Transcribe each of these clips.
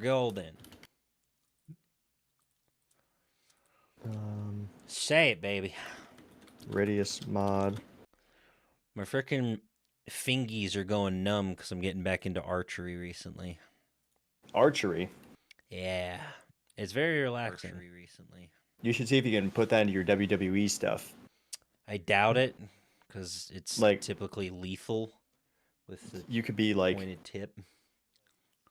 golden. Say it, baby. Radius mod. My frickin' fingies are going numb because I'm getting back into archery recently. Archery. Yeah, it's very relaxing. Archery recently. You should see if you can put that into your WWE stuff. I doubt it because it's like typically lethal with the you could be like pointed tip.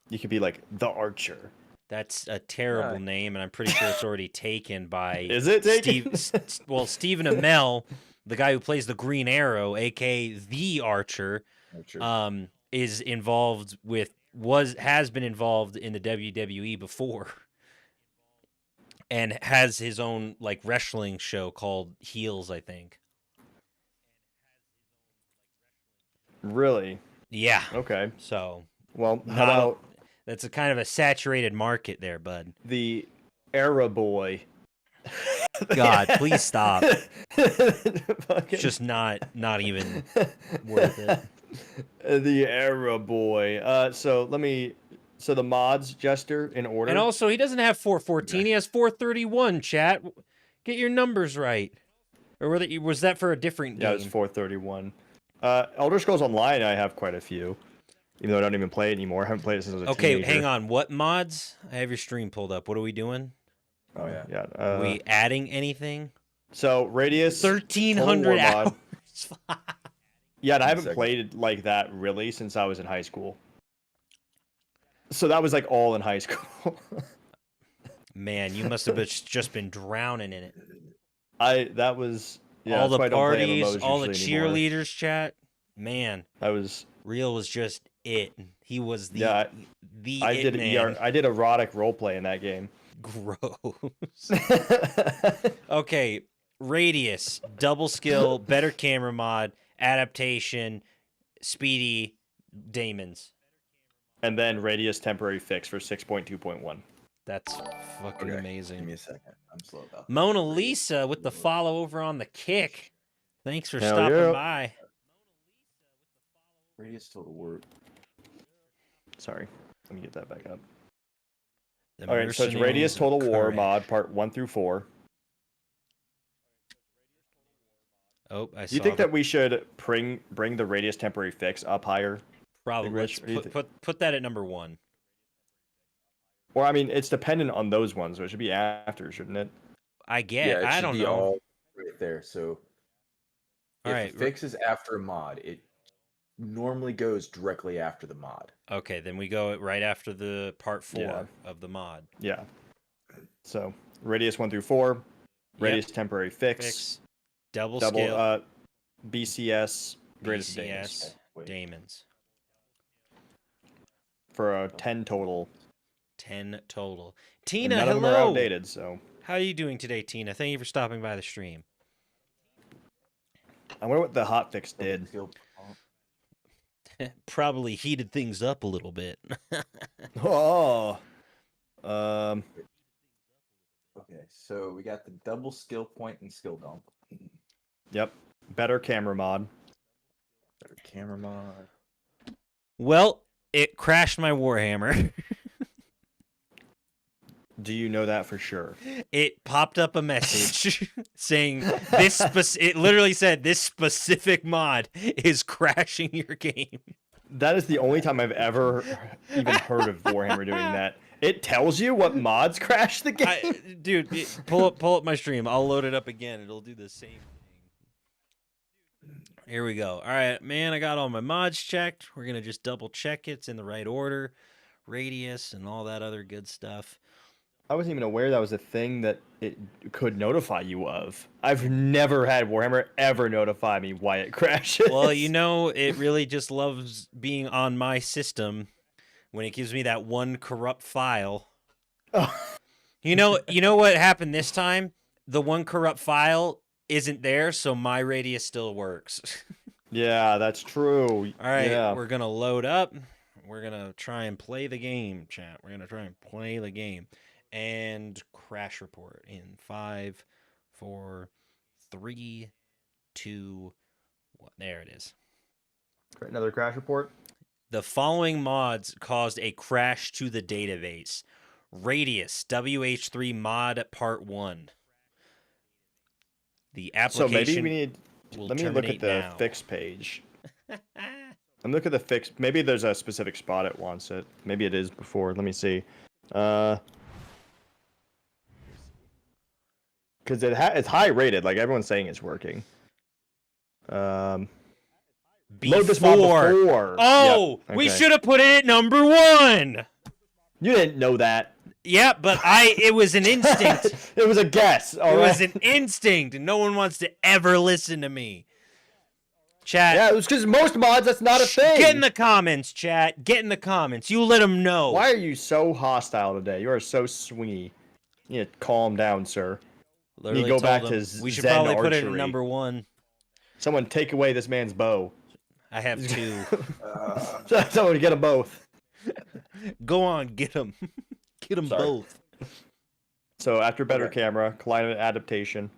You could be like the Archer. That's a terrible name, and I'm pretty sure it's already taken by. Is it taken? Stephen Amell, the guy who plays the Green Arrow, aka the Archer, is involved with has been involved in the WWE before, and has his own like wrestling show called Heels, I think. Really? Yeah. Okay. So. Well, how about that's a kind of a saturated market there, bud. The Era Boy. God, please stop. It's just not even worth it. The Era Boy. So the mods, Jester, in order. And also, he doesn't have 414. He has 431, chat. Get your numbers right. Or was that for a different game? Yeah, it was 431. Elder Scrolls Online, I have quite a few. Even though I don't even play it anymore. I haven't played it since I was a teenager. Okay, hang on. What mods? I have your stream pulled up. What are we doing? Oh, yeah. Are we adding anything? So, Radius... 1,300 hours. Yeah, and I haven't played like that, really, since I was in high school. So that was, like, all in high school. Man, you must have just been drowning in it. That was... Yeah, all the parties, all the cheerleaders, anymore. Chat. Man. Real was just it. He was the man. I did erotic roleplay in that game. Gross. Okay, Radius, double skill, better camera mod, adaptation, speedy, Daemons. And then Radius temporary fix for 6.2.1. That's fucking amazing. Give me a second. I'm slow about that. Mona Lisa with the follow over on the kick. Thanks for stopping by. Radius Total War. Sorry. Let me get that back up. All right, so it's Radius Total War mod, part 1 through 4. Oh, I saw. You think that we should bring the Radius temporary fix up higher? Probably. Let's put that at number 1. Or, I mean, it's dependent on those ones, so it should be after, shouldn't it? I get. I don't know. All right there. So, if the fix is after a mod, it normally goes directly after the mod. Okay, then we go right after the part 4 of the mod. Yeah. So, Radius 1 through 4, Radius temporary fix, double scale, BCS, greatest Daemons. For a 10 total. 10 total. Tina, none hello. of them are outdated, so. How are you doing today, Tina? Thank you for stopping by the stream. I wonder what the hotfix did. Probably heated things up a little bit. Oh. Okay, so we got the double skill point and skill dump. Yep. Better camera mod. Better camera mod. Well, it crashed my Warhammer. Do you know that for sure? It popped up a message saying it literally said this specific mod is crashing your game. That is the only time I've ever even heard of Warhammer doing that. It tells you what mods crash the game. Dude, pull up my stream. I'll load it up again. It'll do the same thing. Here we go. All right, man, I got all my mods checked. We're going to just double check it's in the right order. Radius and all that other good stuff. I wasn't even aware that was a thing that it could notify you of. I've never had Warhammer ever notify me why it crashes. Well, you know, it really just loves being on my system when it gives me that one corrupt file. Oh. You know what happened this time? The one corrupt file isn't there, so my Radius still works. Yeah, that's true. All right, We're going to load up. We're going to try and play the game, chat. We're going to try and play the game. And crash report in 5, 4, 3, 2, 1. There it is. Another crash report. The following mods caused a crash to the database. Radius WH3 mod part 1. The application. So maybe we need. Let me look at the fix page. I'm looking at the fix. Maybe there's a specific spot it wants it. Maybe it is before. Let me see. Because it's high rated. Like everyone's saying it's working. Before. Load this mod before. Oh, yep. Okay. We should have put it at number 1. You didn't know that. Yeah, but it was an instinct. It was a guess. It was an instinct, and no one wants to ever listen to me. Chat. Yeah, it was because most mods, that's not a thing. Get in the comments, chat. Get in the comments. You let them know. Why are you so hostile today? You are so swingy. You need to calm down, sir. Literally you go back them, to we should Zen probably archery. Put it at number 1. Someone take away this man's bow. I have 2. Someone get them both. Go on, get them. Get them both. So after better camera, climate adaptation.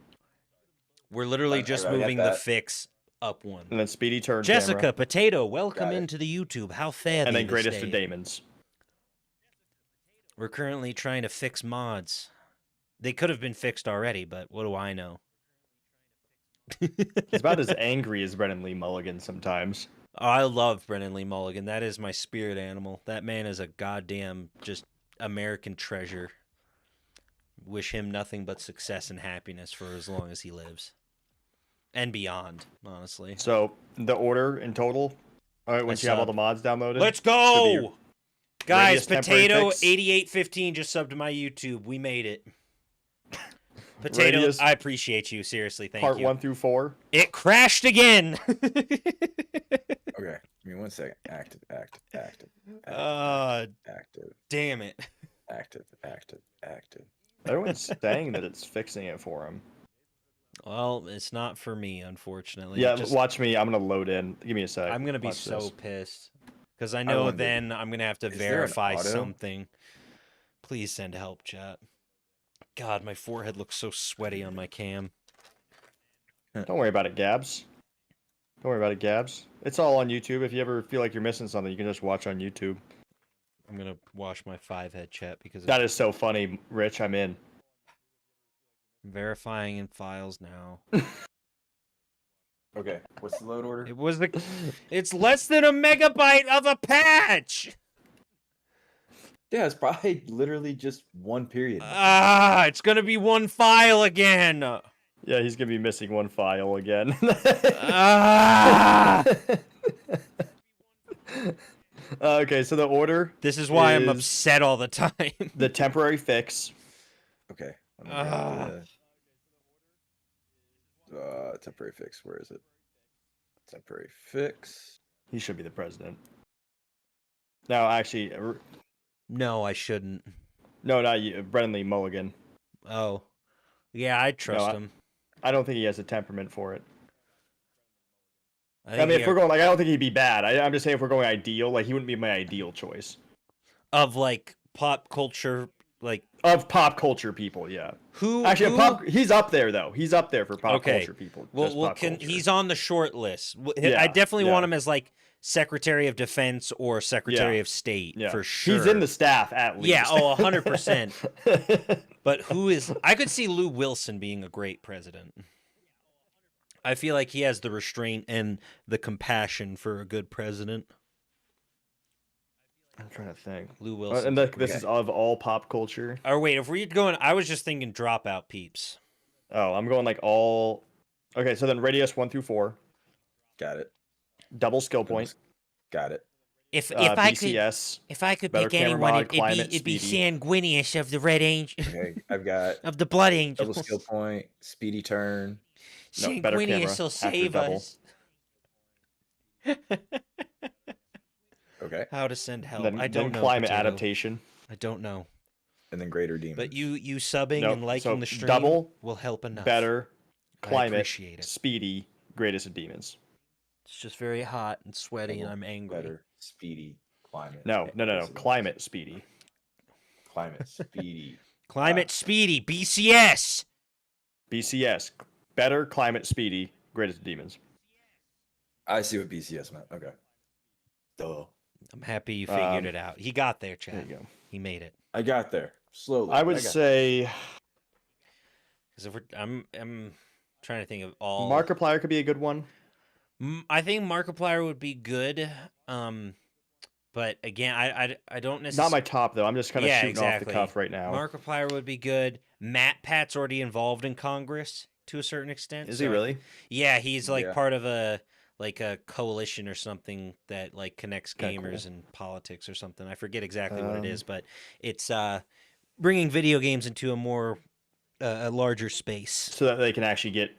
We're literally just moving the fix up 1. And then speedy turn Jessica, camera. Potato, welcome into the YouTube. How fair. And then greatest of daemons. We're currently trying to fix mods. They could have been fixed already, but what do I know? He's about as angry as Brennan Lee Mulligan sometimes. Oh, I love Brennan Lee Mulligan. That is my spirit animal. That man is a goddamn just American treasure. Wish him nothing but success and happiness for as long as he lives. And beyond, honestly. So, the order in total, all right, once you have all the mods downloaded. Let's go! Guys, Potato 8815 just subbed to my YouTube. We made it. Potato, Radius, I appreciate you. Seriously, thank you. Part 1 through 4. It crashed again. Okay, give me 1 second. Active. Damn it. Active. Everyone's saying that it's fixing it for him. Well, it's not for me, unfortunately. Yeah, watch me. I'm going to load in. Give me a sec. I'm going to be pissed. Because I know then I'm going to have to verify something. Please send help, chat. God, my forehead looks so sweaty on my cam. Don't worry about it, Gabs. Don't worry about it, Gabs. It's all on YouTube. If you ever feel like you're missing something, you can just watch on YouTube. I'm going to wash my 5-head chat because... That is so funny, Rich. I'm in. Verifying in files now. Okay, what's the load order? It's less than a megabyte of a patch! Yeah, it's probably literally just 1 period. It's gonna be 1 file again! Yeah, he's gonna be missing 1 file again. Okay, so the order... This is why I'm upset all the time. The temporary fix. Okay. Temporary fix, where is it? Temporary fix. He should be the president. No, actually... No, I shouldn't. No, not you. Brennan Lee Mulligan. Oh. Yeah, I trust him. I don't think he has a temperament for it. I mean, if we're going, like, I don't think he'd be bad. I'm just saying if we're going ideal, like, he wouldn't be my ideal choice. Of, like, pop culture, like... Of pop culture people, yeah. He's up there, though. He's up there for pop culture people. Well, he's on the short list. I definitely want him as, like, Secretary of Defense or Secretary of State, for sure. He's in the staff, at least. Yeah, 100%. But who is... I could see Lou Wilson being a great president. I feel like he has the restraint and the compassion for a good president. I'm trying to think. Lou Wilson. And this is of all pop culture. Or wait, if we're going... I was just thinking Dropout peeps. Oh, I'm going like all... Okay, so then Radius 1 through 4. Got it. Double skill point. Got it. If I could pick anyone, it'd be Sanguinius of the Red Angel. Okay, I've got of the Blood Angels. Double skill point, speedy turn. Sanguinius will save us. Okay. How to send help? Then, I don't know. Climate adaptation. I don't know. And then greater demons. But you subbing and liking the stream double will help enough. Better climate, it. speedy, greatest of demons. It's just very hot and sweaty, and I'm angry. Better, speedy, climate. No. Climate, speedy. Climate, speedy. Climate, speedy, BCS. BCS. Better, climate, speedy, greatest of demons. I see what BCS meant. Okay. Duh. I'm happy you figured it out. He got there, Chad. There you go. He made it. I got there slowly. I would say because if I'm trying to think of all. Markiplier could be a good one. I think Markiplier would be good. But again, I don't necessarily. Not my top though. I'm just kind of shooting off the cuff right now. Markiplier would be good. Matt Pat's already involved in Congress to a certain extent. Is he really? Yeah, he's like part of a coalition or something that like connects gamers and politics or something. I forget exactly what it is, but it's bringing video games into a more a larger space so that they can actually get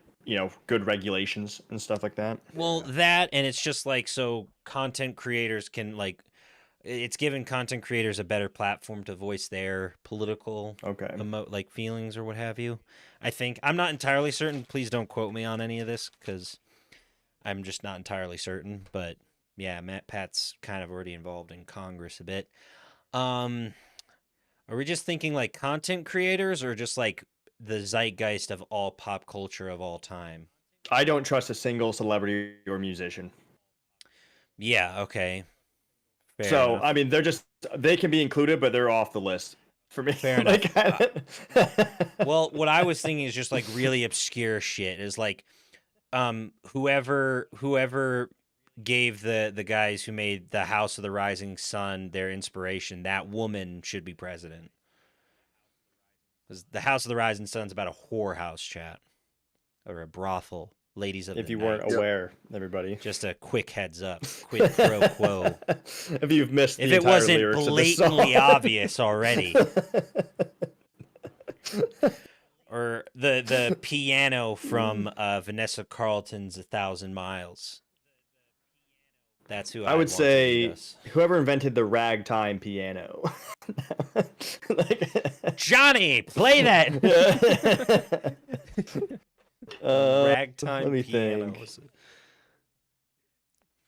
good regulations and stuff like that. Well, that and it's just like so content creators can like. It's given content creators a better platform to voice their political feelings or what have you. I think I'm not entirely certain. Please don't quote me on any of this because I'm just not entirely certain. But yeah, Matt Pat's kind of already involved in Congress a bit. Are we just thinking like content creators or just like the zeitgeist of all pop culture of all time? I don't trust a single celebrity or musician. Yeah. Okay. Fair enough. I mean, they can be included, but they're off the list for me. Fair enough. Well, what I was thinking is just like really obscure shit. Is like, whoever gave the guys who made the House of the Rising Sun their inspiration, that woman should be president. Because the House of the Rising Sun's about a whorehouse, chat, or a brothel. Ladies of if the you night. Weren't aware, everybody. Just a quick heads up, quid pro quo. If you've missed the if it wasn't lyrics blatantly obvious already, or the piano from Vanessa Carlton's "A Thousand Miles." That's who I would say. Whoever invented the ragtime piano. Johnny, play that. Ragtime let me piano.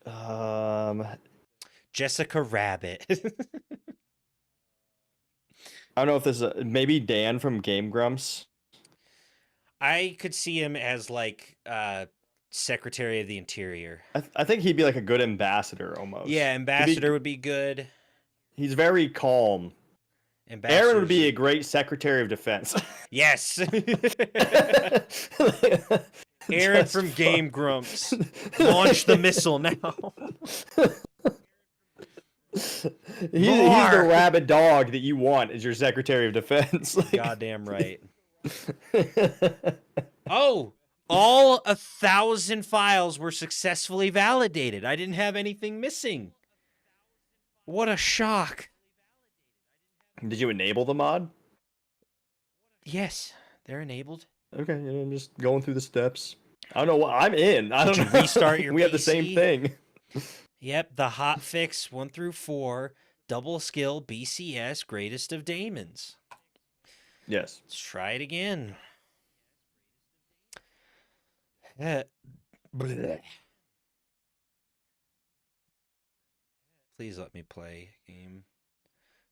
Think. Jessica Rabbit. I don't know if this is maybe Dan from Game Grumps. I could see him as like Secretary of the Interior. I think he'd be like a good ambassador almost. Yeah, ambassador would be good. He's very calm. Aaron would be a great Secretary of Defense. Yes. Aaron from Game Grumps. Launch the missile now. He's the rabid dog that you want as your Secretary of Defense. Goddamn right. Oh, all 1,000 files were successfully validated. I didn't have anything missing. What a shock. Did you enable the mod? Yes, they're enabled. Okay, I'm just going through the steps. I don't know what I'm in. I don't know. Restart your We PC? have the same thing. Yep, the hot fix 1 through 4, double skill BCS greatest of daemons. Yes. Let's try it again. Please let me play a game.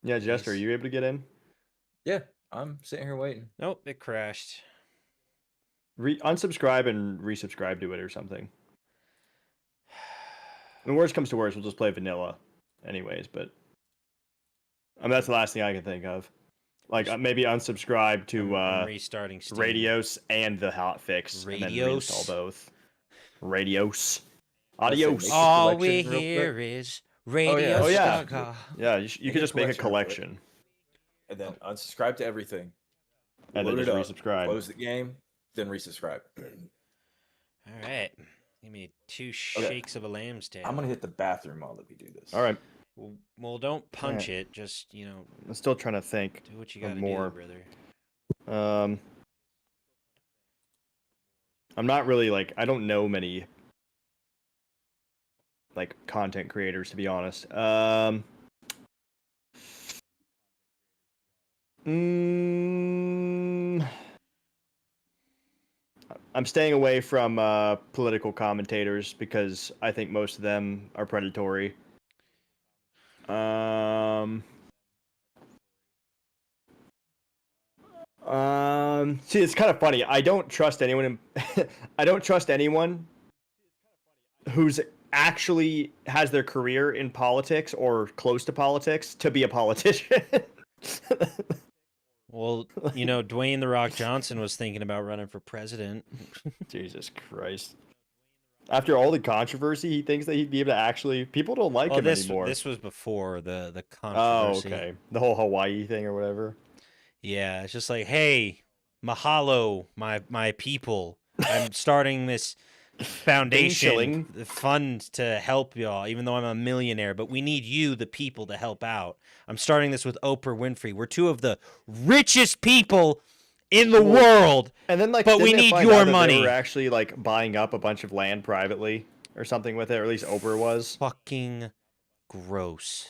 Yeah, Jester, are you able to get in? Yeah, I'm sitting here waiting. Nope, it crashed. Unsubscribe and resubscribe to it or something. When worst comes to worst, we'll just play vanilla anyways, but that's the last thing I can think of. Like maybe unsubscribe to I'm restarting Steam. Radios and the hotfix. Radios? And then reinstall both. Radios. Adios. All we hear is Radio Oh, yeah. Gaga. Yeah, you could just make a collection. And then unsubscribe to everything. And then Load just it up, resubscribe. Close the game, then resubscribe. All right. Give me 2 shakes of a lamb's tail. I'm going to hit the bathroom while we do this. All right. Well, don't punch it. Just, I'm still trying to think. Do what you got to do, brother. I'm not really I don't know many content creators, to be honest. I'm staying away from political commentators because I think most of them are predatory. See, it's kind of funny. I don't trust anyone. I don't trust anyone who's actually has their career in politics or close to politics to be a politician. Well, you know, Dwayne The Rock Johnson was thinking about running for president. Jesus Christ. After all the controversy, he thinks that he'd be able to actually... People don't like him anymore. This was before the Oh, controversy. okay. The whole Hawaii thing or whatever. Yeah, it's just like, hey, mahalo, my people. I'm starting this foundation fund to help y'all, even though I'm a millionaire, but we need you, the people, to help out. I'm starting this with Oprah Winfrey. We're two of the richest people in the world, and then like, but we need your money. They were actually like buying up a bunch of land privately or something with it, or at least Oprah was. Fucking gross.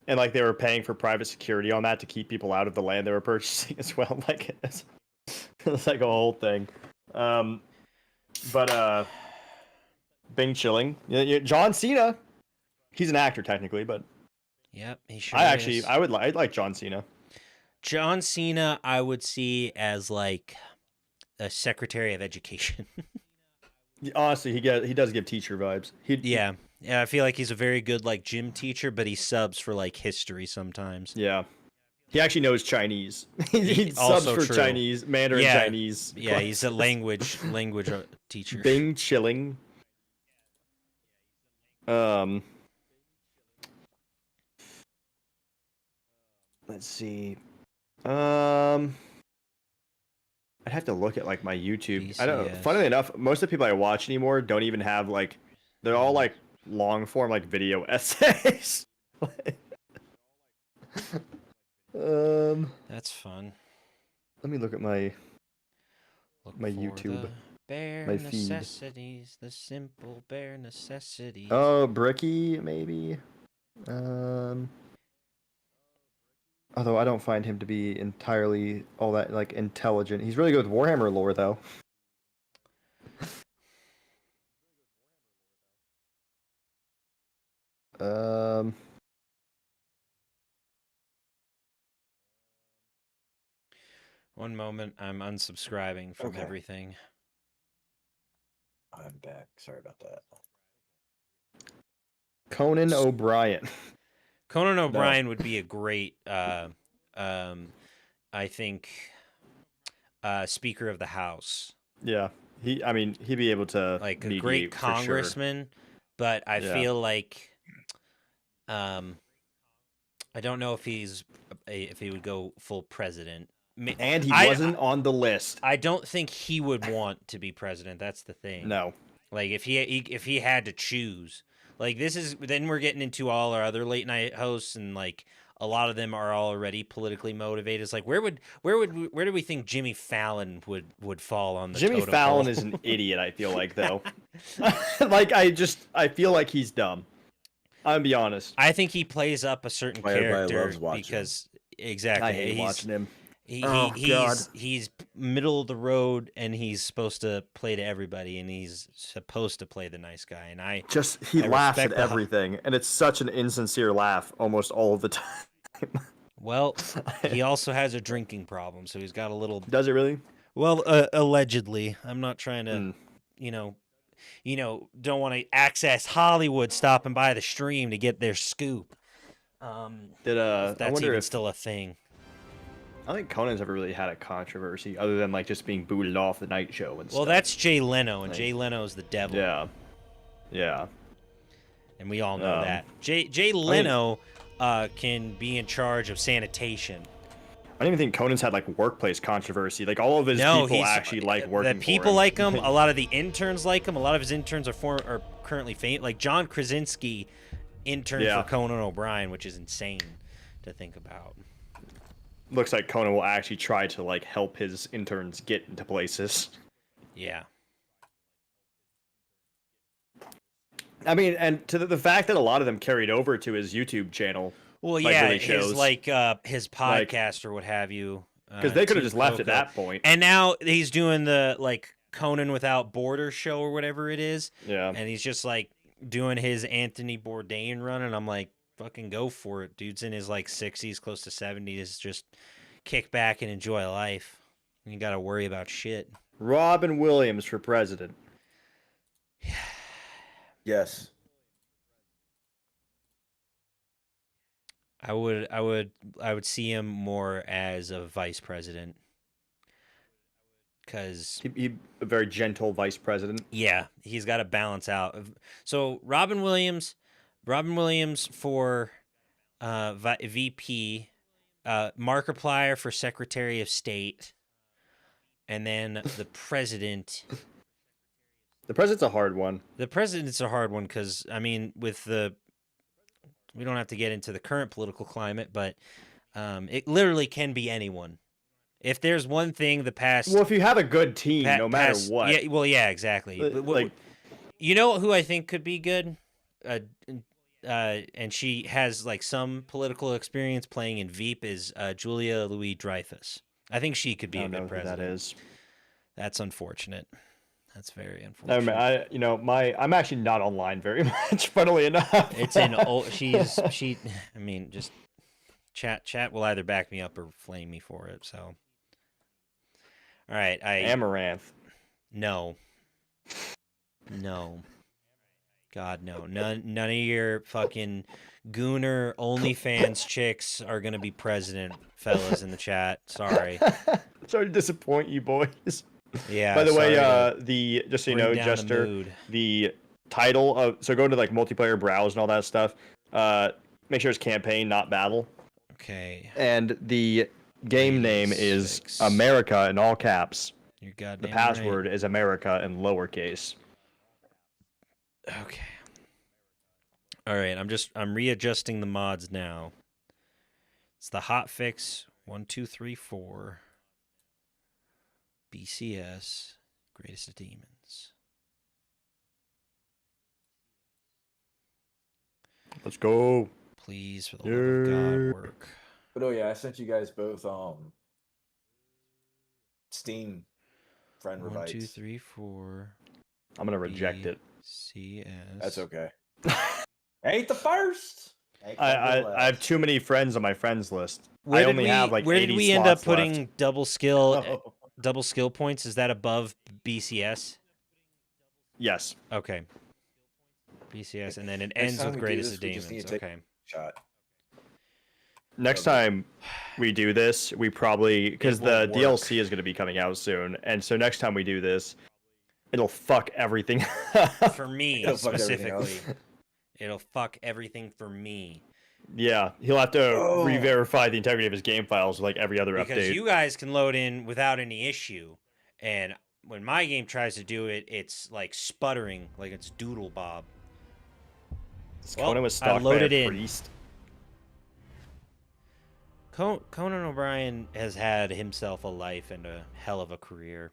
And like they were paying for private security on that to keep people out of the land they were purchasing as well. Like it's like a whole thing. But Bing Chilling, John Cena. He's an actor technically, but yep, he sure is. I'd like John Cena. John Cena, I would see as like a Secretary of Education. Honestly, he does give teacher vibes. Yeah, I feel like he's a very good like gym teacher, but he subs for like history sometimes. Yeah. He actually knows Chinese. he subs for true. Chinese, Mandarin Chinese. Yeah, classes. He's a language teacher. Bing Chilling. Let's see. I'd have to look at like my YouTube. BCS. I don't. Funnily enough, most of the people I watch anymore don't even have like. They're all like long form like video essays. That's fun. Let me look at my YouTube. Bare my necessities, feed. The simple bare necessities. Oh, Bricky, maybe. Although I don't find him to be entirely all that like intelligent. He's really good with Warhammer lore, though. One moment, I'm unsubscribing from everything. I'm back. Sorry about that. Conan O'Brien. Conan O'Brien would be a great, I think, Speaker of the House. Yeah, he'd be able to like a great congressman, sure. But I feel like, I don't know if he would go full president. And he wasn't on the list. I don't think he would want to be president. That's the thing. No. Like if he had to choose, like then we're getting into all our other late night hosts, and like a lot of them are already politically motivated. It's like where do we think Jimmy Fallon would fall on the Jimmy Fallon is an idiot. I feel like though, like I feel like he's dumb. I'll be honest. I think he plays up a certain character because exactly I hate watching him. He's middle of the road, and he's supposed to play to everybody, and he's supposed to play the nice guy. And I laughs at everything, and it's such an insincere laugh almost all of the time. Well, he also has a drinking problem, so he's got a little. Does it really? Well, allegedly. I'm not trying to, don't want to access Hollywood stopping by the stream to get their scoop. That's even still a thing. I don't think Conan's ever really had a controversy other than like just being booted off the night show and stuff. Well, that's Jay Leno, and Jay Leno's the devil. Yeah. And we all know that. Jay Leno can be in charge of sanitation. I don't even think Conan's had like workplace controversy. Like all of his people actually like working. The people like him. A lot of the interns like him. A lot of his interns are currently famous. Like John Krasinski interned for Conan O'Brien, which is insane to think about. Looks like Conan will actually try to like help his interns get into places. Yeah. I mean, and to the fact that a lot of them carried over to his YouTube channel. Well, yeah, really shows, his podcast or what have you. Because they could have just left at that point. And now he's doing the Conan Without Borders show or whatever it is. Yeah. And he's just doing his Anthony Bourdain run, and I'm like, fucking go for it. Dude's in his 60s, close to 70s. Just kick back and enjoy life. You got to worry about shit. Robin Williams for president. Yes. I would see him more as a vice president. Because he a very gentle vice president. Yeah, he's got to balance out. So Robin Williams for VP, Markiplier for Secretary of State, and then the president. The president's a hard one. The president's a hard one because, I mean, we don't have to get into the current political climate, but it literally can be anyone. If there's one thing the past... Well, if you have a good team, no matter what. Yeah, well, yeah, exactly. You know who I think could be good? And she has, like, some political experience playing in Veep is Julia Louis-Dreyfus. I think she could be a good president. Who that is. That's unfortunate. That's very unfortunate. I'm actually not online very much, funnily enough. It's an old... I mean, just... Chat will either back me up or flame me for it, so... All right, Amaranth. No. God, no. None of your fucking gooner OnlyFans chicks are gonna be president, fellas in the chat. Sorry. Sorry to disappoint you, boys. Yeah. By the way, just so you know, Jester, the title of go to like multiplayer browse and all that stuff. Make sure it's campaign, not battle. Okay. And the game name is America in all caps. You're goddamn The password is America in lowercase. Okay. All right, I'm readjusting the mods now. It's the hotfix 1234 BCS Greatest of Demons. Let's go. Please, for the love of God, work. But oh yeah, I sent you guys both Steam friend revites. 1, 2, 3, 4. I'm gonna reject it. CS. That's okay. Ain't the first. I have too many friends on my friends list. Where I only have like 80 Where did we end up putting left. double skill points? Is that above BCS? Yes. Okay. BCS, and then it ends with Greatest of Demons. Okay. Shot. Next time we do this, we probably because the DLC is going to be coming out soon, and so next time we do this, it'll fuck everything. For me specifically, it'll fuck everything for me. Yeah, he'll have to re-verify the integrity of his game files like every other update. Because you guys can load in without any issue, and when my game tries to do it, it's like sputtering, like it's Doodle Bob. Conan was stalked by a priest. Conan O'Brien has had himself a life and a hell of a career.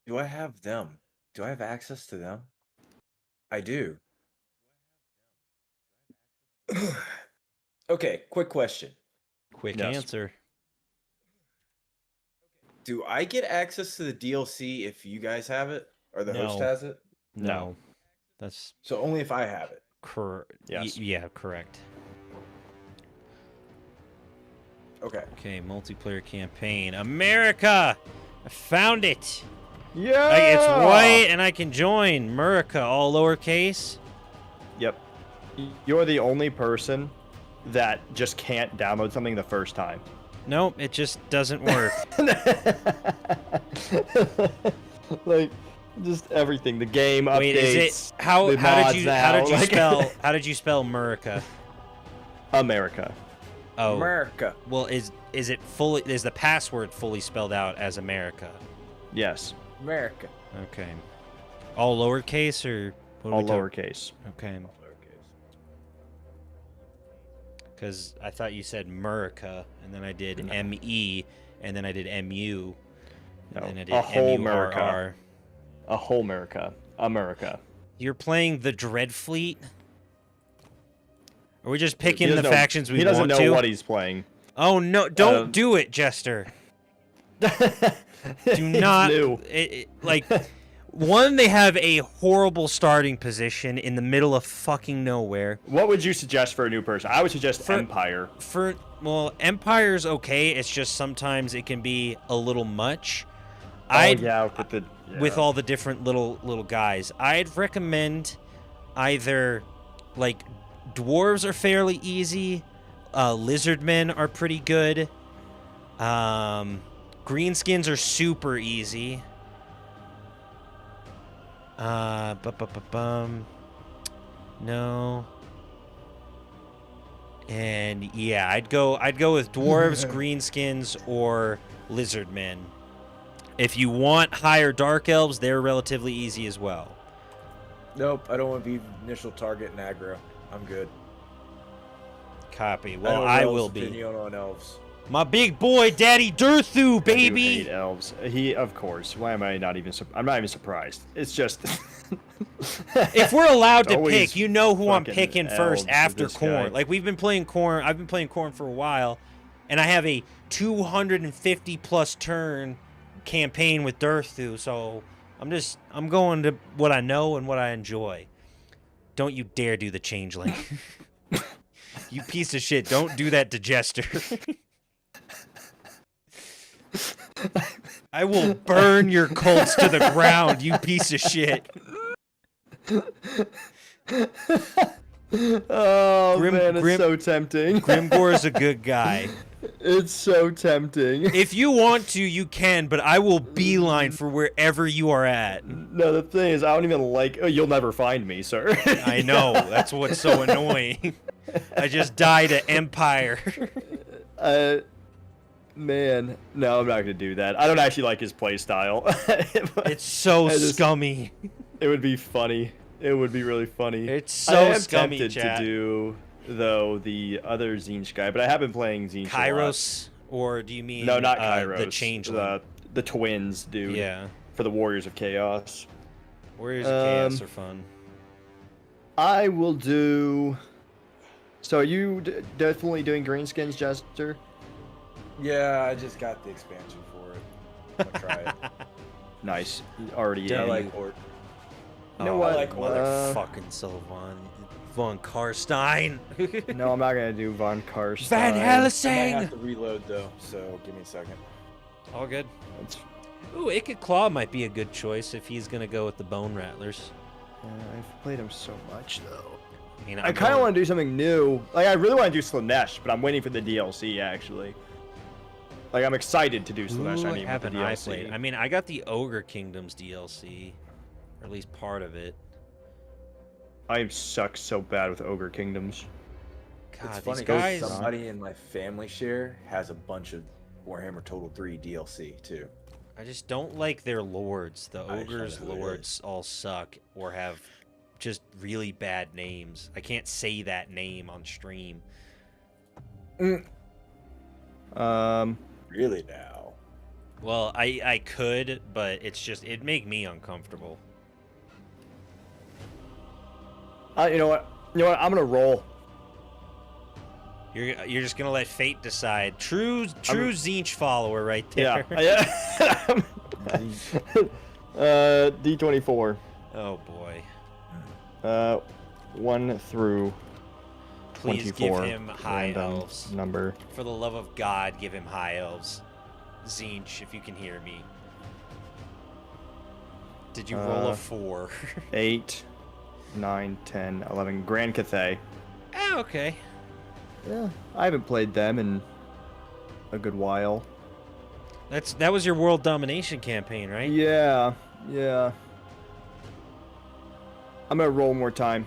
Do I have them? Do I have access to them? I do. Okay, quick question. Quick answer. Do I get access to the DLC if you guys have it? Or the host has it? No. That's so only if I have it. Yes. Yeah, correct. Okay. Okay, multiplayer campaign. America! I found it! Yeah! It's white and I can join. America, all lowercase. Yep. You're the only person that just can't download something the first time. Nope, it just doesn't work. Like, just everything. The game updates. Wait, is it how did you spell America? America. Oh. America. Well, is the password fully spelled out as America? Yes. America. Okay. All lowercase or all lowercase. Okay. Because I thought you said America, and then I did M-E, and then I did M-U, and then I did a whole America. M-U-R-R. A whole America. America. You're playing the Dread Fleet? Are we just picking the factions we want to? He doesn't know what he's playing. Oh, no. Don't do it, Jester. Do not. One, they have a horrible starting position in the middle of fucking nowhere. What would you suggest for a new person? I would suggest Empire. Well, Empire's okay. It's just sometimes it can be a little much. with all the different little guys. I'd recommend either like dwarves are fairly easy, lizardmen are pretty good. Greenskins are super easy. No. And yeah, I'd go with dwarves, greenskins, or lizardmen. If you want higher dark elves, they're relatively easy as well. Nope, I don't want to be initial target in aggro. I'm good. Copy. Well, I will be. Opinion on elves. My big boy, Daddy Durthu, baby. I do hate elves. Of course. Why am I not even? I'm not even surprised. It's just. If we're allowed to pick, you know who I'm picking first after Khorne. Guy. Like we've been playing Khorne. I've been playing Khorne for a while, and I have a 250+ turn campaign with Durthu. So I'm going to what I know and what I enjoy. Don't you dare do the changeling. You piece of shit. Don't do that to Jester. I will burn your cults to the ground, you piece of shit. Oh, man, it's so tempting. Grimgore's a good guy. It's so tempting. If you want to, you can, but I will beeline for wherever you are at. No, the thing is, I don't even like... Oh, you'll never find me, sir. I know. That's what's so annoying. I just died to Empire. Man, no, I'm not gonna do that. I don't actually like his playstyle. It's so scummy. It would be funny. It would be really funny. It's so scummy, tempted to do, though, the other Tzeentch guy, but I have been playing Tzeentch Kairos, or do you mean... No, not Kairos. The Changeling. The twins, dude. Yeah. For the Warriors of Chaos. Warriors of Chaos are fun. I will do... So are you definitely doing greenskins, Jester? Yeah, I just got the expansion for it. I'm gonna try it. Nice. Already Yeah, I in. like Hort. You know what? I like motherfucking Sylvan von Karstein. No, I'm not gonna do von Karstein. Van I Helsing. might have to reload though, so give me a second. All good. Ooh, Ikit Claw might be a good choice if he's gonna go with the Bone Rattlers. I've played him so much though. I kind of want to do something new. Like I really want to do Slanesh, but I'm waiting for the DLC actually. Like I'm excited to do Slanesh. Ooh, I need the DLC. played? I mean, I got the Ogre Kingdoms DLC, or at least part of it. I suck so bad with Ogre Kingdoms. God, it's funny guys... because somebody in my family share has a bunch of Warhammer Total 3 DLC too. I just don't like their lords. The Ogre's lords all suck or have just really bad names. I can't say that name on stream. Really now? Well, I could, but it'd make me uncomfortable. You know what? I'm gonna roll. You're just gonna let fate decide. True Tzeentch follower right there. Yeah. D24. Oh boy. 1 through. Please give him high elves. Number. For the love of God, give him high elves. Tzeentch, if you can hear me. Did you roll a 4? 8, 9, 10, 11. Grand Cathay. Oh, okay. Yeah, I haven't played them in a good while. That was your world domination campaign, right? Yeah. I'm gonna roll more time.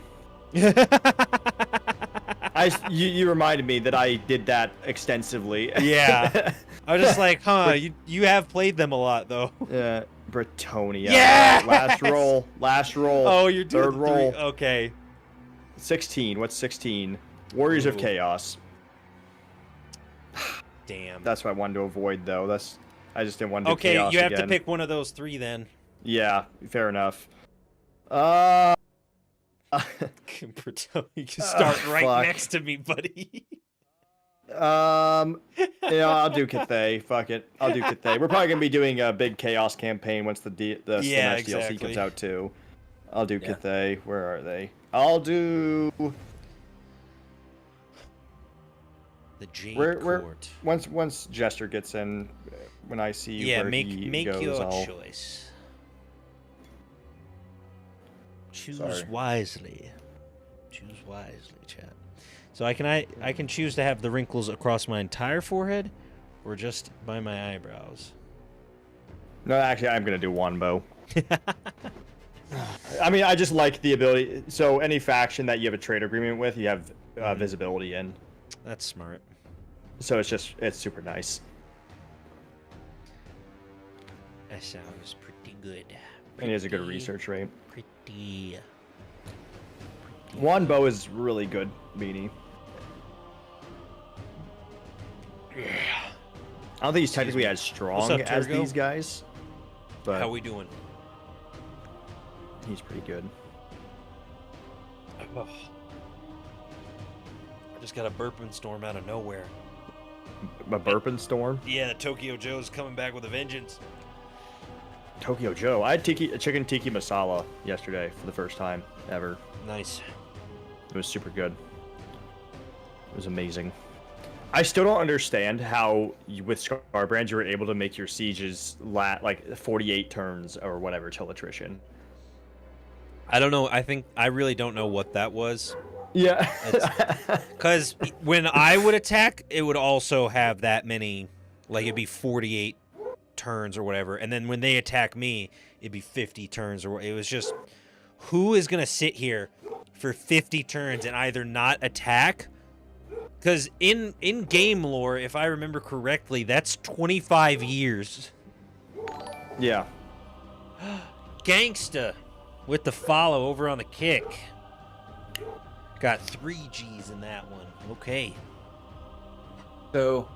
You reminded me that I did that extensively. Yeah. I was just like, huh, you have played them a lot, though. Yeah, Bretonia. Yeah. Last roll. Oh, you're doing third roll. Okay. 16. What's 16? Warriors of Chaos. Damn. That's what I wanted to avoid, though. I just didn't want to do Okay, Chaos you have again. to pick one of those 3 then. Yeah, fair enough. You can start right next to me, buddy. I'll do Cathay. Fuck it. I'll do Cathay. We're probably gonna be doing a big Chaos campaign once the Slanesh DLC comes out too. I'll do Cathay. Where are they? I'll do the Jade Court. Once Jester gets in, when I see yeah, where make he goes, your choice. Choose wisely. Choose wisely, chat. So I can choose to have the wrinkles across my entire forehead, or just by my eyebrows. No, actually, I'm gonna do one bow. I mean, I just like the ability. So any faction that you have a trade agreement with, you have visibility in. That's smart. So it's super nice. That sounds pretty good. And he has a good research rate. Pretty. One bow is really good, Beanie. I don't think he's technically as strong as these guys. But how we doing? He's pretty good. Oh. I just got a burping storm out of nowhere. A burping storm? Yeah, Tokyo Joe's coming back with a vengeance. Tokyo Joe. I had chicken tiki masala yesterday for the first time ever. Nice. It was super good. It was amazing. I still don't understand how with Scarbrand you were able to make your sieges like 48 turns or whatever till attrition. I don't know. I really don't know what that was. Yeah. Because when I would attack, it would also have that many, like it'd be 48 turns or whatever. And then when they attack me, it'd be 50 turns or it was just, who is going to sit here for 50 turns and either not attack? Because in game lore, if I remember correctly, that's 25 years. Yeah. Gangsta with the follow over on the kick. Got 3 G's in that one. Okay. So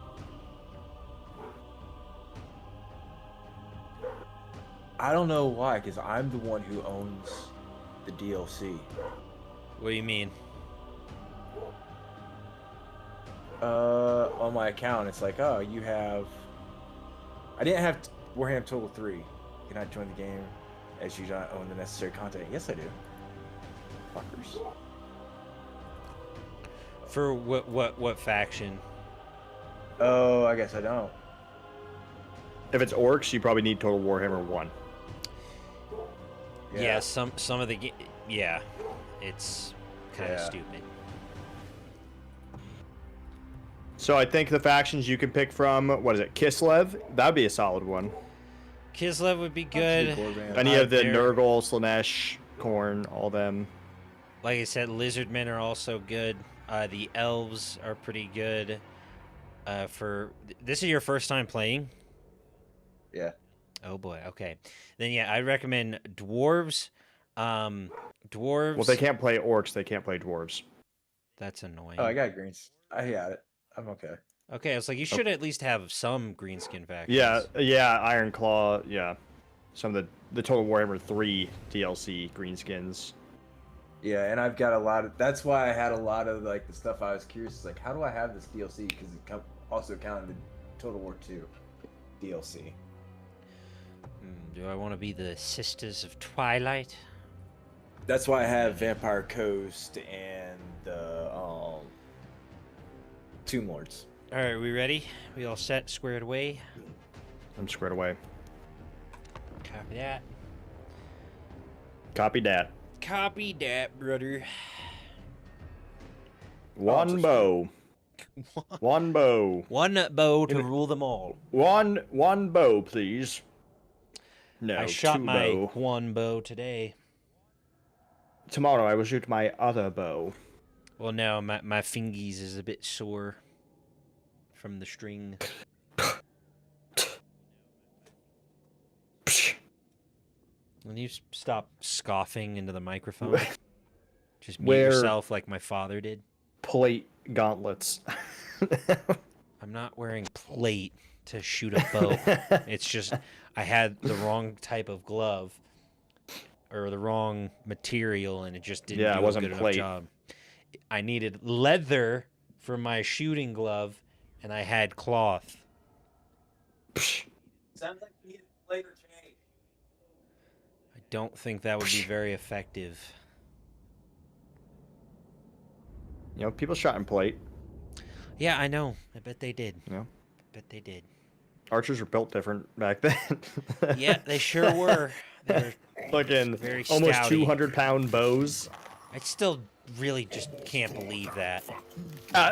I don't know why, because I'm the one who owns the DLC. What do you mean? On my account, it's like, oh, you have... I didn't have Warhammer Total 3. You cannot join the game as you do not own the necessary content. Yes, I do. Fuckers. For what faction? Oh, I guess I don't. If it's orcs, you probably need Total Warhammer 1. Yeah, some of the yeah, it's kind of stupid. So I think the factions you can pick from, what is it, Kislev? That'd be a solid one. Kislev would be good. Any of the Nurgle, Slanesh, Khorne, all them. Like I said, Lizardmen are also good. The elves are pretty good. This is your first time playing? Yeah. Oh boy. Okay. Then yeah, I recommend dwarves. Dwarves. Well, they can't play orcs. They can't play dwarves. That's annoying. Oh, I got greens. I got it. I'm okay. Okay, it's like you should at least have some greenskin factions. Yeah, Iron Claw, yeah. Some of the Total Warhammer 3 DLC greenskins. Yeah, and I've got a lot of... That's why I had a lot of, like, the stuff I was curious. It's like, how do I have this DLC? Because it also counted the Total War 2 DLC. Do I want to be the Sisters of Twilight? That's why I have Vampire Coast and the Tomb Lords. All right, we ready? We all set, squared away? I'm squared away. Copy that. Copy that. Copy that, brother. One bow. One bow. One bow to rule them all. One bow, please. No, I shot my bow. one bow today. Tomorrow I will shoot my other bow. Well, now my fingies is a bit sore from the string. Will you stop scoffing into the microphone? Just mute yourself like my father did. Plate gauntlets. I'm not wearing plate to shoot a bow. It's just I had the wrong type of glove or the wrong material, and it just didn't do a good enough job. I needed leather for my shooting glove, and I had cloth. Sounds like you needed plate or chain. I don't think that would be very effective. You know, people shot in plate. Yeah, I know. I bet they did. Yeah. I bet they did. Archers were built different back then. Yeah, they sure were. They're fucking very almost stouty. 200-pound bows. I still really just can't believe that.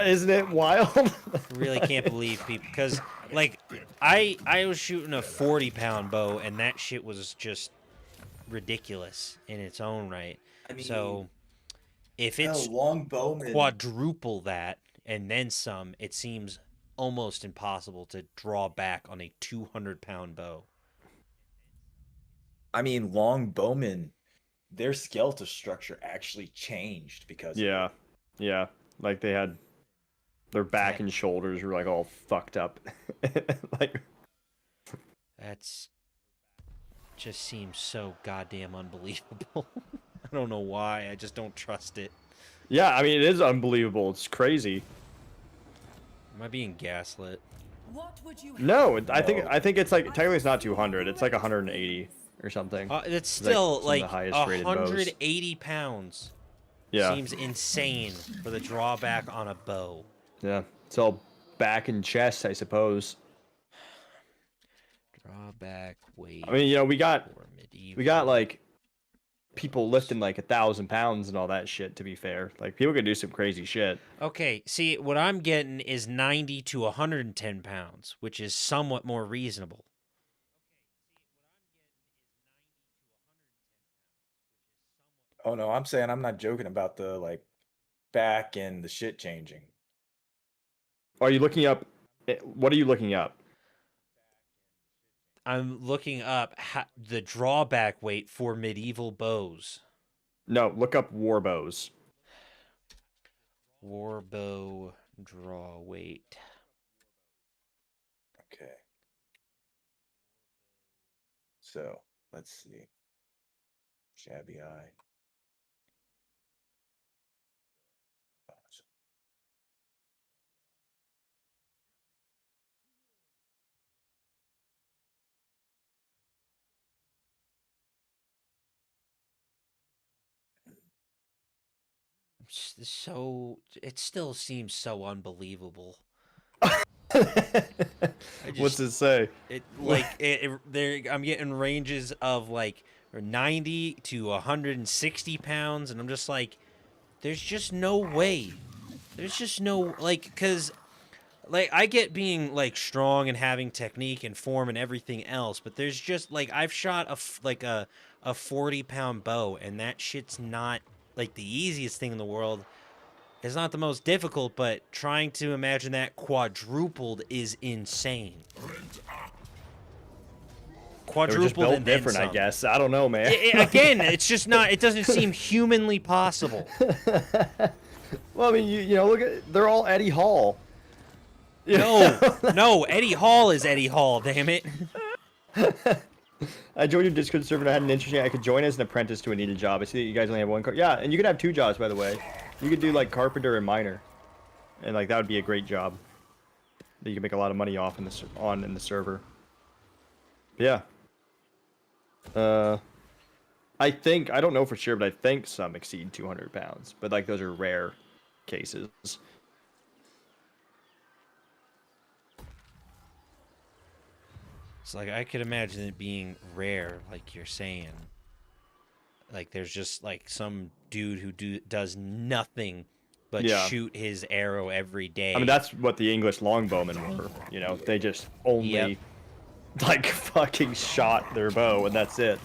Isn't it wild? Really can't believe people, because like I was shooting a 40-pound bow and that shit was just ridiculous in its own right. I mean, so if it's long bowman quadruple that and then some, it seems almost impossible to draw back on a 200-pound bow. I mean, long bowmen, their skeletal structure actually changed because yeah, of it. yeah, like they had their back and shoulders were like all fucked up. like that's just seems so goddamn unbelievable. I don't know why. I just don't trust it. Yeah, I mean it is unbelievable. It's crazy. Am I being gaslit? No, I think it's like technically it's not 200. It's like 180 or something. It's still like, 180 pounds. Yeah, seems insane for the drawback on a bow. Yeah, it's all back and chest, I suppose. Drawback weight. I mean, you know, we got like people lifting like 1,000 pounds and all that shit. To be fair, like people can do some crazy shit. Okay, see, what I'm getting is 90 to 110 pounds, which is somewhat more reasonable. Oh no, I'm saying I'm not joking about the like back and the shit changing. Are you looking up? What are you looking up? I'm looking up the drawback weight for medieval bows. No, look up war bows. War bow draw weight. Okay. So, let's see. Shabby eye. So it still seems so unbelievable. What's it say? I'm getting ranges of like 90 to 160 pounds, and I'm just like, there's just no way. There's just no, like, because like I get being like strong and having technique and form and everything else, but there's just like I've shot a 40-pound bow, and that shit's not like the easiest thing in the world. It's not the most difficult, but trying to imagine that quadrupled is insane. Quadrupled and different, I guess. I don't know, man. Again, it's just not. It doesn't seem humanly possible. Well, I mean, you know, look at they're all Eddie Hall. No, Eddie Hall is Eddie Hall. Damn it. I joined your Discord server and I had an interesting. I could join as an apprentice to a needed job. I see that you guys only have one car. Yeah, and you could have 2 jobs, by the way. You could do like carpenter and miner, and like that would be a great job. That you can make a lot of money off in the server. Yeah. I don't know for sure, but I think some exceed 200 pounds. But like those are rare cases. It's like I could imagine it being rare, like you're saying. Like there's just like some dude who does nothing but shoot his arrow every day. I mean, that's what the English longbowmen were. You know, they just only like fucking shot their bow and that's it.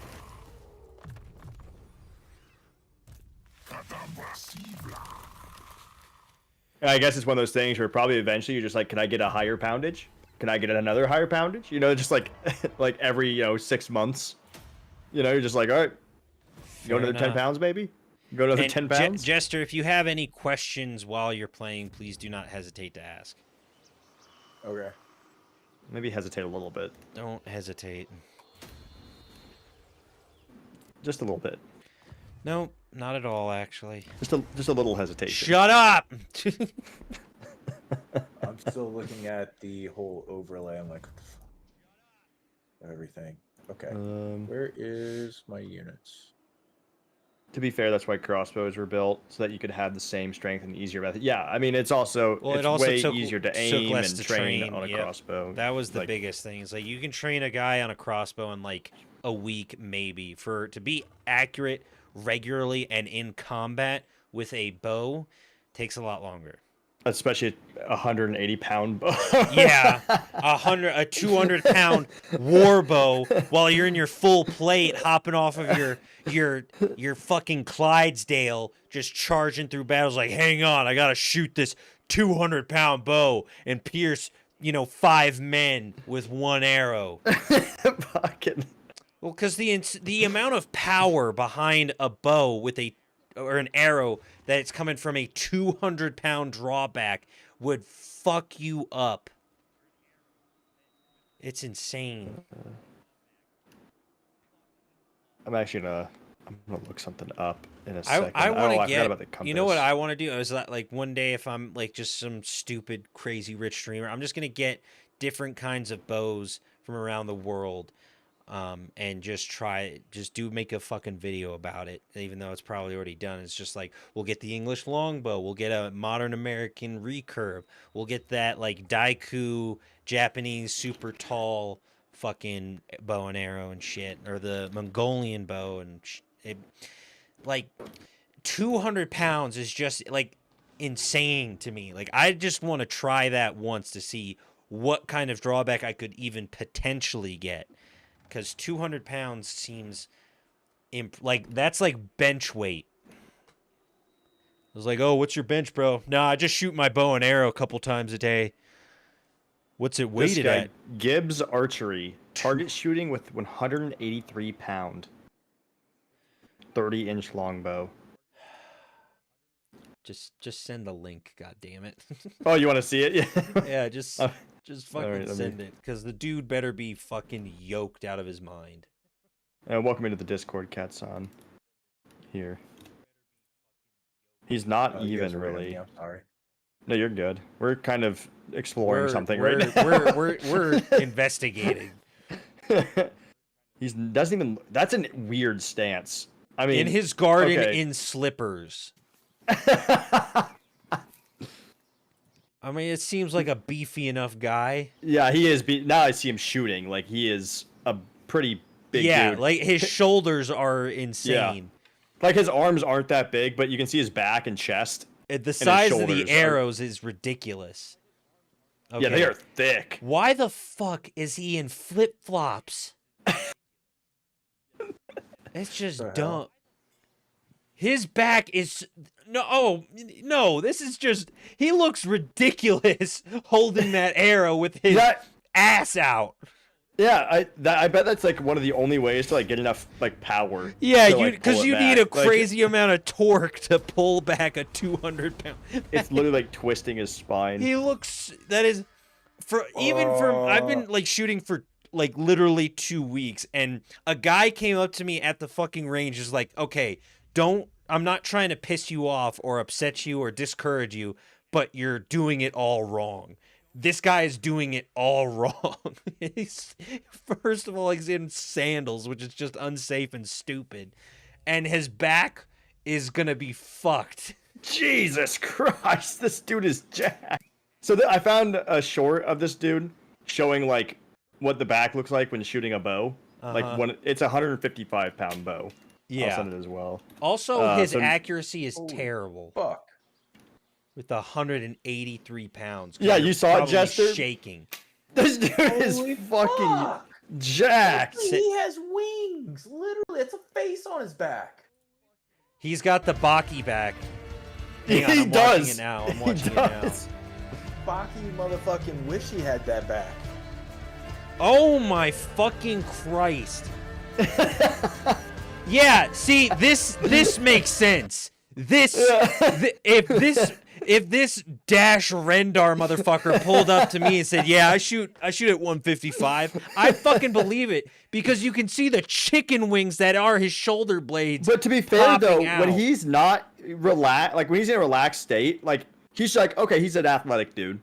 And I guess it's one of those things where probably eventually you're just like, can I get a higher poundage? Can I get another higher poundage? You know, just like like every 6 months. You know, you're just like, all right, go another 10 pounds, baby. Go another 10 pounds. Jester, if you have any questions while you're playing, please do not hesitate to ask. Okay. Maybe hesitate a little bit. Don't hesitate. Just a little bit. No, not at all, actually. Just a little hesitation. Shut up! I'm still looking at the whole overlay. I'm like, what the fuck? Everything. Okay. Where is my units? To be fair, that's why crossbows were built, so that you could have the same strength and easier method. Yeah, I mean, it's also way easier to aim and train on a crossbow. That was the biggest thing. It's like you can train a guy on a crossbow in like a week, maybe. To be accurate regularly and in combat with a bow takes a lot longer. Especially a 180-pound bow. Yeah, a 200-pound war bow while you're in your full plate, hopping off of your fucking Clydesdale, just charging through battles. Like, hang on, I gotta shoot this 200-pound bow and pierce 5 men with one arrow. Fucking. Well, because the amount of power behind a bow with or an arrow that's coming from a 200-pound drawback would fuck you up. It's insane. I'm gonna look something up in a second. I forgot about the compass. You know what I want to do? Is that like one day if I'm like just some stupid, crazy rich streamer, I'm just gonna get different kinds of bows from around the world. And make a fucking video about it, even though it's probably already done. It's just like, we'll get the English longbow, we'll get a modern American recurve, we'll get that like Daiku Japanese super tall fucking bow and arrow and shit, or the Mongolian bow and like 200 pounds is just like insane to me. Like, I just want to try that once to see what kind of drawback I could even potentially get. Because 200 pounds seems like that's like bench weight. I was like, oh, what's your bench, bro? Nah, I just shoot my bow and arrow a couple times a day. What's it weighted at? Gibbs Archery. Target shooting with 183-pound. 30-inch longbow. Just send the link, god damn it. Oh, you want to see it? Yeah. Yeah, just fucking send it, because the dude better be fucking yoked out of his mind. Welcome into the Discord, Katsan. Here. He's not even really. I'm sorry. No, you're good. We're kind of exploring something right now. We're investigating. He doesn't even. That's a weird stance. I mean, in his garden, in slippers. I mean, it seems like a beefy enough guy. Yeah, he is. Now I see him shooting. Like, he is a pretty big dude. Yeah, like his shoulders are insane. Yeah. Like, his arms aren't that big, but you can see his back and chest. The size of the arrows is ridiculous. Okay. Yeah, they are thick. Why the fuck is he in flip-flops? It's just dumb. His back is... No, this is just... He looks ridiculous holding that arrow with his ass out. Yeah, I bet that's like one of the only ways to like get enough like power. Yeah, because you need a crazy amount of torque to pull back a 200-pound. It's literally like twisting his spine. He looks... That is... I've been like shooting for like literally 2 weeks, and a guy came up to me at the fucking range, is like, okay, I'm not trying to piss you off or upset you or discourage you, but you're doing it all wrong. This guy is doing it all wrong. First of all, he's in sandals, which is just unsafe and stupid. And his back is going to be fucked. Jesus Christ, this dude is jacked. So I found a short of this dude showing like what the back looks like when shooting a bow. Like when it's a 155-pound bow. Yeah. I'll send it as well. Also, his accuracy is terrible. Fuck. With 183 pounds. Yeah, you saw it, Jester? Shaking. This dude is fucking jacked. He has wings. Literally, it's a face on his back. He's got the Baki back. Hang on, I'm watching it now. I'm watching it now. Baki motherfucking wish he had that back. Oh my fucking Christ. Yeah, see, this makes sense. If this Dash Rendar motherfucker pulled up to me and said, "Yeah, I shoot at 155," I fucking believe it, because you can see the chicken wings that are his shoulder blades. But to be fair though, when he's not relaxed, like when he's in a relaxed state, like he's like, okay, he's an athletic dude.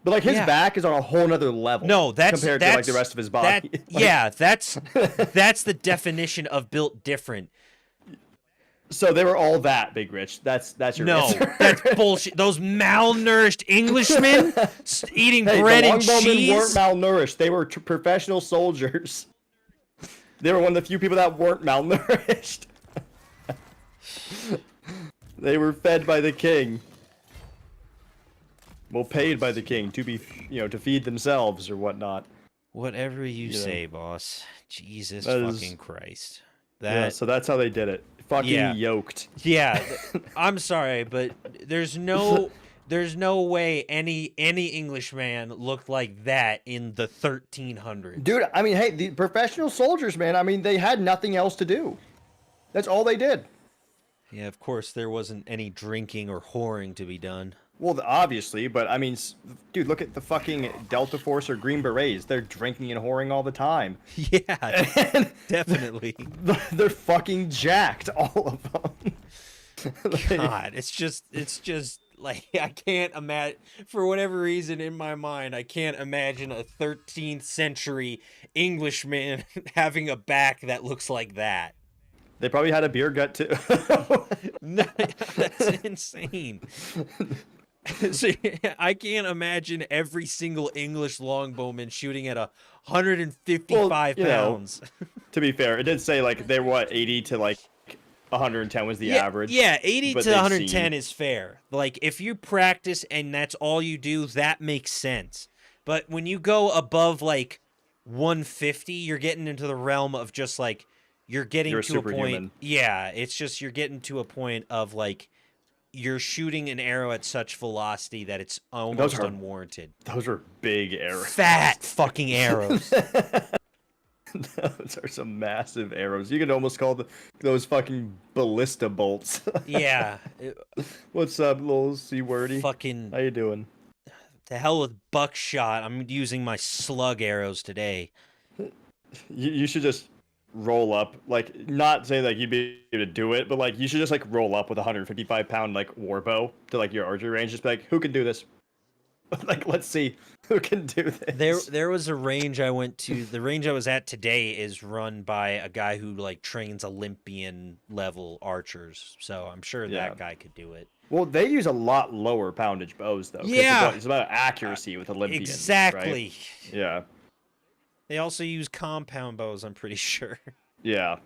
But like his back is on a whole nother level. No, compared to like the rest of his body. That's the definition of built different. So they were all that, Big Rich. That's your answer. That's bullshit. Those malnourished Englishmen eating bread and cheese. The longbowmen weren't malnourished. They were professional soldiers. They were one of the few people that weren't malnourished. They were fed by the king. Well, paid by the king to be, to feed themselves or whatnot. Whatever you say, boss. Jesus fucking Christ. So that's how they did it. Fucking yoked. Yeah, I'm sorry, but there's no way any Englishman looked like that in the 1300s. Dude, I mean, hey, the professional soldiers, man. I mean, they had nothing else to do. That's all they did. Yeah, of course, there wasn't any drinking or whoring to be done. Well, obviously, but I mean, dude, look at the fucking Delta Force or Green Berets. They're drinking and whoring all the time. Yeah, definitely. They're fucking jacked, all of them. God, it's just like, I can't imagine, for whatever reason in my mind, I can't imagine a 13th century Englishman having a back that looks like that. They probably had a beer gut too. No, that's insane. So, I can't imagine every single English longbowman shooting at 155 pounds. To be fair, it did say like they were 80 to like 110 was the average. Yeah, 80 to 110 is fair. Like if you practice and that's all you do, that makes sense. But when you go above like 150, you're getting into the realm of just like you're getting to a point. Yeah, it's just you're getting to a point of like you're shooting an arrow at such velocity that it's almost unwarranted. Those are big arrows. Fat fucking arrows. Those are some massive arrows. You could almost call those fucking ballista bolts. Yeah. What's up, little C-wordy? Fucking. How you doing? To hell with buckshot. I'm using my slug arrows today. You should just roll up, like, not saying like you'd be able to do it, but like you should just like roll up with a 155-pound like warbow to like your archery range. Just be like, who can do this? Like, let's see who can do this. There was a range I went to. The range I was at today is run by a guy who like trains Olympian level archers. So I'm sure that guy could do it. Well, they use a lot lower poundage bows though. Yeah, it's about accuracy with Olympians. Exactly. Right? Yeah. They also use compound bows, I'm pretty sure. Yeah.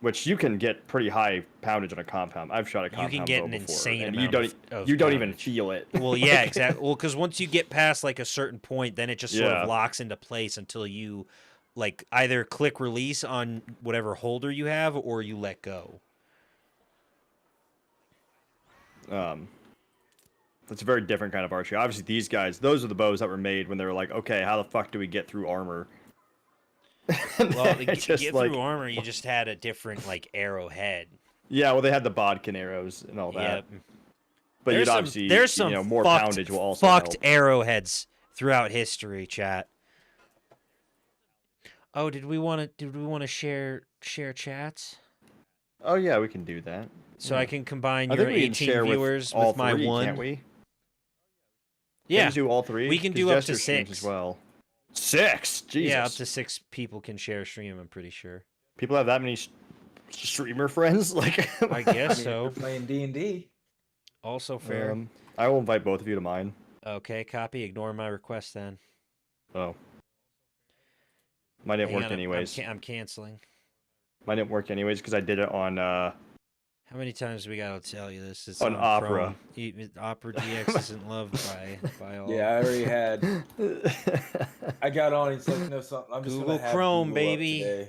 Which you can get pretty high poundage on a compound. I've shot a compound bow before. You can get an insane amount of you don't even feel it. Well, yeah, exactly. Well, because once you get past like a certain point, then it just sort of locks into place until you like either click release on whatever holder you have or you let go. That's a very different kind of archery. Obviously, these guys, those are the bows that were made when they were like, okay, how the fuck do we get through armor? Well, to get through armor, you just had a different like arrowhead. Yeah, well, they had the bodkin arrows and all that. Yep. But there's some more poundage will also fucked help. Arrowheads throughout history, chat. Oh, did we want to share chats? Oh yeah, we can do that. So I can combine your 18 viewers with my one. Can't we? Yeah, can we do all three. We can do up to 6 as well. 6? Jesus. Yeah, up to 6 people can share a stream. I'm pretty sure. People have that many streamer friends, like I guess so. We're playing D&D. Also fair. I will invite both of you to mine. Okay, copy. Ignore my request then. Oh. Mine didn't work anyways. I'm canceling. Mine didn't work anyways because I did it on. How many times do we gotta tell you this? It's on Opera. Opera GX isn't loved by all. Yeah, I already had. I got on. It's like no something. I'm just Google gonna have Chrome, Google baby.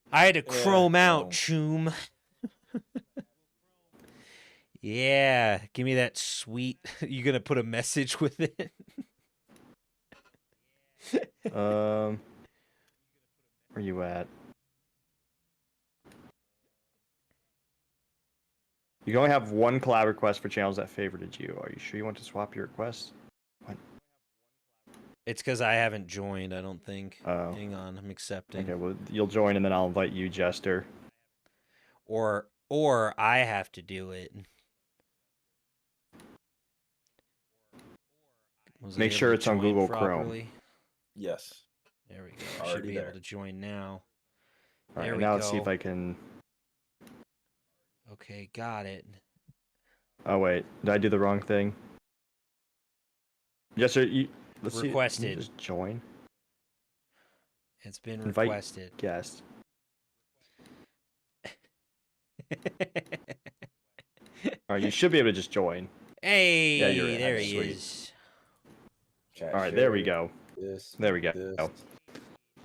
I had to Chrome out, choom. Yeah, give me that sweet. You gonna put a message with it? Where you at? You can only have one collab request for channels that favorited you. Are you sure you want to swap your request? What? It's because I haven't joined, I don't think. Oh. Hang on, I'm accepting. Okay, well, you'll join and then I'll invite you, Jester. Or I have to do it. Make sure it's on Google Chrome. Yes. There we go. I should be able to join now. All right, now let's see if I can... Okay, got it. Oh wait, did I do the wrong thing? Yes, sir. Let's see. Can Requested. you just join. It's been Invite requested. guest. All right, you should be able to just join. Hey, Yeah, you're in. there Okay, he sweet. is. Chat All right, there we share, go. This. There we go. This.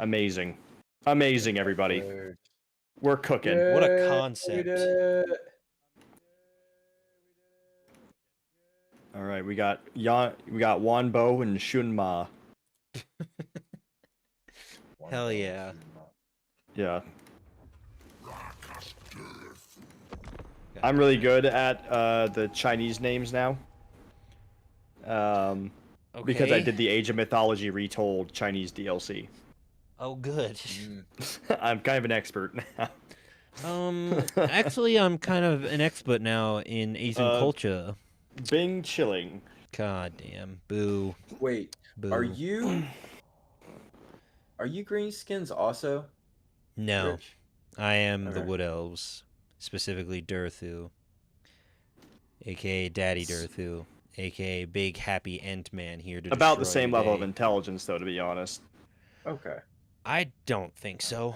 Amazing. Amazing, everybody. There. We're cooking. What a Yay, concept. We did it. All right, we got Wanbo and Shunma. Hell yeah. Yeah. I'm really good at the Chinese names now. Because I Okay. did the Age of Mythology Retold Chinese DLC. Oh, good. I'm kind of an expert now. Actually, I'm kind of an expert now in Asian culture. Bing chilling. God damn. Boo. Wait, Boo. are you greenskins also? No. Rich? I am the Okay. Wood Elves. Specifically Durthu. A.k.a. Daddy Durthu. A.k.a. Big Happy Ant-Man here to About the destroy same your level of day. intelligence, though, to be honest. Okay. I don't think so.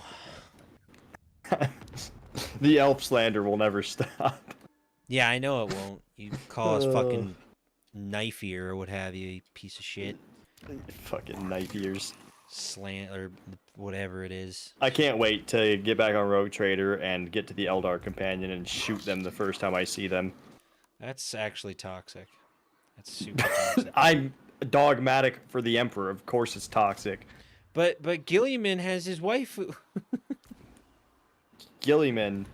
The elf slander will never stop. Yeah, I know it won't. You call us fucking knife ear or what have you, you piece of shit. Fucking knife ears. Slant or whatever it is. I can't wait to get back on Rogue Trader and get to the Eldar Companion and shoot them the first time I see them. That's actually toxic. That's super toxic. I'm dogmatic for the Emperor. Of course it's toxic. But Gilliman has his waifu. Gilliman.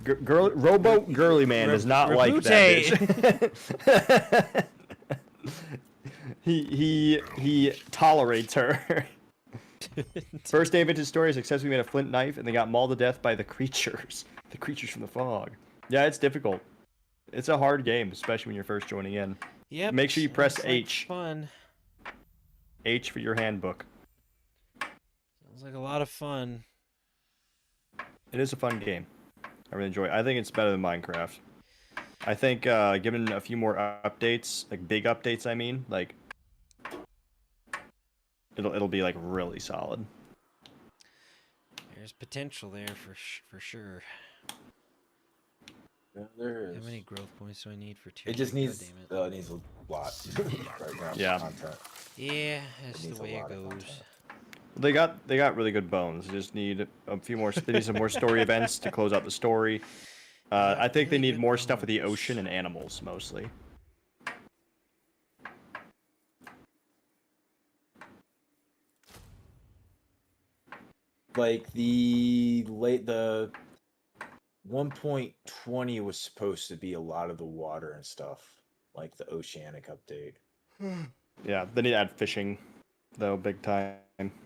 Robo Girly Man is not like that bitch. he tolerates her. First day of vintage story, successfully made a flint knife and they got mauled to death by the creatures. The creatures from the fog. Yeah, it's difficult. It's a hard game, especially when you're first joining in. Yep. Make sure you press sounds like H. Fun. H for your handbook. Sounds like a lot of fun. It is a fun game. I really enjoy it. I think it's better than Minecraft. I think given a few more updates, like big updates, I mean, like it'll be like really solid. There's potential there for sure. Yeah, there is. How many growth points do I need for 2? It just needs God needs a lot right now. Yeah. Content. yeah, that's needs the a way it lot of goes. content. They got really good bones. They just need a few more. They need some more story events to close out the story. I think they need more stuff with the ocean and animals mostly. Like the 1.20 was supposed to be a lot of the water and stuff, like the oceanic update. Yeah, they need to add fishing, though, big time.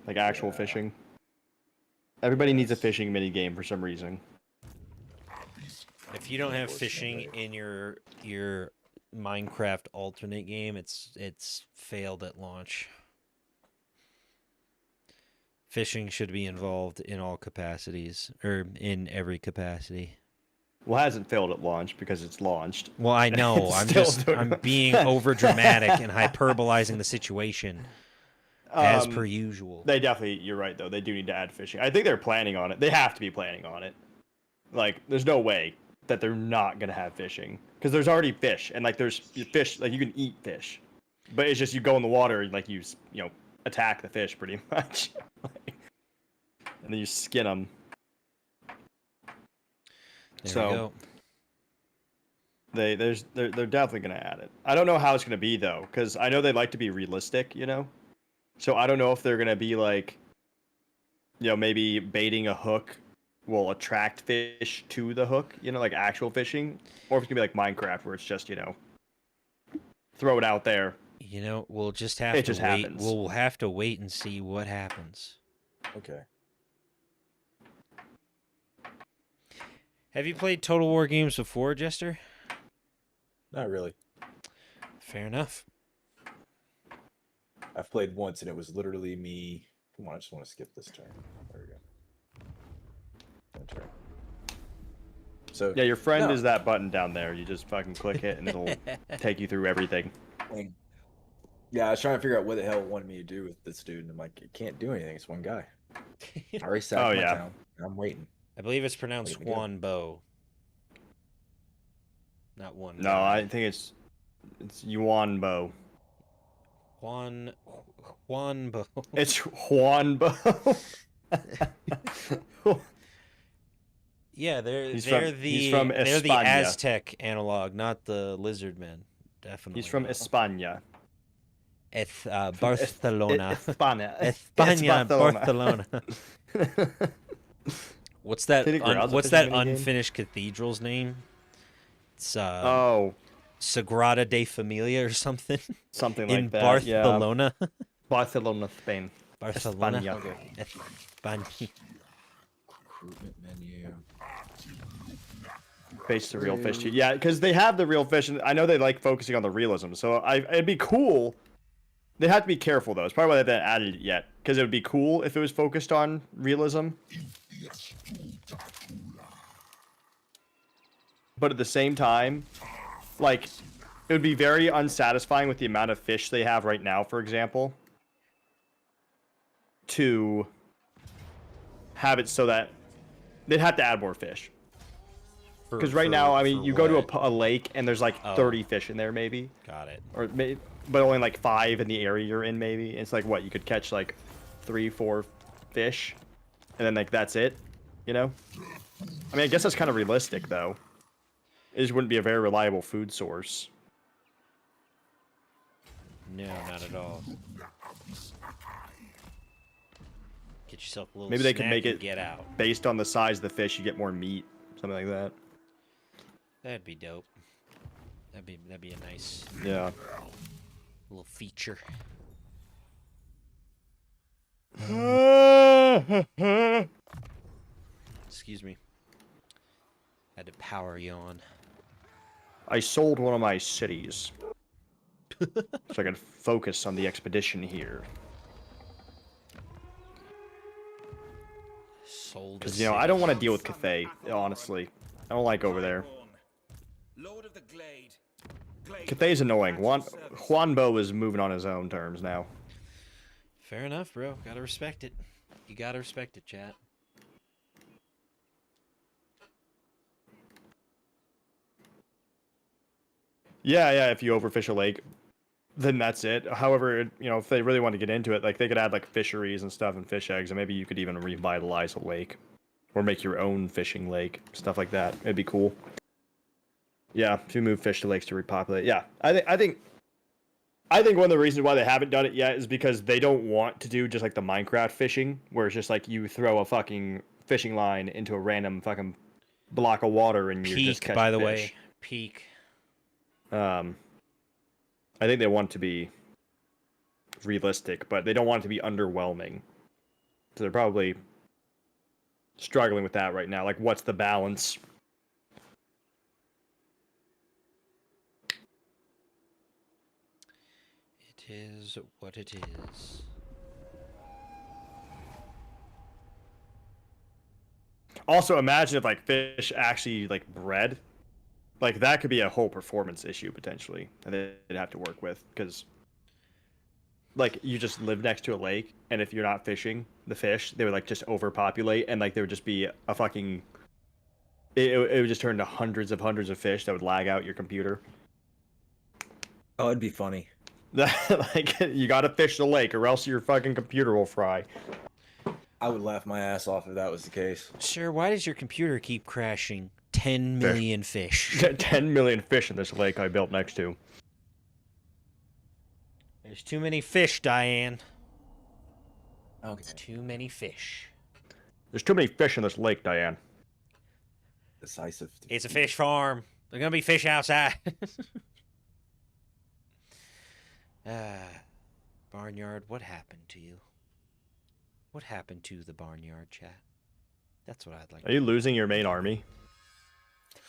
Like actual Yeah. fishing. Everybody needs a fishing mini game for some reason. If you don't have fishing in your Minecraft alternate game, it's failed at launch. Fishing should be involved in all capacities, or in every capacity. Well, it hasn't failed at launch because it's launched. Well, I know. It's I'm being over dramatic and hyperbolizing the situation as per usual. They definitely, you're right though. They do need to add fishing. I think they're planning on it. They have to be planning on it. Like, there's no way that they're not gonna have fishing because there's already fish and like there's fish, like you can eat fish, but it's just you go in the water and like you attack the fish pretty much, and then you skin them. There we go. They're definitely gonna add it. I don't know how it's gonna be though, because I know they like to be realistic, So I don't know if they're gonna be like, maybe baiting a hook will attract fish to the hook, like actual fishing, or if it's gonna be like Minecraft where it's just throw it out there. We'll just have to wait. Happens. We'll have to wait and see what happens. Okay. Have you played Total War games before, Jester? Not really. Fair enough. I've played once and it was literally me. Come on, I just want to skip this turn. There we go. One turn. So Yeah, your friend is that button down there. You just fucking click it and it'll take you through everything. Yeah, I was trying to figure out what the hell it wanted me to do with this dude, and I'm like, it can't do anything. It's one guy. I already sacked my town. I'm waiting. I believe it's pronounced Juan Bo. Not one. No, I think it's Yuan Bo. Juan Bo. It's Juan Bo. Yeah, they're he's from the Aztec analog, not the lizard men. Definitely. He's from España. Barcelona. España, Barcelona. What's that? What's that unfinished cathedral's name? It's Sagrada de Familia or something. Something like in that. Barcelona. Yeah. Barcelona, Spain. Barcelona. España. Okay. España. Recruitment menu. Face the real fish. Yeah, because they have the real fish, and I know they like focusing on the realism. So it'd be cool. They have to be careful though. It's probably why they haven't added it yet. Because it would be cool if it was focused on realism. But at the same time, like, it would be very unsatisfying with the amount of fish they have right now, for example, to have it so that they'd have to add more fish. Because right now, I mean, you go to a lake and there's like 30 fish in there, maybe. Got it. Or maybe, but only like 5 in the area you're in, maybe. It's like what, you could catch like 3-4 fish, and then like that's it, you know? I mean, I guess that's kind of realistic though. It just wouldn't be a very reliable food source. No, not at all. Get yourself a little. Maybe they could make it get out. Based on the size of the fish, you get more meat, something like that. That'd be dope. That'd be a nice little feature. Excuse me. Had to power yawn. I sold one of my cities. So I could focus on the expedition here. Sold. Because, you know, I don't want to deal with Cathay, honestly. I don't like over there. Cathay's annoying. Juan Bo is moving on his own terms now. Fair enough, bro. Gotta respect it. You gotta respect it, chat. Yeah, if you overfish a lake, then that's it. However, you know, if they really want to get into it, like, they could add, like, fisheries and stuff and fish eggs, and maybe you could even revitalize a lake. Or make your own fishing lake, stuff like that. It'd be cool. Yeah, if you move fish to lakes to repopulate. Yeah, I think one of the reasons why they haven't done it yet is because they don't want to do just like the Minecraft fishing, where it's just like you throw a fucking fishing line into a random fucking block of water and you're just catching by the fish. way, peak. I think they want it to be realistic, but they don't want it to be underwhelming. So they're probably struggling with that right now. Like, what's the balance? It is what it is. Also, imagine if, like, fish actually, like, bred. Like, that could be a whole performance issue, potentially, that they'd have to work with, because, like, you just live next to a lake, and if you're not fishing the fish, they would, like, just overpopulate, and, like, there would just be a fucking... It would just turn into hundreds of fish that would lag out your computer. Oh, it'd be funny. Like, you gotta fish the lake, or else your fucking computer will fry. I would laugh my ass off if that was the case. Sir, why does your computer keep crashing? 10 million fish. 10 million fish in this lake I built next to. There's too many fish, Diane. Okay. There's too many fish. There's too many fish in this lake, Diane. Decisive. It's a fish farm. There's gonna be fish outside. Barnyard, what happened to you? What happened to the barnyard, chat? That's what I'd like. Are you losing your main army?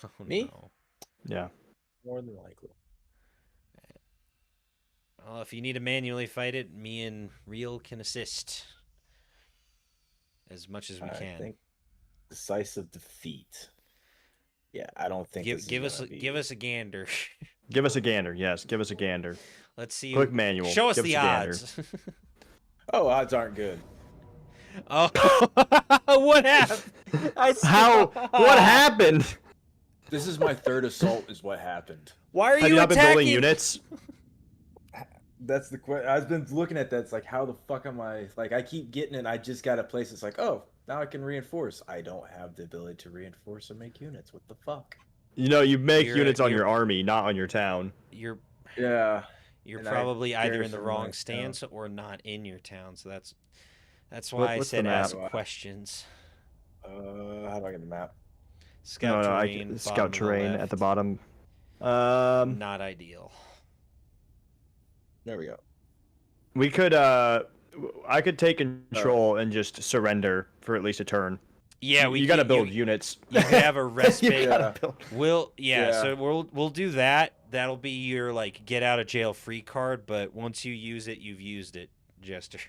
Oh, Me? No. Yeah. More than likely. Well, if you need to manually fight it, me and Real can assist as much as we can. I think decisive defeat. Yeah, I don't think. Give us a gander. Give us a gander. Yes, give us a gander. Let's see. Quick manual. Show us give the odds. Oh, odds aren't good. Oh, what happened? What happened? This is my third assault. Is what happened. Why are Have you not been attacking? building units? That's the question. I've been looking at that. It's like, how the fuck am I? Like, I keep getting it. I just got a place. It's like, oh, now I can reinforce. I don't have the ability to reinforce or make units. What the fuck? You know, you make units on your army, not on your town. You're And probably either in the from wrong my stance or not in your town. So that's why I What's the said map? ask questions. How do I get the map? Scout terrain. Scout terrain at the bottom. Not ideal. There we go. We could. I could take control and just surrender for at least a turn. Yeah, you got to build units. You can have a respite. Build... So we'll do that. That'll be your like get out of jail free card. But once you use it, you've used it, Jester.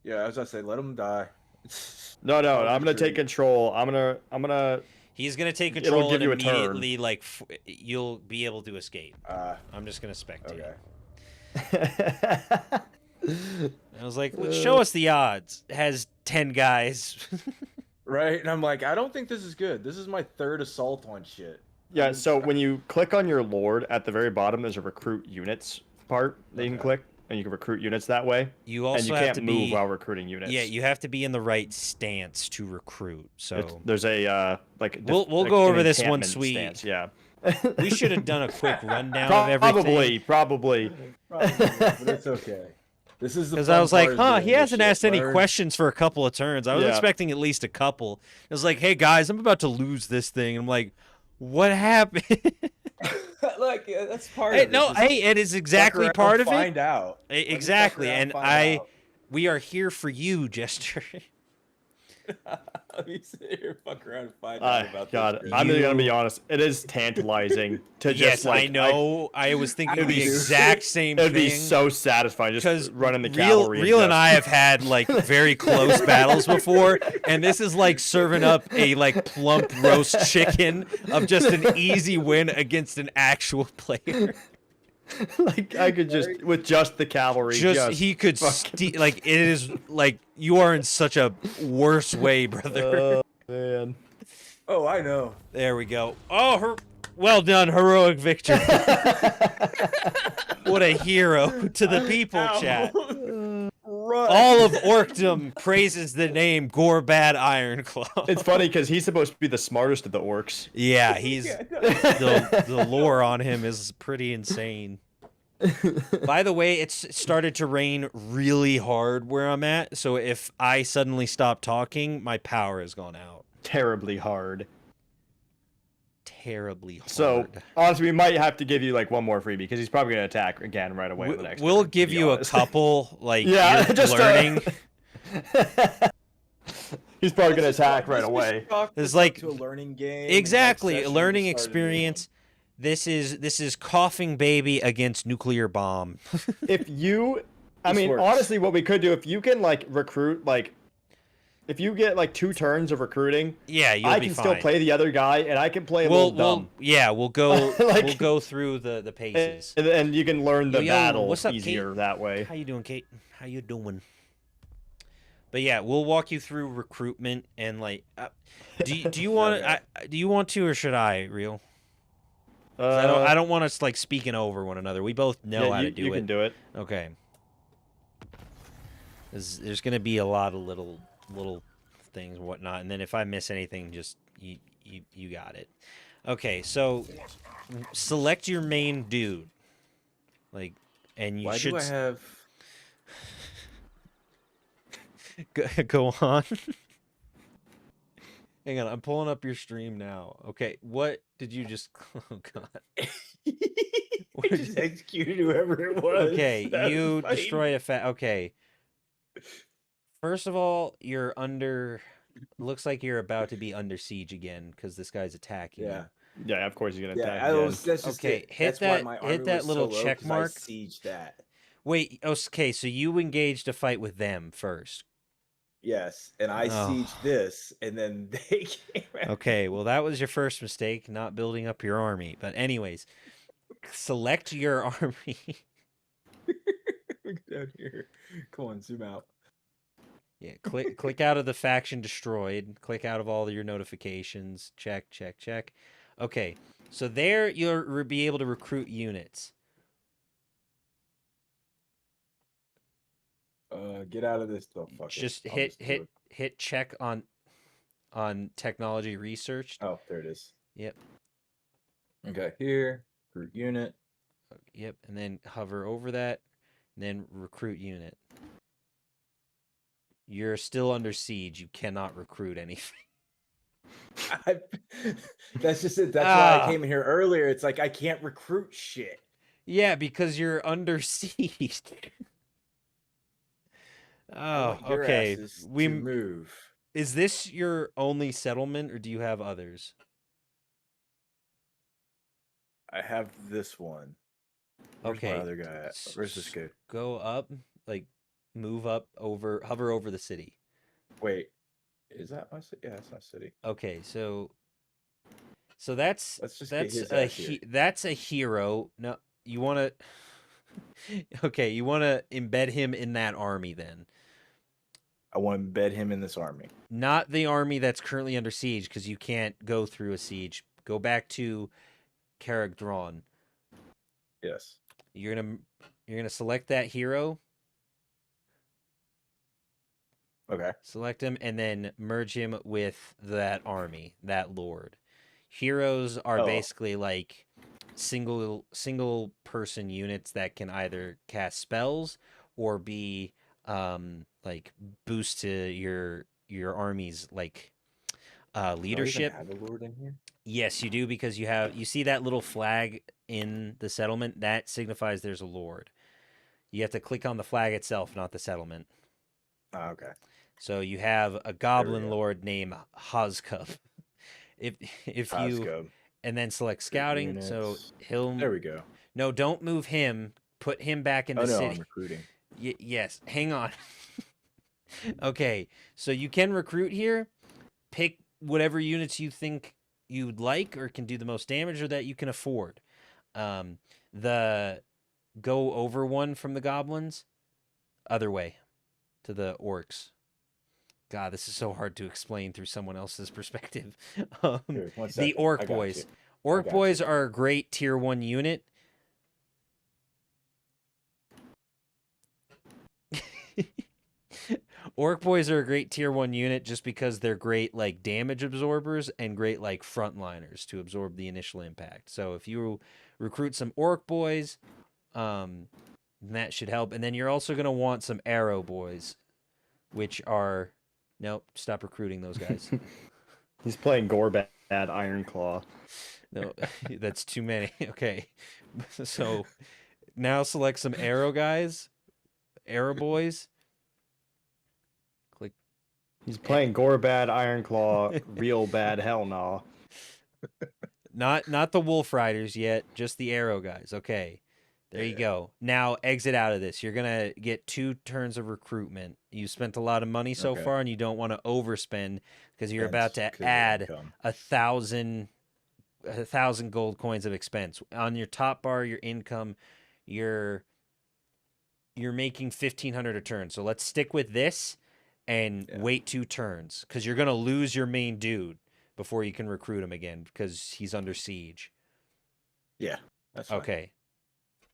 Yeah, I was gonna say, let him die. No, I'm gonna take control. I'm gonna. He's gonna take control and you immediately like you'll be able to escape. I'm just gonna spectate. Okay. I was like, show us the odds. It has 10 guys. Right, and I'm like, I don't think this is good. This is my third assault on shit. Yeah, so when you click on your lord at the very bottom, there's a recruit units part that you can click, and you can recruit units that way. You also and you have can't to move be, while recruiting units. Yeah, you have to be in the right stance to recruit. So there's a we'll go over this once we. Stance, yeah. We should have done a quick rundown of everything. Probably. But it's okay. This is because I was like, he hasn't asked any questions for a couple of turns. I was expecting at least a couple. It was like, hey guys, I'm about to lose this thing. I'm like, what happened? Like that's part of it. No, it is exactly part of it. Find out exactly, and we are here for you, Jester. Let me sit here, fuck around, and find out about God, this. I'm gonna be honest. It is tantalizing to just like. I know. I was thinking the exact same thing. It'd be so satisfying just running the cavalry. Real and I have had like very close battles before, and this is like serving up a like plump roast chicken of just an easy win against an actual player. Like I could just with just the cavalry. He could like it is like you are in such a worse way, brother. Oh man. Oh, I know. There we go. Oh, well done, heroic victory. What a hero to the people, chat. All of Orkdom praises the name Gorbad Ironclaw. It's funny because he's supposed to be the smartest of the orcs. Yeah, he's the lore on him is pretty insane. By the way, it's started to rain really hard where I'm at, so if I suddenly stop talking, my power has gone out. Terribly hard. Terribly hard. So honestly, we might have to give you like one more freebie because he's probably gonna attack again right away. The next we'll turn, give you a couple, like yeah, you're just learning. He's probably gonna attack right away. It's like to a learning game. Exactly, a learning experience. This is coughing baby against nuclear bomb. If you, I mean, honestly, what we could do if you can like recruit like. If you get like 2 turns of recruiting, yeah, I can still play the other guy, and I can play a little dumb. We'll go we'll go through the paces, and you can learn the battle easier Kate? that way. How you doing, Kate? How you doing? But yeah, we'll walk you through recruitment and like, do you want do you want to or should I, Real? I don't want us like speaking over one another. We both know how to do it. You can do it. Okay. There's gonna be a lot of little things and whatnot, and then if I miss anything, just you got it. Okay, so select your main dude, like, and you should. Why do I have? Go on. Hang on, I'm pulling up your stream now. Okay, what did you just? Oh God. We just executed whoever it was. Okay, you destroy a Okay. First of all, you're under. Looks like you're about to be under siege again because this guy's attacking. Yeah. Yeah, of course he's gonna attack. Okay, hit that little check mark. Siege that. Wait. Okay, so you engaged a fight with them first. Yes, and I sieged this, and then they came out. Okay, well, that was your first mistake, not building up your army. But anyways, select your army. Look down here. Come on, zoom out. Yeah, click out of the faction destroyed. Click out of all of your notifications. Check, check, check. Okay, so there you'll be able to recruit units. Get out of this. Oh, fuck Just it. hit check on technology research. Oh, there it is. Yep. Okay, here, recruit unit. Yep, and then hover over that, and then recruit unit. You're still under siege. You cannot recruit anything. That's just it. That's why I came in here earlier. It's like I can't recruit shit. Yeah, because you're under siege. Oh, okay. We move. Is this your only settlement, or do you have others? I have this one. Where's okay. My other guy at? Where's this guy? Go up, like move up hover over the city. Wait, is that my city? Yeah, that's my city. Okay, so that's that's a hero. No, you want to. Okay, you want to embed him in that army then. I want to embed him in this army. Not the army that's currently under siege, because you can't go through a siege. Go back to Caragdron. Yes. You're gonna select that hero. Okay. Select him and then merge him with that army, that lord. Heroes are basically like single person units that can either cast spells or be like boost to your army's like leadership. Do I even have a lord in here? Yes, you do, because you see that little flag in the settlement that signifies there's a lord. You have to click on the flag itself, not the settlement. Oh, okay. So you have a goblin lord named Hozcub. if you and then select scouting, units. So he'll. There we go. No, don't move him. Put him back in the city. I'm recruiting. Yes, hang on. Okay, so you can recruit here. Pick whatever units you think you'd like or can do the most damage or that you can afford. The go over one from the goblins, other way to the orcs. God, this is so hard to explain through someone else's perspective. The orc boys. Orc boys are a great tier 1 unit. Orc boys are a great tier 1 unit just because they're great like damage absorbers and great like frontliners to absorb the initial impact. So if you recruit some orc boys, that should help. And then you're also going to want some arrow boys, which are... Nope, stop recruiting those guys. He's playing Gorbad Ironclaw. No, that's too many. Okay. So now select some arrow guys. Arrow boys. Click. He's playing Gorbad Ironclaw, real bad hell no. Not the Wolf Riders yet, just the arrow guys. Okay. There you go. Now exit out of this. You're going to get 2 turns of recruitment. You spent a lot of money so far, and you don't want to overspend because you're about to add 1,000 gold coins of expense. On your top bar, your income, you're making 1,500 a turn. So let's stick with this and wait 2 turns, because you're going to lose your main dude before you can recruit him again because he's under siege. Yeah, that's fine. Okay.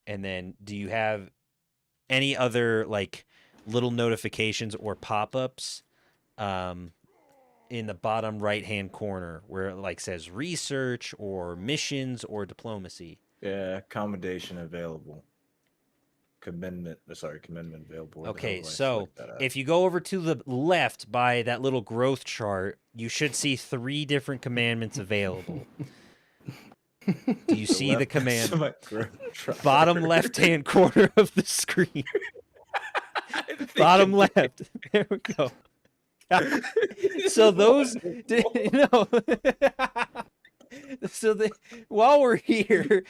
And then do you have any other like little notifications or pop-ups in the bottom right-hand corner where it like says research or missions or diplomacy? Yeah, accommodation available. Commendment available. Okay, so if you go over to the left by that little growth chart, you should see 3 different commandments available. Do you see the command? Bottom left-hand corner of the screen. Bottom left. There we go. So those, so while we're here,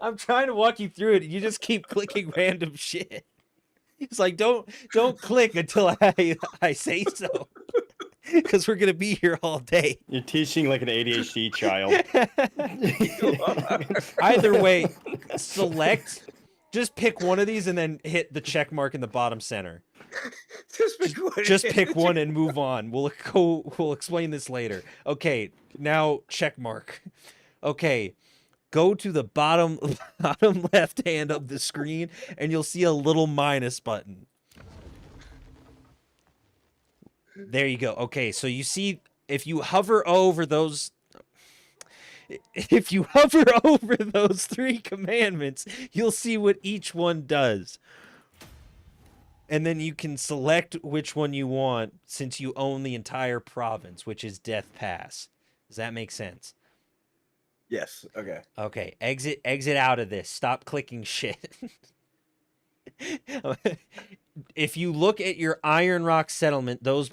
I'm trying to walk you through it, and you just keep clicking random shit. It's like don't click until I say so, because we're gonna be here all day. You're teaching like an ADHD child. Either way, select. Just pick one of these and then hit the check mark in the bottom center. Just pick one and move on. We'll explain this later. Okay, now check mark. Okay, go to the bottom left hand of the screen and you'll see a little minus button. There you go. Okay, so you see if you hover over those three commandments, you'll see what each one does. And then you can select which one you want since you own the entire province, which is Death Pass. Does that make sense? Yes. Okay. Okay. Exit out of this. Stop clicking shit. If you look at your Iron Rock settlement, those...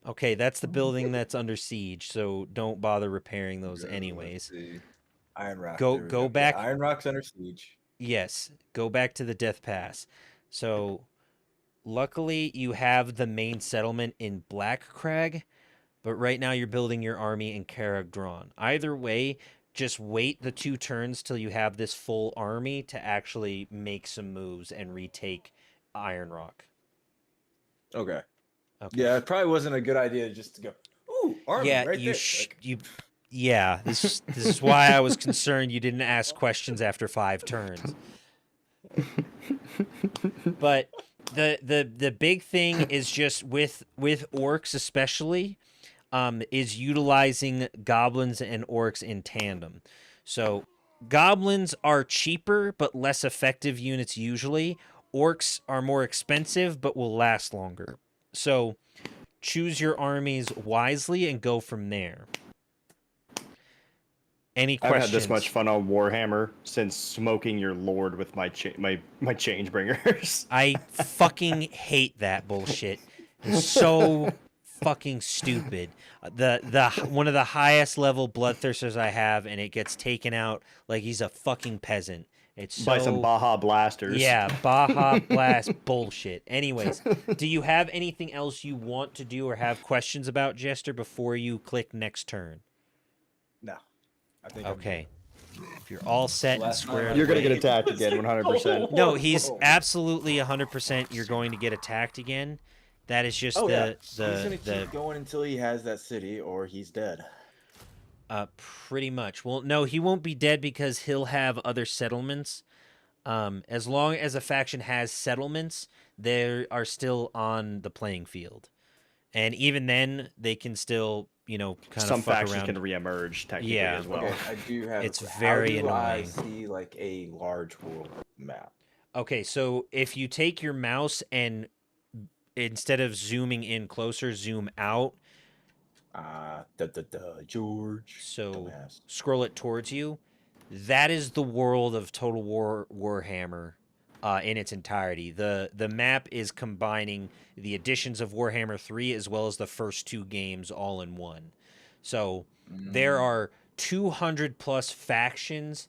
Okay, that's the building that's under siege, so don't bother repairing those anyways. Iron Rock. Go back. Yeah, Iron Rock's under siege. Yes, go back to the Death Pass. So, luckily, you have the main settlement in Black Crag, but right now you're building your army in Caragdron. Either way, just wait the 2 turns till you have this full army to actually make some moves and retake Iron Rock. Okay. Okay. Yeah, it probably wasn't a good idea just to go, ooh, army Yeah, right there. Yeah, this is why I was concerned you didn't ask questions after 5 turns. But the big thing is just with orcs especially, is utilizing goblins and orcs in tandem. So goblins are cheaper but less effective units usually. Orcs are more expensive but will last longer. So choose your armies wisely and go from there. Any questions? I've had this much fun on Warhammer since smoking your lord with my change bringers. I fucking hate that bullshit. It's so fucking stupid. The one of the highest level bloodthirsters I have, and it gets taken out like he's a fucking peasant. It's so... By some Baja Blasters. Yeah, Baja Blast bullshit. Anyways, do you have anything else you want to do or have questions about, Jester, before you click next turn? No. I think okay. If you're all set and squared you're going to get attacked again, 100%. No, he's absolutely 100% you're going to get attacked again. That is just he's going to keep going until he has that city or he's dead. Pretty much. Well, no, he won't be dead because he'll have other settlements. As long as a faction has settlements, they are still on the playing field. And even then, they can still, kind of some fuck factions around. can reemerge technically as well. Okay, I do have. It's very annoying. I see like a large world map. Okay, so if you take your mouse and instead of zooming in closer, zoom out. George. So dumbass. Scroll it towards you. That is the world of Total War Warhammer in its entirety. The map is combining the additions of Warhammer 3 as well as the first 2 games all in one. So there are 200 plus factions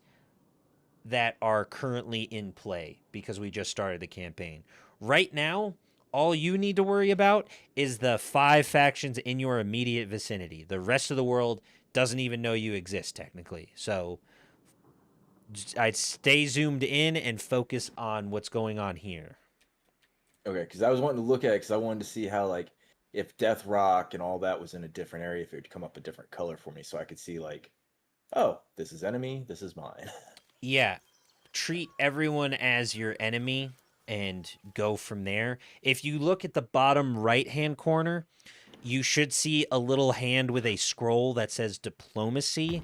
that are currently in play because we just started the campaign. Right now, all you need to worry about is the 5 factions in your immediate vicinity. The rest of the world doesn't even know you exist technically. So I'd stay zoomed in and focus on what's going on here. Okay, because I was wanting to look at it because I wanted to see how, like, if Death Rock and all that was in a different area, if it would come up a different color for me so I could see, like, oh, this is enemy, this is mine. Yeah. Treat everyone as your enemy and go from there. If you look at the bottom right-hand corner, you should see a little hand with a scroll that says Diplomacy.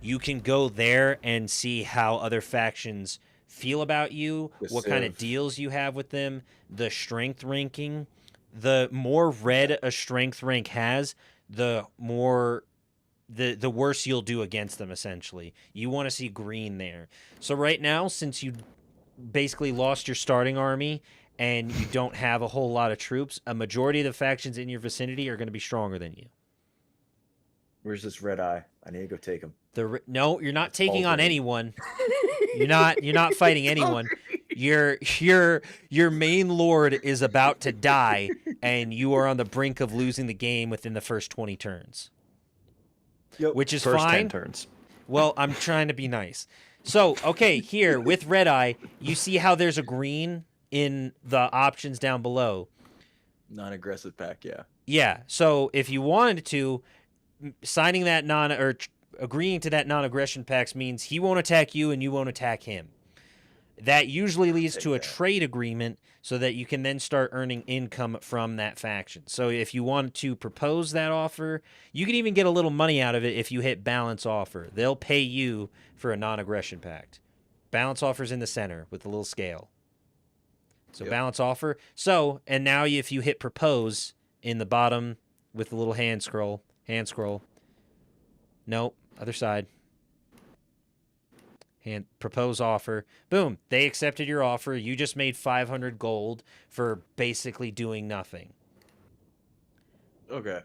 You can go there and see how other factions feel about you, what kind of deals you have with them, the strength ranking. The more red a strength rank has, the more the worse you'll do against them, essentially. You want to see green there. So right now, since you basically lost your starting army and you don't have a whole lot of troops, a majority of the factions in your vicinity are going to be stronger than you. Where's this red eye? I need to go take him. No, you're not taking on anyone. You're not fighting anyone. your main lord is about to die, and you are on the brink of losing the game within the first 20 turns. Yep. Which is First fine. 10 turns. Well, I'm trying to be nice. So, okay, here with Red Eye, you see how there's a green in the options down below. Non-aggressive pack, yeah. Yeah. So if you wanted to, signing that agreeing to that non-aggression pact means he won't attack you and you won't attack him. That usually leads to a trade agreement so that you can then start earning income from that faction. So if you want to propose that offer, you can even get a little money out of it if you hit balance offer. They'll pay you for a non-aggression pact. Balance offer's in the center with the little scale. So balance offer. So, and now if you hit propose in the bottom with the little hand scroll. Nope, other side. And propose offer. Boom. They accepted your offer. You just made 500 gold for basically doing nothing. Okay.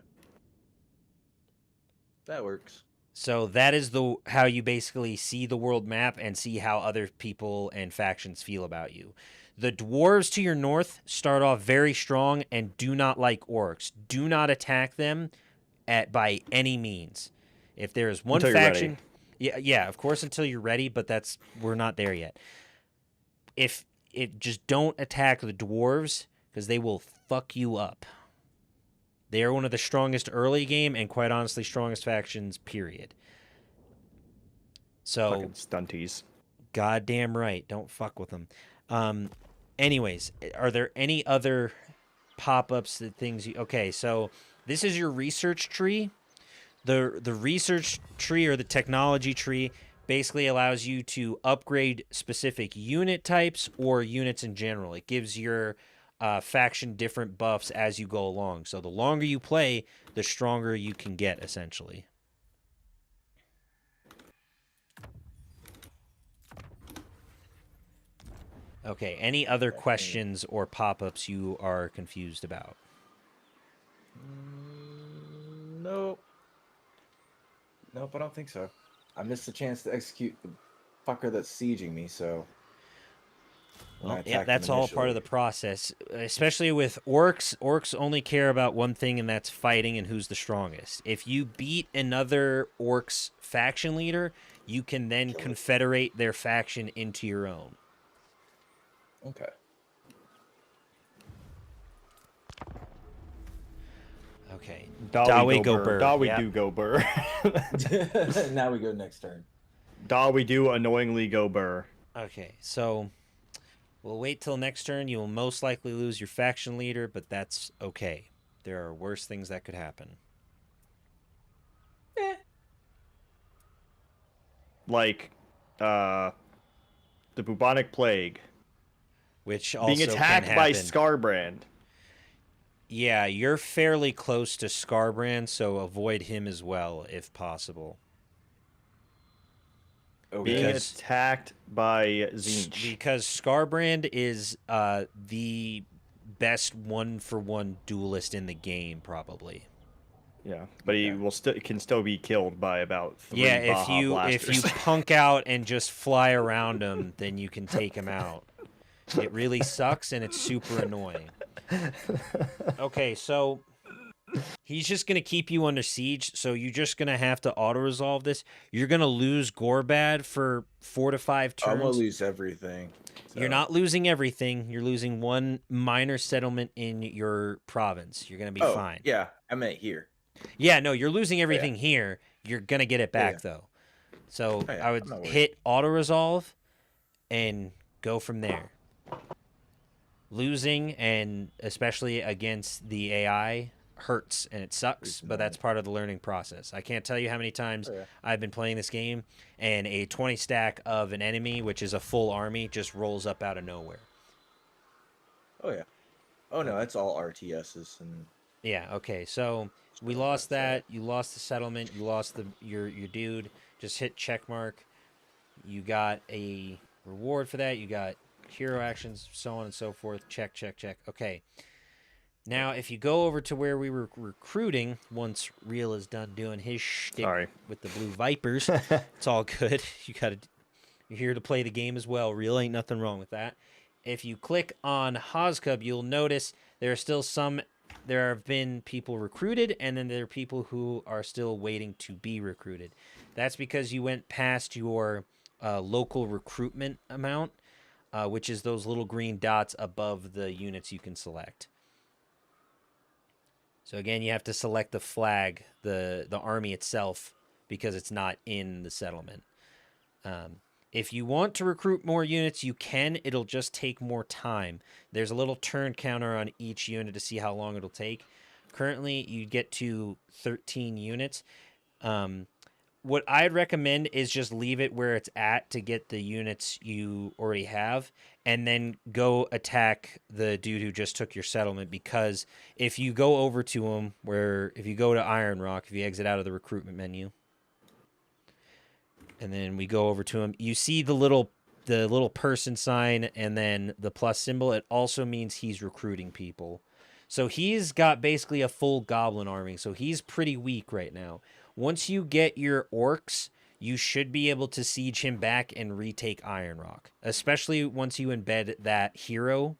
That works. So that is how you basically see the world map and see how other people and factions feel about you. The dwarves to your north start off very strong and do not like orcs. Do not attack them by any means. If there is one faction... Yeah, of course, until you're ready, but we're not there yet. Just don't attack the dwarves, because they will fuck you up. They are one of the strongest early game, and quite honestly, strongest factions, period. So, fucking stunties. Goddamn right, don't fuck with them. Anyways, are there any other pop-ups okay, so this is your research tree. The research tree or the technology tree basically allows you to upgrade specific unit types or units in general. It gives your faction different buffs as you go along. So the longer you play, the stronger you can get, essentially. Okay, any other questions or pop-ups you are confused about? Nope. Nope, I don't think so. I missed the chance to execute the fucker that's sieging me, so... Well, yeah, that's all part of the process, especially with orcs. Orcs only care about one thing, and that's fighting and who's the strongest. If you beat another orcs faction leader, you can then confederate their faction into your own. Okay. Okay. Dawi go burr. Dawi do go burr. Now we go next turn. Dawi do annoyingly go burr. Okay, so we'll wait till next turn. You will most likely lose your faction leader, but that's okay. There are worse things that could happen. Like, the bubonic plague. Which also being attacked by Scarbrand. Yeah, you're fairly close to Scarbrand, so avoid him as well, if possible. Okay. Being attacked by Tzeentch. Because Scarbrand is the best one-for-one duelist in the game, probably. Yeah, but he can still be killed by about 3 if you punk out and just fly around him, then you can take him out. It really sucks, and it's super annoying. Okay, so he's just going to keep you under siege, so you're just going to have to auto-resolve this. You're going to lose Gorbad for 4 to 5 turns. I'm going to lose everything. So. You're not losing everything. You're losing one minor settlement in your province. You're going to be fine. Yeah, I meant here. Yeah, no, you're losing everything here. You're going to get it back, though. So I would hit auto-resolve and go from there. Losing, and especially against the AI, hurts and it sucks, but that's part of the learning process. I can't tell you how many times I've been playing this game and a 20 stack of an enemy, which is a full army, just rolls up out of nowhere. Oh yeah. Oh no, that's all RTSs and yeah. Okay, so we lost that. You lost the settlement. You lost your dude. Just hit check mark. You got a reward for that. You got hero actions, so on and so forth. Check, check, check. Okay. Now, if you go over to where we were recruiting, once Real is done doing his shtick with the Blue Vipers, it's all good. You're here to play the game as well. Real ain't nothing wrong with that. if you click on Hozcub, you'll notice there have been people recruited, and then there are people who are still waiting to be recruited. That's because you went past your local recruitment amount, which is those little green dots above the units you can select. So again, you have to select the flag, the army itself, because it's not in the settlement. If you want to recruit more units, you can. It'll just take more time. There's a little turn counter on each unit to see how long it'll take. Currently, you get to 13 units. What I'd recommend is just leave it where it's at to get the units you already have, and then go attack the dude who just took your settlement, because if you go over to him, if you go to Iron Rock, if you exit out of the recruitment menu, and then we go over to him, you see the little person sign and then the plus symbol. It also means he's recruiting people. So he's got basically a full goblin army, so he's pretty weak right now. Once you get your orcs, you should be able to siege him back and retake Iron Rock, especially once you embed that hero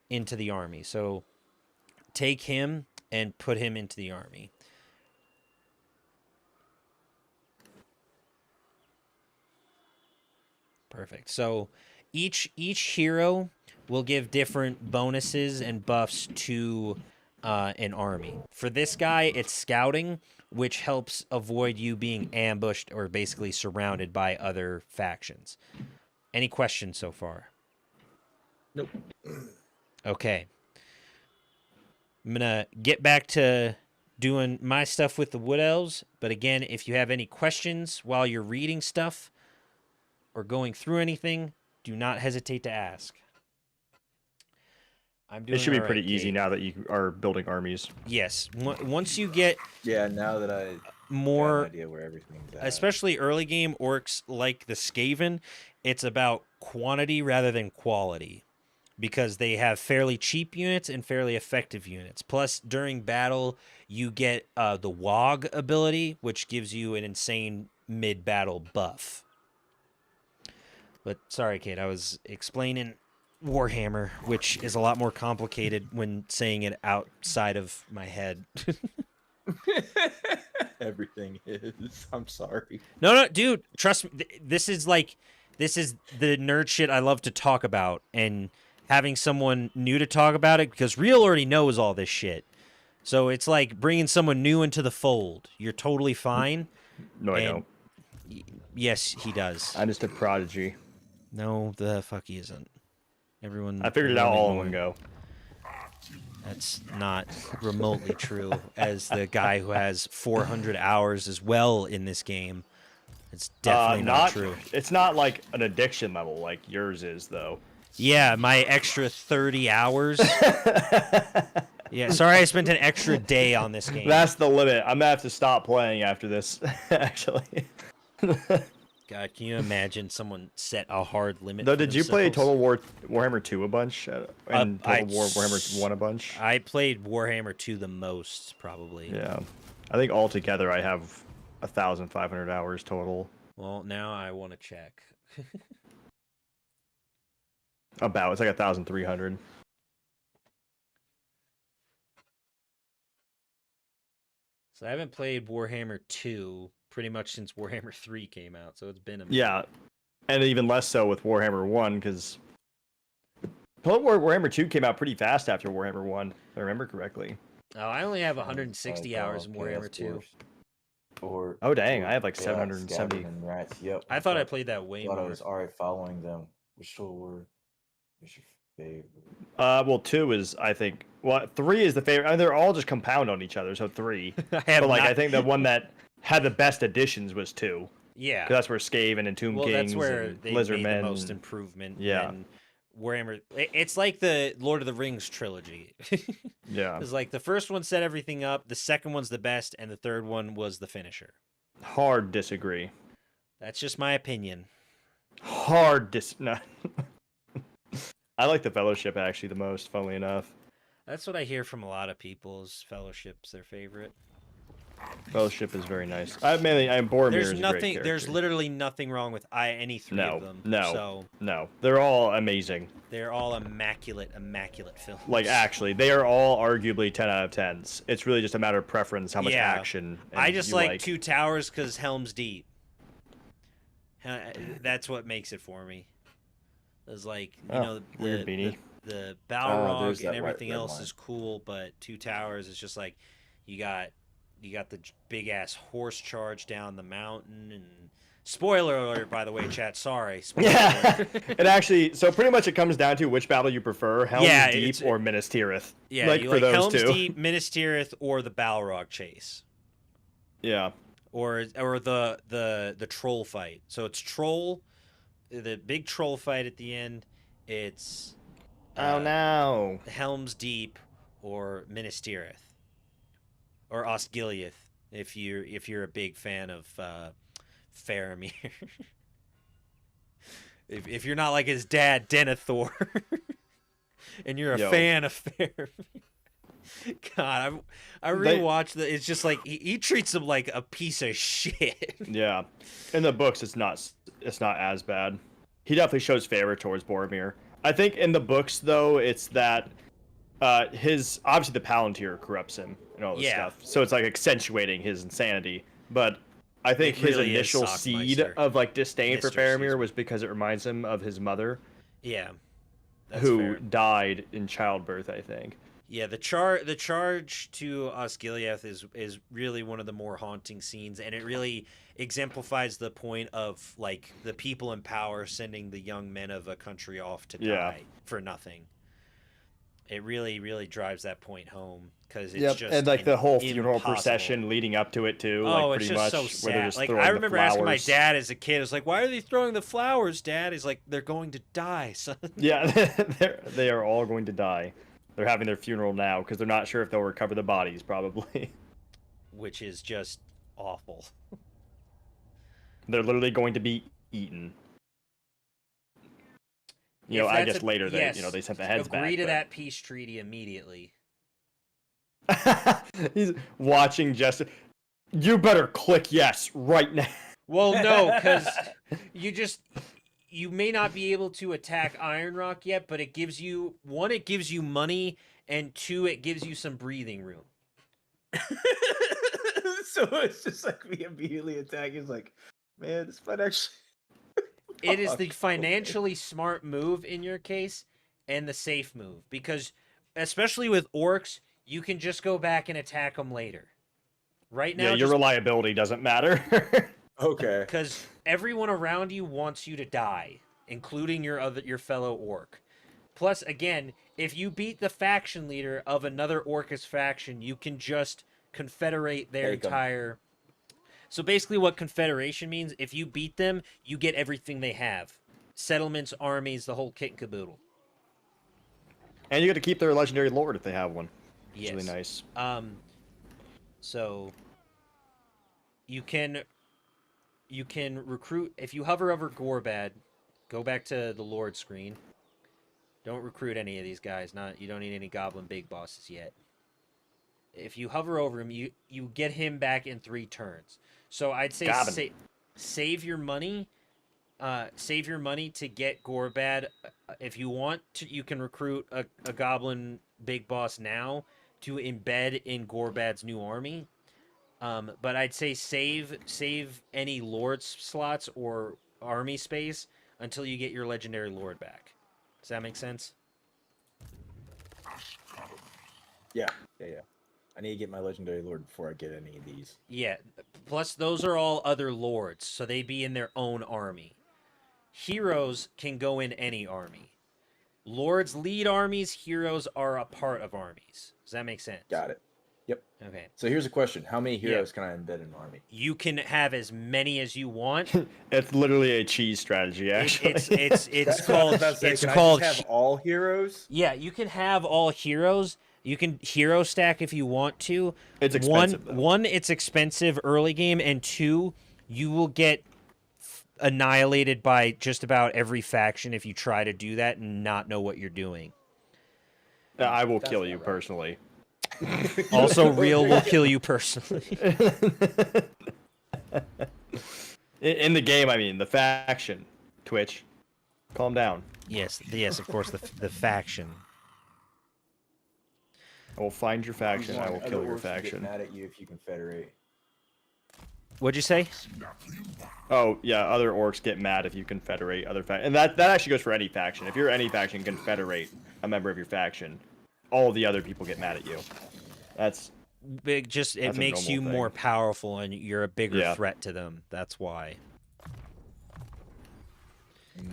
into the army. So take him and put him into the army. Perfect. So each hero will give different bonuses and buffs to an army. For this guy, it's scouting, which helps avoid you being ambushed or basically surrounded by other factions. Any questions so far? Nope. Okay. I'm going to get back to doing my stuff with the Wood Elves, but again, if you have any questions while you're reading stuff or going through anything, do not hesitate to ask. It should be pretty easy now that you are building armies. Yes. Once you get now that I more have an idea where everything's at. Especially early game orcs like the Skaven, it's about quantity rather than quality, because they have fairly cheap units and fairly effective units. Plus, during battle, you get the Wog ability, which gives you an insane mid-battle buff. But sorry, Kate, I was explaining Warhammer, which is a lot more complicated when saying it outside of my head. Everything is. I'm sorry. No, dude, trust me. This is the nerd shit I love to talk about, and having someone new to talk about it, because Real already knows all this shit. So it's like bringing someone new into the fold. You're totally fine. No, I don't. Yes, he does. I'm just a prodigy. No, the fuck he isn't. Everyone. I figured it out all in one go. That's not remotely true. As the guy who has 400 hours as well in this game, it's definitely not true. It's not like an addiction level like yours is, though. Yeah, my extra 30 hours. Yeah, sorry I spent an extra day on this game. That's the limit. I'm gonna have to stop playing after this, actually. God, can you imagine someone set a hard limit? Though, did you play Total War Warhammer 2 a bunch? And Total War Warhammer 1 a bunch? I played Warhammer 2 the most, probably. Yeah. I think altogether I have 1,500 hours total. Well, now I want to check. It's like 1,300. So I haven't played Warhammer 2 pretty much since Warhammer 3 came out, so it's been a minute. Yeah, and even less so with Warhammer 1, because Warhammer 2 came out pretty fast after Warhammer 1, if I remember correctly. Oh, I only have 160 hours in Warhammer 2. Oh, dang, I have like 770. Rats. Yep. I thought I played that way more. I more. was alright following them. Which were your favorite? Well, 2 is, I think, 3 is the favorite. I mean, they're all just compound on each other, so 3. I think the one that had the best additions was 2. Yeah. Because that's where Skaven and Tomb Kings that's where and they Lizardmen. made the most improvement. Yeah. And Warhammer, it's like the Lord of the Rings trilogy. Yeah. It's like the first one set everything up, the second one's the best, and the third one was the finisher. Hard disagree. That's just my opinion. No. I like the Fellowship actually the most, funnily enough. That's what I hear from a lot of people, is Fellowship's their favorite. Fellowship is very nice. I'm Boromir There's is a great nothing. character. There's literally nothing wrong with any three of them. No. They're all amazing. They're all immaculate films. Like, actually, they are all arguably 10 out of 10s. It's really just a matter of preference, how much action. I just like Two Towers because Helm's Deep. That's what makes it for me. It's like, the Balrog and everything else is cool, but Two Towers is just like, you got the big ass horse charge down the mountain, and spoiler alert, by the way, chat. Sorry. Yeah. It actually, so pretty much it comes down to which battle you prefer, Helm's Deep or Minas Tirith. Yeah, like you like Helm's Deep, Minas Tirith, or the Balrog chase. Yeah. Or the troll fight. So it's troll, the big troll fight at the end. It's Helm's Deep or Minas Tirith. Or Osgiliath, if you're a big fan of Faramir. if you're not like his dad, Denethor, and you're a fan of Faramir. God, I rewatched that. It's just like he treats him like a piece of shit. Yeah, in the books, it's not as bad. He definitely shows favor towards Boromir. I think in the books, though, it's that obviously the Palantir corrupts him and all this stuff, so it's like accentuating his insanity. But I think his initial seed of like disdain for Faramir was because it reminds him of his mother. Yeah, who died in childbirth, I think. Yeah, the charge to Osgiliath is really one of the more haunting scenes, and it really exemplifies the point of like the people in power sending the young men of a country off to die for nothing. It really, really drives that point home because it's just and like the whole funeral procession leading up to it too. Oh, like, it's pretty just much, so sad. Like I remember asking my dad as a kid, I was like, "Why are they throwing the flowers, Dad?" He's like, "They're going to die, son." Yeah, they are all going to die. They're having their funeral now because they're not sure if they'll recover the bodies, probably. Which is just awful. They're literally going to be eaten. I guess later they sent the heads back. Agree to that peace treaty immediately. He's watching Justin. You better click yes right now. Well, no, because you may not be able to attack Iron Rock yet, but it gives you money, and 2, it gives you some breathing room. So it's just like we immediately attack. It's like, man, this might actually. It is the financially smart move in your case, and the safe move, because especially with orcs, you can just go back and attack them later. Right now, your reliability doesn't matter. Okay. Because everyone around you wants you to die, including your fellow orc. Plus, again, if you beat the faction leader of another Orcus faction, you can just confederate their entire. So basically, what confederation means, if you beat them, you get everything they have: settlements, armies, the whole kit and caboodle. And you get to keep their legendary lord if they have one. Yes. It's really nice. So you can recruit if you hover over Gorbad. Go back to the Lord screen. Don't recruit any of these guys. You don't need any Goblin big bosses yet. If you hover over him, you get him back in 3 turns. So I'd say save your money. Save your money to get Gorbad. If you want to, you can recruit a Goblin big boss now to embed in Gorbad's new army. But I'd say save any Lord slots or army space until you get your legendary Lord back. Does that make sense? Yeah. I need to get my legendary Lord before I get any of these. Yeah. Plus, those are all other lords, so they'd be in their own army. Heroes can go in any army. Lords lead armies. Heroes are a part of armies. Does that make sense? Got it. Yep. Okay. So here's a question: how many heroes can I embed in an army? You can have as many as you want. It's literally a cheese strategy, actually. It's called. It's can called. I just have all heroes? Yeah, you can have all heroes. You can hero stack if you want to. It's expensive. One, it's expensive early game, and 2, you will get annihilated by just about every faction if you try to do that and not know what you're doing. I will kill you personally. Also, real will kill you personally. In the game, I mean, the faction. Twitch, calm down. Yes, of course, the faction. I will find your faction. I will kill your faction. Get mad at you if you confederate. What'd you say? Oh yeah, other orcs get mad if you confederate other faction, and that actually goes for any faction. If you're any faction, confederate a member of your faction, all the other people get mad at you. That's big. Just it makes you more powerful, and you're a bigger threat to them. That's why.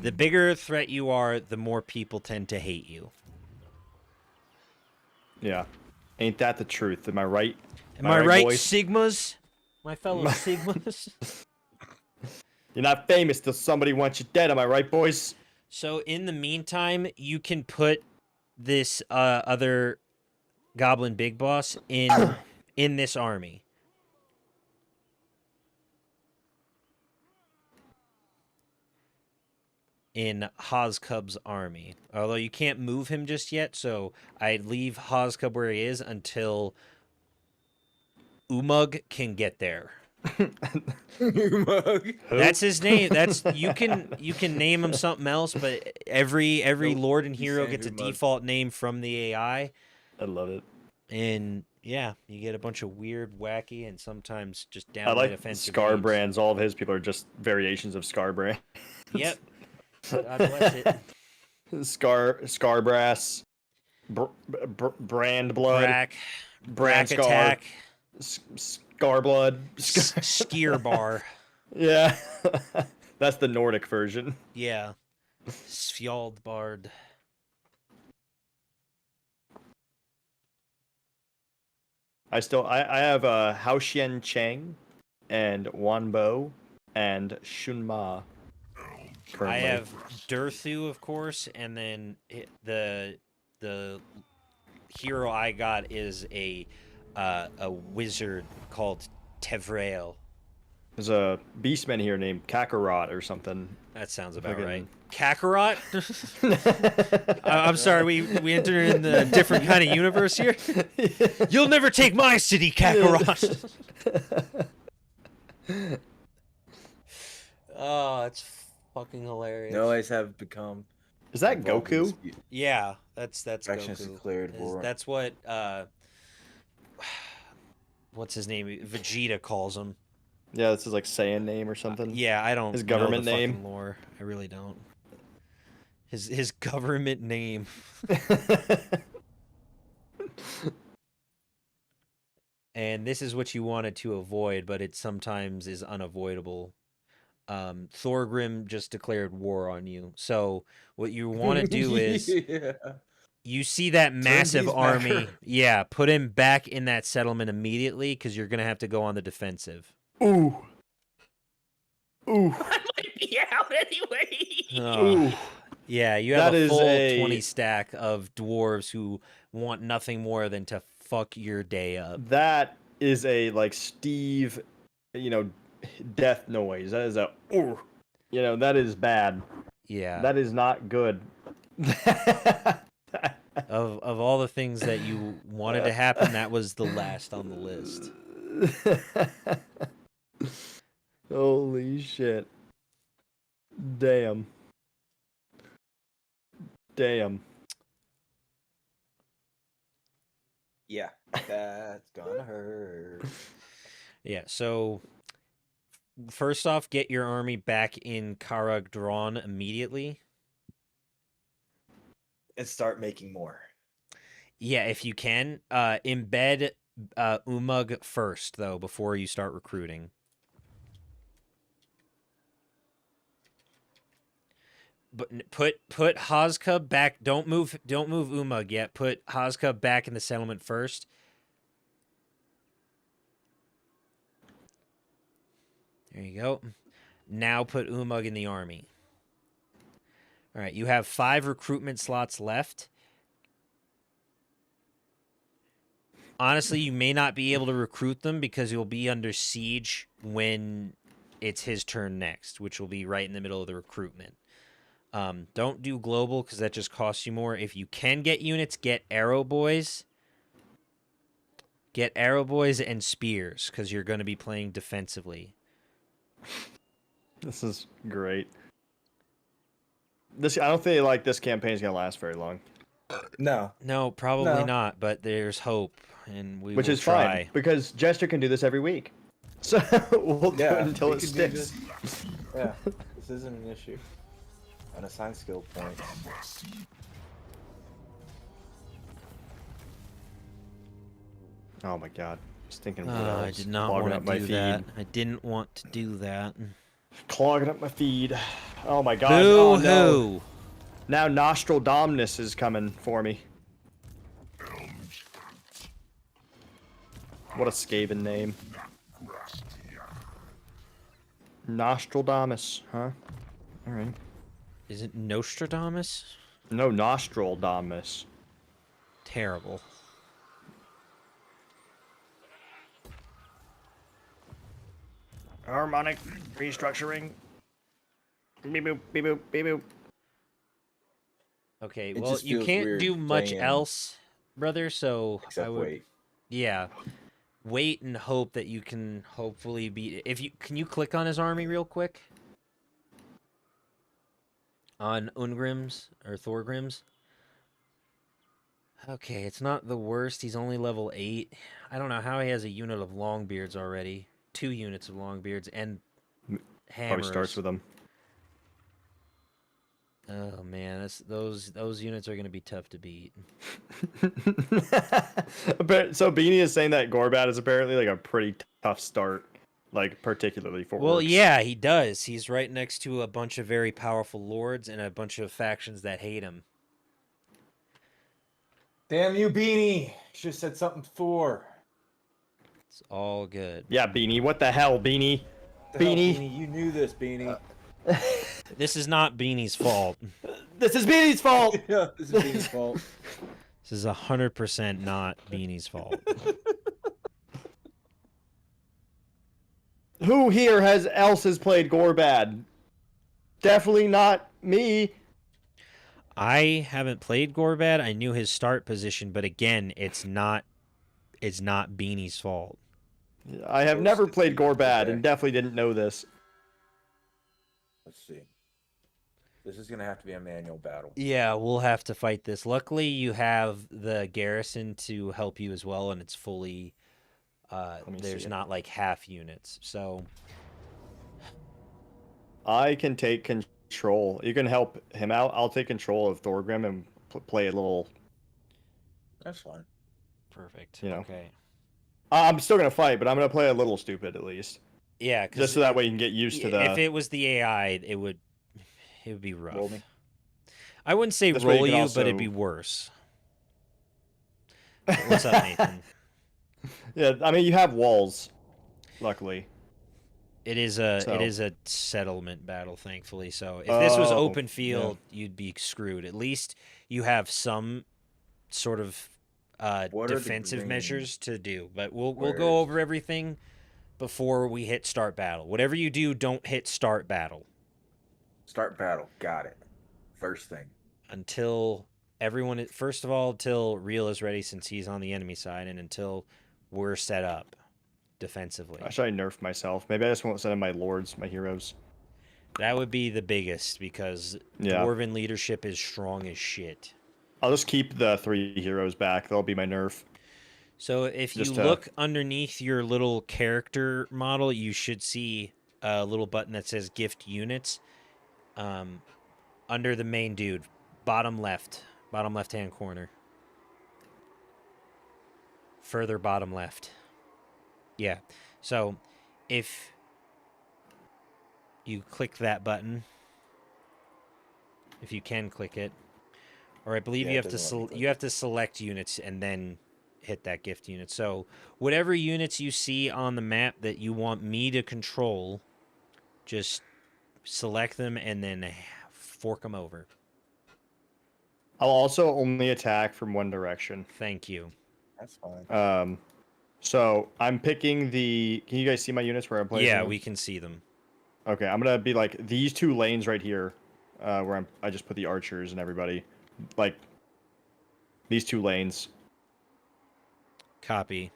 The bigger threat you are, the more people tend to hate you. Yeah, ain't that the truth? Am I right? Am I right, boys? Sigmas? My fellow Sigmas. You're not famous till somebody wants you dead. Am I right, boys? So in the meantime, you can put this other Goblin Big Boss in this army. In Hozcub's army. Although you can't move him just yet, so I'd leave Hozcub where he is until Umug can get there. Umug? That's his name. That's you can name him something else, but every lord and hero gets a default name from the AI. I love it. And yeah, you get a bunch of weird, wacky, and sometimes just downright offensive. Scarbrands. All of his people are just variations of Scarbrand. Yep. God bless it. Scarbrass, Brand Blood, Brack Attack, Scarblood, Skier Bar. Yeah, that's the Nordic version. Yeah, Skjaldbard. I have Haoxian Cheng and Wanbo and Shunma. Currently. I have Durthu, of course, and then the hero I got is a wizard called Tevrael. There's a beastman here named Kakarot or something. That sounds about right. Kakarot? I'm sorry, we entered in a different kind of universe here. You'll never take my city, Kakarot. Oh, it's fucking hilarious. No eyes have become. Is that Goku? Yeah, that's Factions Goku. Declared war. That's what what's his name? Vegeta calls him. Yeah, this is like Saiyan name or something. Yeah, I don't. His government know the name. fucking lore. I really don't. His government name. And this is what you wanted to avoid, but it sometimes is unavoidable. Thorgrim just declared war on you. So what you want to do is you see that massive army. Yeah, put him back in that settlement immediately because you're going to have to go on the defensive. Ooh. Ooh. I might be out anyway. Ooh. Yeah, you have a full 20 stack of dwarves who want nothing more than to fuck your day up. That is a, like, Steve, death noise. That is a, that is bad. Yeah. That is not good. Of all the things that you wanted to happen, that was the last on the list. Holy shit. Damn. Yeah, that's gonna hurt. Yeah, so first off, get your army back in Karag Drawn immediately. And start making more. Yeah, if you can. Embed Umug first, though, before you start recruiting. But put Hozcub back. Don't move Umug yet. Put Hozcub back in the settlement first. There you go. Now put Umug in the army. All right, you have 5 recruitment slots left. Honestly, you may not be able to recruit them because you'll be under siege when it's his turn next, which will be right in the middle of the recruitment. Don't do global because that just costs you more. If you can get units, get Arrow Boys. Get arrow boys and spears because you're going to be playing defensively. This is great. I don't think like this campaign is gonna last very long. No, probably not. But there's hope, and Which will is try. fine because Jester can do this every week, so we'll do it until it sticks. Yeah, this isn't an issue. Unassigned skill points. Oh my god, I was thinking. I did not want to do that. I didn't want to do that. Clogging up my feed. Oh my god. Boo oh, hoo. no. Now Nostradamus is coming for me. What a Skaven name. Nostradamus, huh? Alright. Is it Nostradamus? No, Nostradamus. Terrible. Harmonic restructuring. Beep boop, beep boop, beep boop. Okay, It well, just you feels can't weird do much playing else, brother, so except I would wait. yeah. Wait and hope that you can hopefully beat can you click on his army real quick? On Ungrim's or Thorgrim's? Okay, it's not the worst. He's only level 8. I don't know how he has a unit of Longbeards already. 2 units of Longbeards and hammers. Probably starts with them. Oh man, those units are going to be tough to beat. So Beanie is saying that Gorbat is apparently like a pretty tough start, like particularly for Well, orcs. yeah, he does. He's right next to a bunch of very powerful lords and a bunch of factions that hate him. Damn you, Beanie! Should have said something before. It's all good. Yeah, Beanie. What the hell, Beanie? The hell, Beanie. Beanie, you knew this, Beanie. This is not Beanie's fault. This is Beanie's fault. Yeah, this is Beanie's fault. This is 100% not Beanie's fault. Who here has played Gorbad? Definitely not me. I haven't played Gorbad. I knew his start position, but again, it's not Beanie's fault. I have never played Gorbad and definitely didn't know this. Let's see. This is gonna have to be a manual battle. Yeah, we'll have to fight this. Luckily, you have the garrison to help you as well, and it's fully. There's not like half units, so. I can take control. You can help him out. I'll take control of Thorgrim and play a little. That's fine. Perfect. You know. Okay. I'm still gonna fight, but I'm gonna play a little stupid at least. Yeah, just so that way you can get used to the. If it was the AI, it would be rough. Roll me. I wouldn't say This roll you, you, also... but it'd be worse. What's up, Nathan? Yeah, I mean you have walls, luckily. It is a settlement battle, thankfully. So if this was open field, you'd be screwed. At least you have some sort of defensive measures to do. But we'll go over everything before we hit start battle. Whatever you do, don't hit start battle. Start battle. Got it. First thing. Until everyone, first of all, until Real is ready, since he's on the enemy side, and until we're set up defensively. Should I nerf myself? Maybe I just won't send in my lords, my heroes. That would be the biggest, because Dwarven leadership is strong as shit. I'll just keep the 3 heroes back. They'll be my nerf. So if you look underneath your little character model, you should see a little button that says gift units. Under the main dude, bottom left-hand corner. Further bottom left. Yeah. So if you click that button, if you can click it, or I believe you have to select units and then hit that gift unit. So whatever units you see on the map that you want me to control, just select them and then fork them over. I'll also only attack from one direction. Thank you. That's fine. So I'm picking the. Can you guys see my units where I'm placing? Yeah, them? we can see them. Okay, I'm gonna be like these 2 lanes right here, where I just put the archers and everybody, like these 2 lanes. Copy.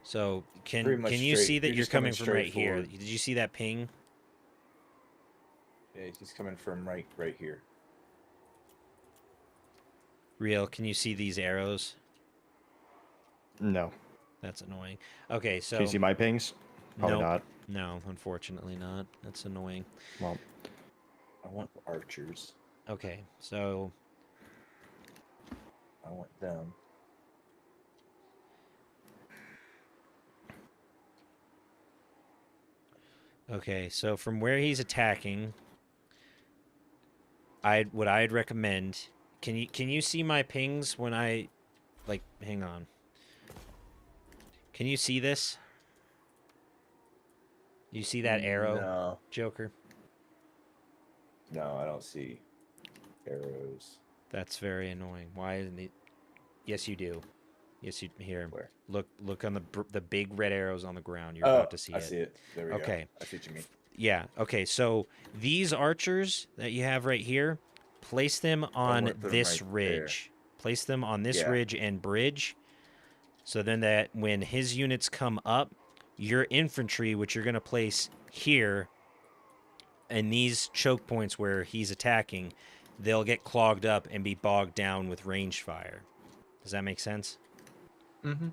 So Pretty can much you see that you're you're just coming coming from right straight here? forward. Did you see that ping? Yeah, he's coming from right here. Real, can you see these arrows? No. That's annoying. Okay, so Can you see my pings? Probably nope. not. No, unfortunately not. That's annoying. Well, I want archers. Okay, so I want them. okay, so from where he's attacking, what I'd recommend. Can you see my pings when I like? Hang on. Can you see this? You see that arrow, No, Joker? no, I don't see arrows. That's very annoying. Why isn't it? Yes, you do. Yes, you here. Where? Look on the big red arrows on the ground. You're Oh, about to see I it. see it. There we go. Okay. I see what you mean. Yeah. Okay. So these archers that you have right here, place them on wanna put 'em this right ridge. Place them on this Yeah. ridge and bridge. So then that when his units come up, your infantry, which you're going to place here, and these choke points where he's attacking, they'll get clogged up and be bogged down with range fire. Does that make sense? Mm-hmm.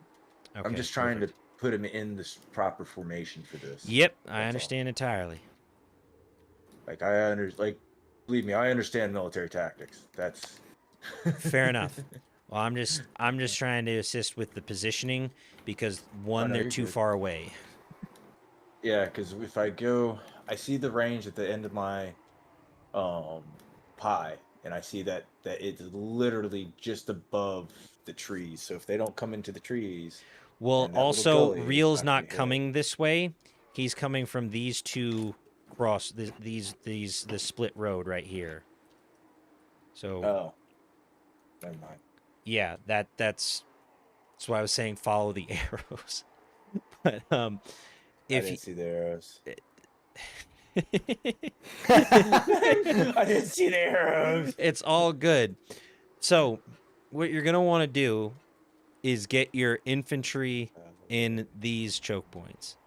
Okay, I'm just trying perfect. to put him in the proper formation for this. Yep, I That's understand entirely. Like believe me, I understand military tactics. That's Fair enough. Well, I'm just trying to assist with the positioning because one, no, they're you're too good. far away. Yeah, because if I go, I see the range at the end of my pie, and I see that it's literally just above the trees. So if they don't come into the trees, Well, and that little also, gully, it's Real's not gonna not be hit. coming this way. He's coming from these two the split road right here. So Oh, never mind. yeah, that's why I was saying follow the arrows. But I if didn't see the arrows. you... I didn't see the arrows. It's all good. So what you're gonna want to do is get your infantry in these choke points.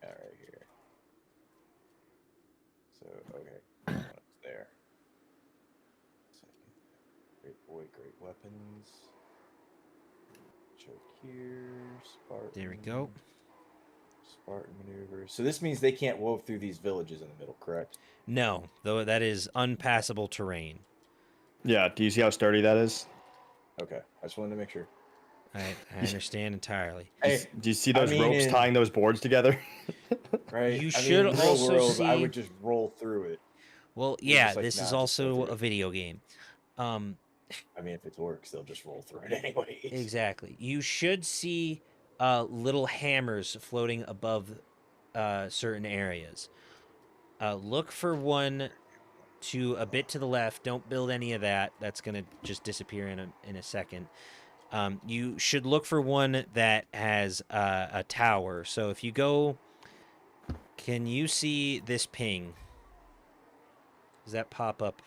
Yeah, right here. So okay, it's there. Second. Great boy, great weapons. Choke here, Spartan. There we go. Spartan maneuvers. So this means they can't wove through these villages in the middle, correct? No, though that is unpassable terrain. yeah. Do you see how sturdy that is? Okay, I just wanted to make sure. I understand entirely. Hey, Do you see those mean, ropes tying those boards together? right? You I should mean, in real also world, I see- would just roll through it. Well, We're yeah, just like, this nah, is just go also through a it. video game. I mean, if it's orcs, they'll just roll through it anyways. Exactly. You should see little hammers floating above certain areas. Look for one to a bit to the left. Don't build any of that. That's gonna just disappear in a second. You should look for one that has a tower. So if you go, can you see this ping? Does that pop up?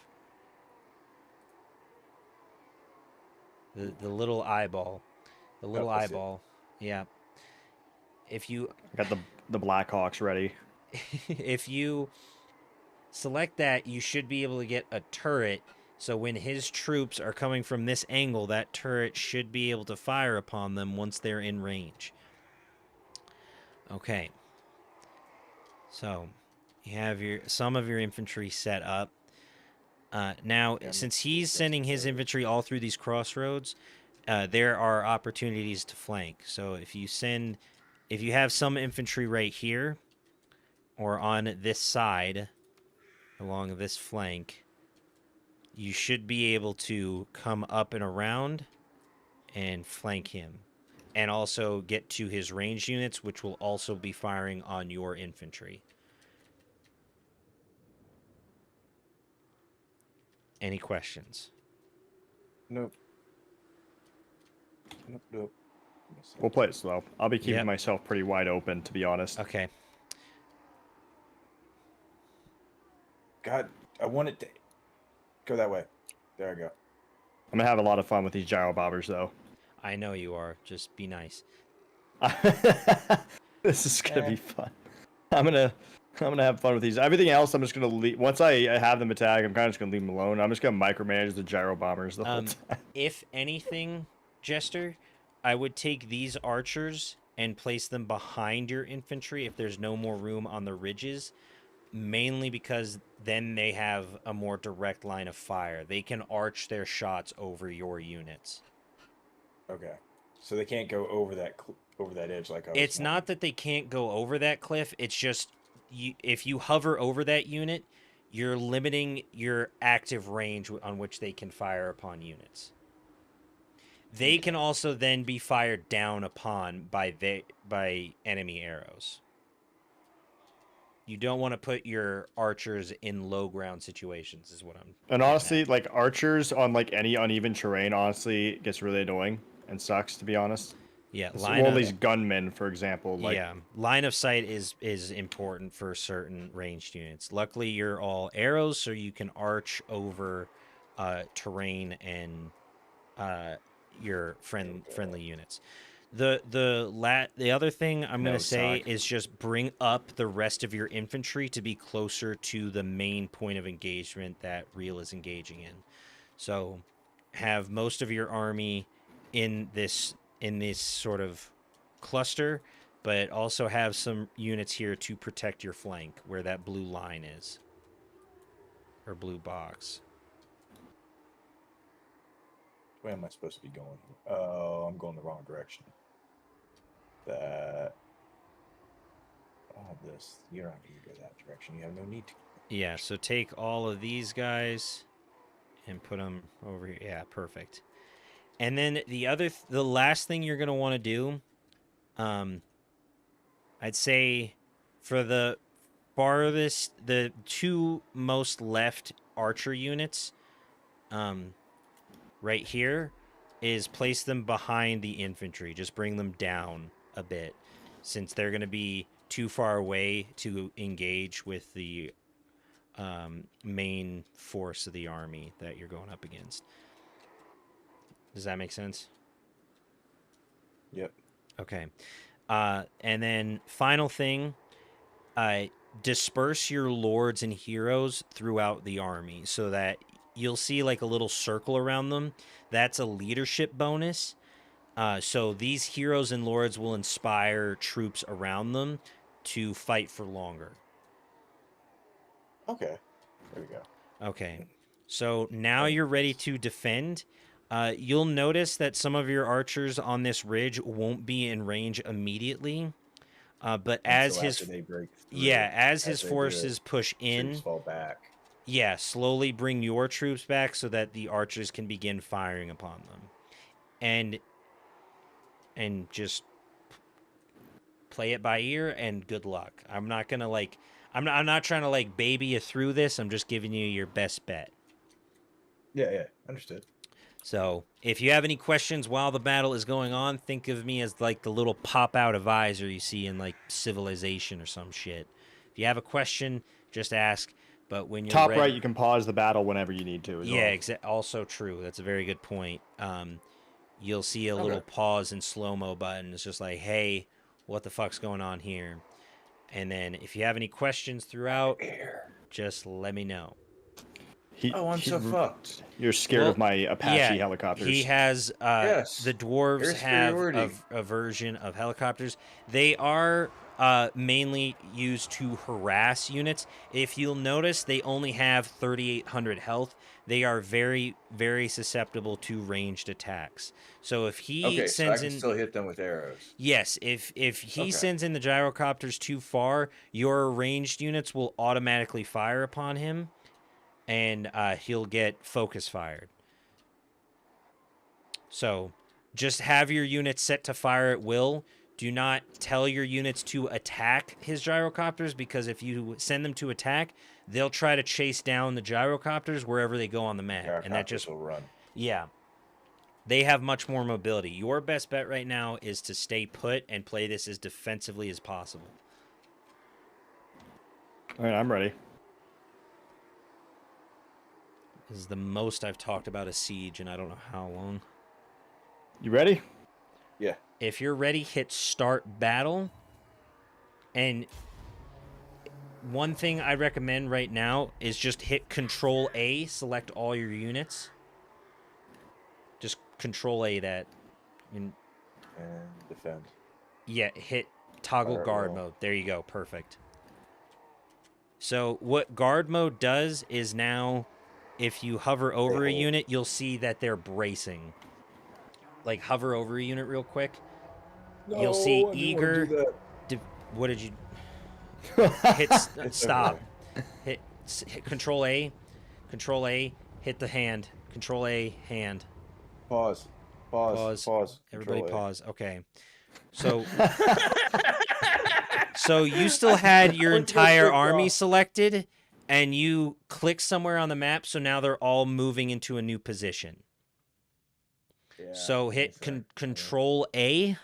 The little eyeball. The little I see it. eyeball. Yeah. If you I got the Blackhawks ready. if you select that, you should be able to get a turret. So when his troops are coming from this angle, that turret should be able to fire upon them once they're in range. Okay. So you have some of your infantry set up. Now, Yeah, since he's sending his infantry all through these crossroads, there are opportunities to flank. So if you have some infantry right here or on this side along this flank, you should be able to come up and around and flank him. And also get to his ranged units, which will also be firing on your infantry. Any questions? Nope. Nope. We'll play it slow. I'll be keeping Yep. myself pretty wide open, to be honest. Okay. God, I want it to go that way. There I go. I'm gonna have a lot of fun with these gyro bobbers, though. I know you are. Just be nice. This is gonna be fun. I'm gonna have fun with these. Everything else, I'm just gonna leave. Once I have them attack, I'm kind of just gonna leave them alone. I'm just gonna micromanage the gyro bombers the whole time. If anything, Jester, I would take these archers and place them behind your infantry if there's no more room on the ridges, mainly because then they have a more direct line of fire. They can arch their shots over your units. Okay, so they can't go over that edge like I was It's saying. not that they can't go over that cliff. It's just if you hover over that unit, you're limiting your active range on which they can fire upon units. They can also then be fired down upon by enemy arrows. You don't want to put your archers in low ground situations, is what I'm. And honestly, like archers on like any uneven terrain, honestly, gets really annoying and sucks, to be honest. Yeah, Well, these gunmen, for example. Like, yeah, line of sight is important for certain ranged units. Luckily, you're all arrows, so you can arch over terrain and your friendly units. The other thing I'm going to say is just bring up the rest of your infantry to be closer to the main point of engagement that Real is engaging in. So have most of your army in this sort of cluster, but also have some units here to protect your flank where that blue line is, or blue box. Where am I supposed to be going? Oh, I'm going the wrong direction. This. You're not going to go that direction. You have no need to. Yeah, so take all of these guys and put them over here. Yeah, perfect. And then the last thing you're going to want to do, I'd say for the farthest, the two most left archer units, right here, is place them behind the infantry. Just bring them down a bit, since they're going to be too far away to engage with the main force of the army that you're going up against. Does that make sense? Yep. Okay. And then final thing, disperse your lords and heroes throughout the army so that you'll see like a little circle around them. That's a leadership bonus. So these heroes and lords will inspire troops around them to fight for longer. Okay. There we go. Okay. So now you're ready to defend. You'll notice that some of your archers on this ridge won't be in range immediately. But as his forces push in, troops fall back. Yeah, slowly bring your troops back so that the archers can begin firing upon them. And just play it by ear and good luck. I'm not going to I'm not trying to baby you through this. I'm just giving you your best bet. Yeah, understood. So, if you have any questions while the battle is going on, think of me as the little pop-out advisor you see in Civilization or some shit. If you have a question, just ask. But when you're top right, you can pause the battle whenever you need to. Yeah, also true. That's a very good point. You'll see a little pause and slow-mo button. It's just like, hey, what the fuck's going on here? And then if you have any questions throughout, just let me know. I'm so fucked. You're scared of my Apache helicopters. He has, the dwarves have a version of helicopters. They are mainly used to harass units. If you'll notice, they only have 3,800 health. They are very, very susceptible to ranged attacks. So if he sends so I can still hit them with arrows. Yes, if he sends in the gyrocopters too far, your ranged units will automatically fire upon him, and he'll get focus fired. So just have your units set to fire at will. Do not tell your units to attack his gyrocopters, because if you send them to attack, they'll try to chase down the gyrocopters wherever they go on the map. And that just will run. Yeah. They have much more mobility. Your best bet right now is to stay put and play this as defensively as possible. All right, I'm ready. This is the most I've talked about a siege in I don't know how long. You ready? Yeah. If you're ready, hit start battle. And one thing I recommend right now is just hit Control A, select all your units. Just Control A that. And defend. Yeah, hit toggle guard mode. There you go. Perfect. So what guard mode does is now, if you hover over a unit, you'll see that they're bracing. Like, hover over a unit real quick. No, You'll see I didn't eager. want to do that. What did you hit? Stop. Hit Control A. Control A. Hit the hand. Control A. Hand. Pause. Everybody Control A. pause. Okay. So, so you still had your entire army selected, and you click somewhere on the map. So now they're all moving into a new position. Yeah, so hit Control A.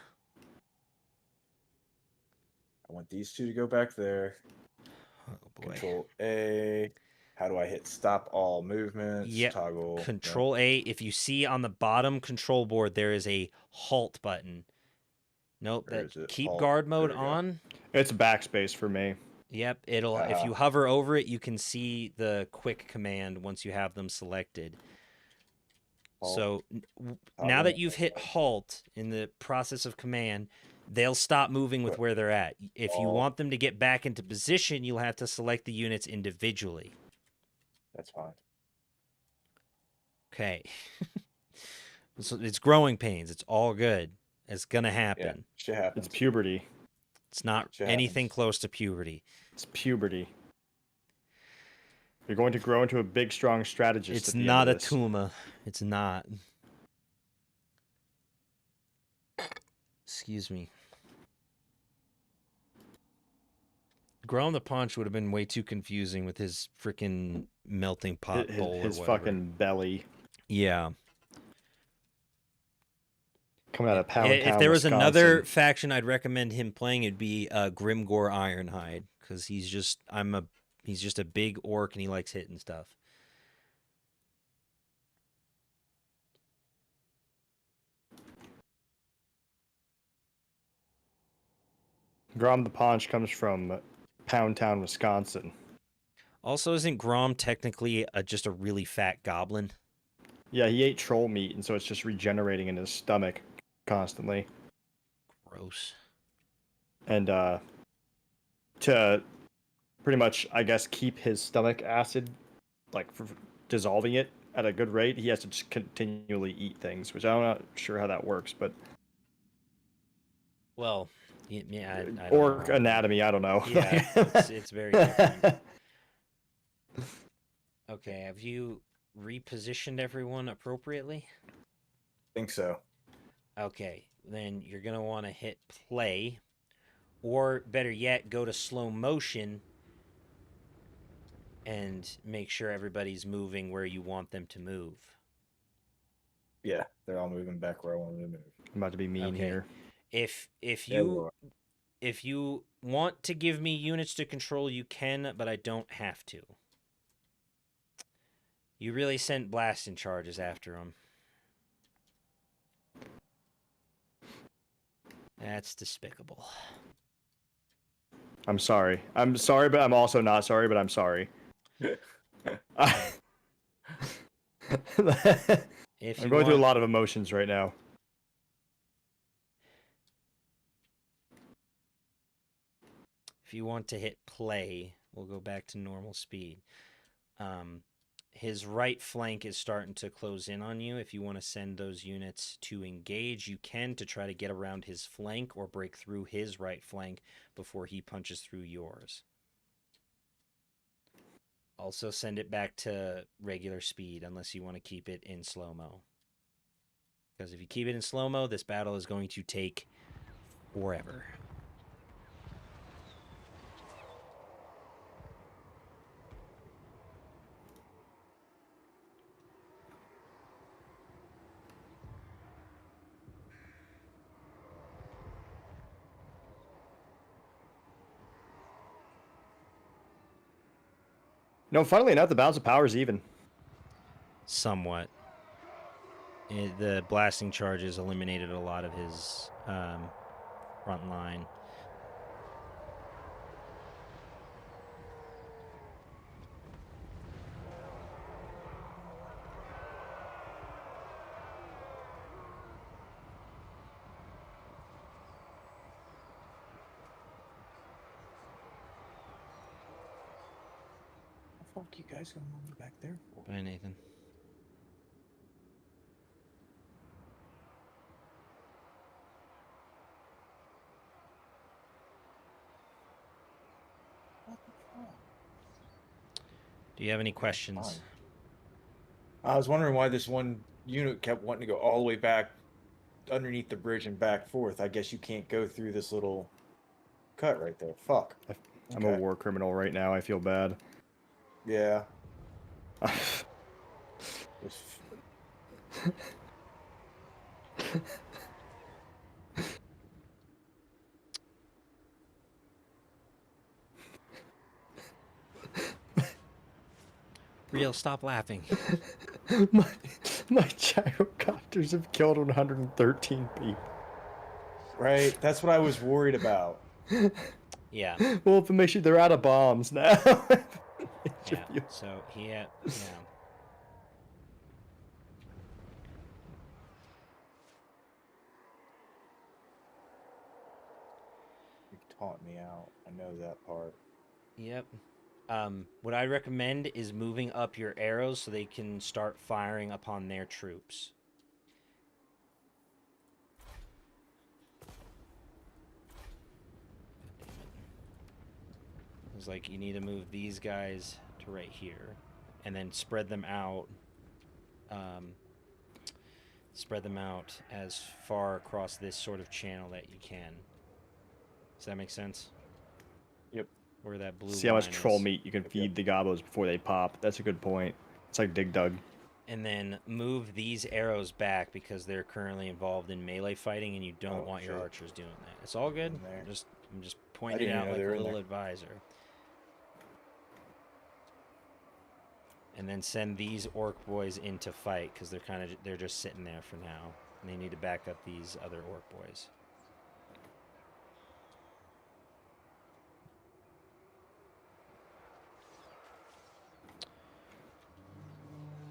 I want these two to go back there. Oh boy. Control A. How do I hit stop all movements? Yep. Toggle. Control A. If you see on the bottom control board, there is a halt button. Nope. Keep halt. Guard mode on. It's backspace for me. Yep. It'll. If you hover over it, you can see the quick command once you have them selected. Halt. So now that you've hit halt in the process of command, they'll stop moving with where they're at. If you want them to get back into position, you'll have to select the units individually. That's fine. Okay. So it's growing pains. It's all good. It's going to happen. Yeah, shit happens. It's puberty. It's not anything close to puberty. It's puberty. You're going to grow into a big, strong strategist. It's not a Tuma. It's not. Excuse me. Grom the Paunch would have been way too confusing with his freaking melting pot bowl. His fucking belly. Yeah. Coming out of Pound Town, if there was Wisconsin. another faction I'd recommend him playing, it'd be Grimgore Ironhide, because he's just a big orc and he likes hitting stuff. Grom the Paunch comes from Pound Town, Wisconsin. Also, isn't Grom technically just a really fat goblin? Yeah, he ate troll meat, and so it's just regenerating in his stomach constantly. Gross. And to pretty much, I guess, keep his stomach acid, like dissolving it at a good rate, he has to just continually eat things, which I'm not sure how that works, but... Well... Yeah, I orc anatomy, I don't know. Yeah, it's very different. Okay, have you repositioned everyone appropriately? I think so. Okay, then you're going to want to hit play, or better yet, go to slow motion and make sure everybody's moving where you want them to move. Yeah, they're all moving back where I want them to move. I'm about to be mean here. If you want to give me units to control, you can, but I don't have to. You really sent blasting charges after him. That's despicable. I'm sorry. I'm sorry, but I'm also not sorry, but I'm sorry. I'm going through a lot of emotions right now. If you want to hit play, we'll go back to normal speed. His right flank is starting to close in on you. If you want to send those units to engage, you can, to try to get around his flank or break through his right flank before he punches through yours. Also send it back to regular speed unless you want to keep it in slow-mo. Because if you keep it in slow-mo, this battle is going to take forever. No, funnily enough, the balance of power is even. Somewhat. The blasting charges eliminated a lot of his front line. What the fuck you guys gonna move me back there for? Bye, Nathan. What the fuck? Do you have any questions? I was wondering why this one unit kept wanting to go all the way back underneath the bridge and back forth. I guess you can't go through this little cut right there. Fuck. I'm a war criminal right now. I feel bad. Yeah. Real, stop laughing. my gyrocopters have killed 113 people. Right, that's what I was worried about. Yeah. Well, if it makes you, they're out of bombs now. Yeah. So he had, yeah. You taunt me out. I know that part. Yep. What I recommend is moving up your arrows so they can start firing upon their troops. It's like you need to move these guys to right here, and then spread them out. Spread them out as far across this sort of channel that you can. Does that make sense? Yep. Where that blue See how much line troll is. meat you can feed the gobos before they pop. That's a good point. It's like Dig Dug. And then move these arrows back because they're currently involved in melee fighting, and you don't want your archers doing that. It's all good. I'm just pointing it out like a little advisor. And then send these orc boys in to fight because they're just sitting there for now, and they need to back up these other orc boys.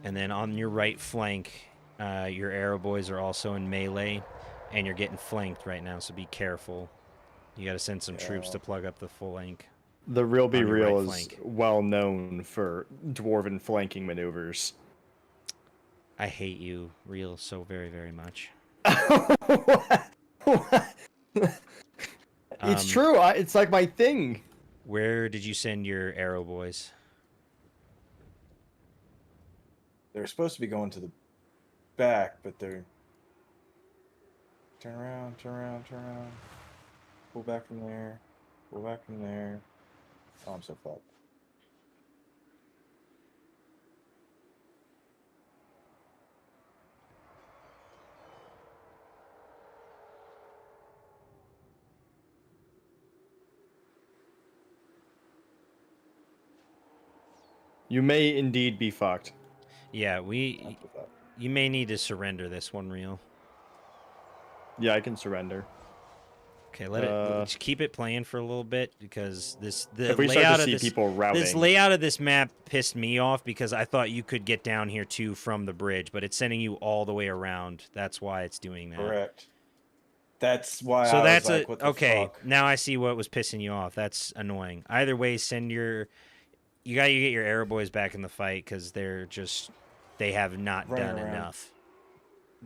And then on your right flank, your arrow boys are also in melee, and you're getting flanked right now, so be careful. You got to send some troops to plug up the flank. The Real Be Real is flank. well known for dwarven flanking maneuvers. I hate you, Real, so very, very much. It's true. It's like my thing. Where did you send your arrow boys? They're supposed to be going to the back, but they're... Turn around, turn around, turn around. Pull back from there. Pull back from there. Oh, I'm so fucked. You may indeed be fucked. Yeah, you may need to surrender this one, Real. Yeah, I can surrender. Okay, let's keep it playing for a little bit because if we start to see people routing. This layout of this map pissed me off because I thought you could get down here too from the bridge, but it's sending you all the way around. That's why it's doing that. Correct. That's why. So I was like, what the fuck? Now I see what was pissing you off. That's annoying. Either way, you got to get your arrow boys back in the fight because they have not done enough.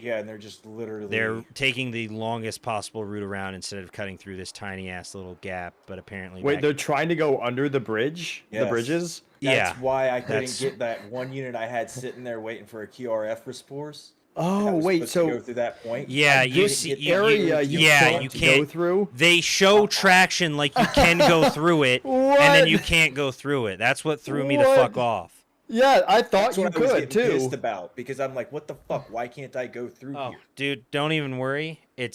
Yeah, and they're just literally... They're taking the longest possible route around instead of cutting through this tiny-ass little gap, but apparently... Wait, they're trying to go under the bridge? Yes. The bridges? That's why I couldn't get that one unit I had sitting there waiting for a QRF response. Oh, wait, so... go through that point. Yeah, you see... you can't go through? They show traction like you can go through it, and then you can't go through it. That's what threw me the fuck off. Yeah, I thought you could, I was too. Pissed about because I'm like, what the fuck? Why can't I go through here? Dude, don't even worry. I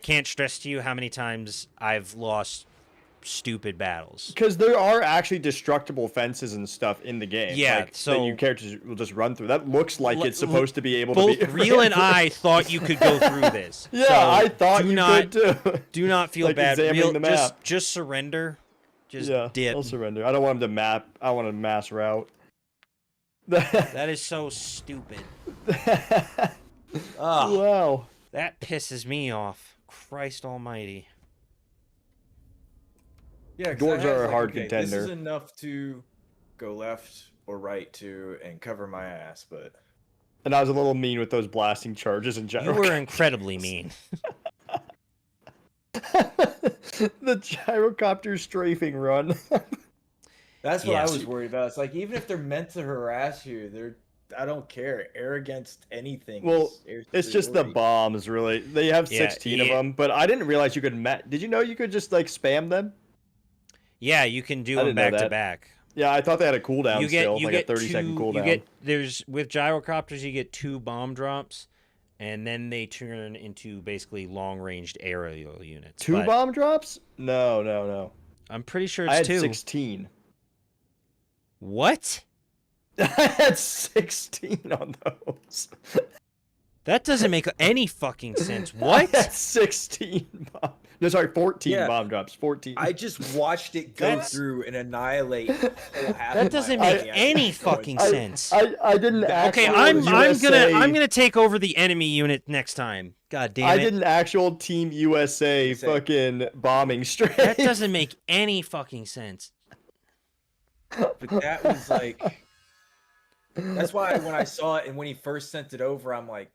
can't stress to you how many times I've lost stupid battles. Because there are actually destructible fences and stuff in the game. Yeah, like, so that you characters will just run through. That looks like it's supposed to be able to both be. Real and I thought you could go through this. Yeah, so I thought you could too. Do not feel like bad. examining Real, the map. just surrender. Just dip. I'll surrender. I don't want him to map. I want a mass route. That is so stupid. Oh, wow. That pisses me off. Christ almighty. Yeah, Dwarves are a hard contender. This is enough to go left or right to and cover my ass, but... And I was a little mean with those blasting charges in general. You were incredibly mean. The gyrocopter strafing run. That's what I was worried about. It's like, even if they're meant to harass you, I don't care. Air against anything. Well, it's just the bombs, really. They have 16 of them, but I didn't realize you could... Did you know you could just, like, spam them? Yeah, you can do them back to back. Yeah, I thought they had a cooldown still, like a 30-second cooldown. With gyrocopters, you get 2 bomb drops, and then they turn into basically long-ranged aerial units. 2 bomb drops? No. I'm pretty sure it's 2. I had 16. What? I had 16 on those. That doesn't make any fucking sense. What? I had 16 bomb. No, sorry, 14 bomb drops. 14. I just watched it go through and annihilate. That doesn't make any fucking sense. I didn't actually. Okay, I'm gonna take over the enemy unit next time. God damn it! I did an actual Team USA fucking bombing straight. That doesn't make any fucking sense. But that was like. That's why when I saw it and when he first sent it over, I'm like,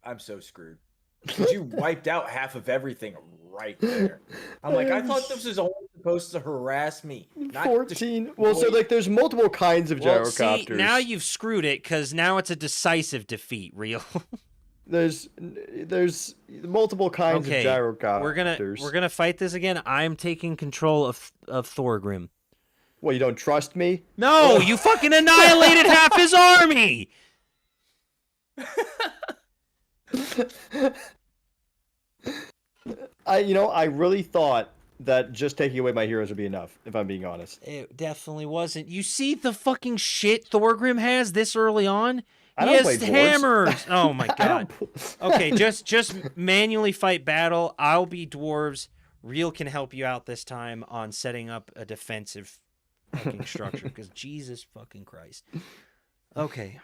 I'm so screwed. Because you wiped out half of everything right there. I'm like, I thought this was only supposed to harass me. Not 14. Well, so like, there's multiple kinds of gyrocopters. See, now you've screwed it because now it's a decisive defeat. Real. There's multiple kinds of gyrocopters. We're gonna fight this again. I'm taking control of Thorgrim. Well, you don't trust me? No, you fucking annihilated half his army. I really thought that just taking away my heroes would be enough, if I'm being honest. It definitely wasn't. You see the fucking shit Thorgrim has this early on? I don't play hammers. Oh my god. Okay, just manually fight battle. I'll be dwarves. Real can help you out this time on setting up a defensive fucking structure, because Jesus fucking Christ. Okay.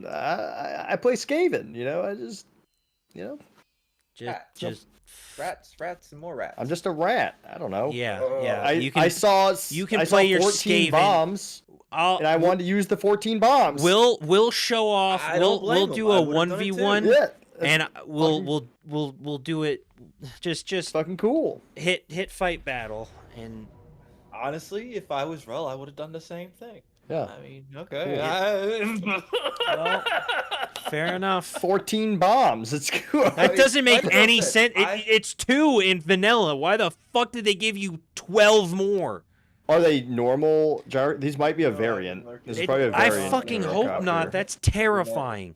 I play Skaven, I just rats and more rats. I'm just a rat. I don't know. Yeah. You can play your 14 bombs, and I wanted to use the 14 bombs. We'll show off. We'll do a 1v1. Yeah, and we'll do it. Just fucking cool. Hit fight battle. And honestly, if I was Rel, I would have done the same thing. Yeah. I mean, okay. Well, fair enough. 14 bombs. It's cool. That doesn't make any sense. It's 2 in vanilla. Why the fuck did they give you 12 more? Are they normal gyro? These might be a variant. This is probably a variant. I fucking hope not. That's terrifying.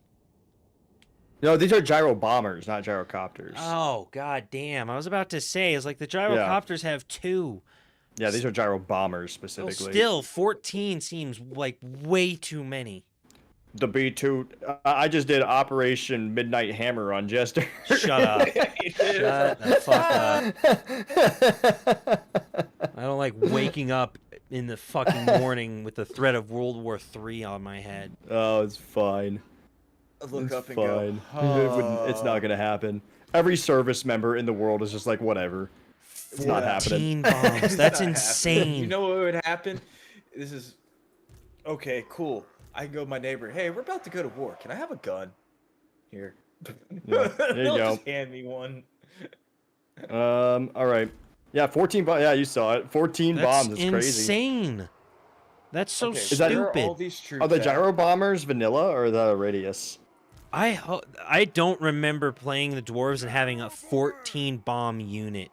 No, these are gyro bombers, not gyrocopters. Oh, god damn. I was about to say, it's like the gyrocopters have 2. Yeah, these are gyro bombers specifically. Well, still, 14 seems like way too many. The B2. I just did Operation Midnight Hammer on Jester. Shut up. Shut the fuck up. I don't like waking up in the fucking morning with the threat of World War III on my head. Oh, it's fine. Look up and fine. Go. It's not going to happen. Every service member in the world is just like, whatever. It's not happening. 14 bombs. That's insane. You know what would happen? This is... Okay, cool. I can go to my neighbor. Hey, we're about to go to war. Can I have a gun? Here. Yeah, there you They'll go. just hand me one. All right. Yeah, 14 bombs. Yeah, you saw it. 14 bombs. It's crazy. That's insane. That's so stupid. All these troops are the gyro bombers vanilla or the radius? I don't remember playing the dwarves and having a 14 bomb unit.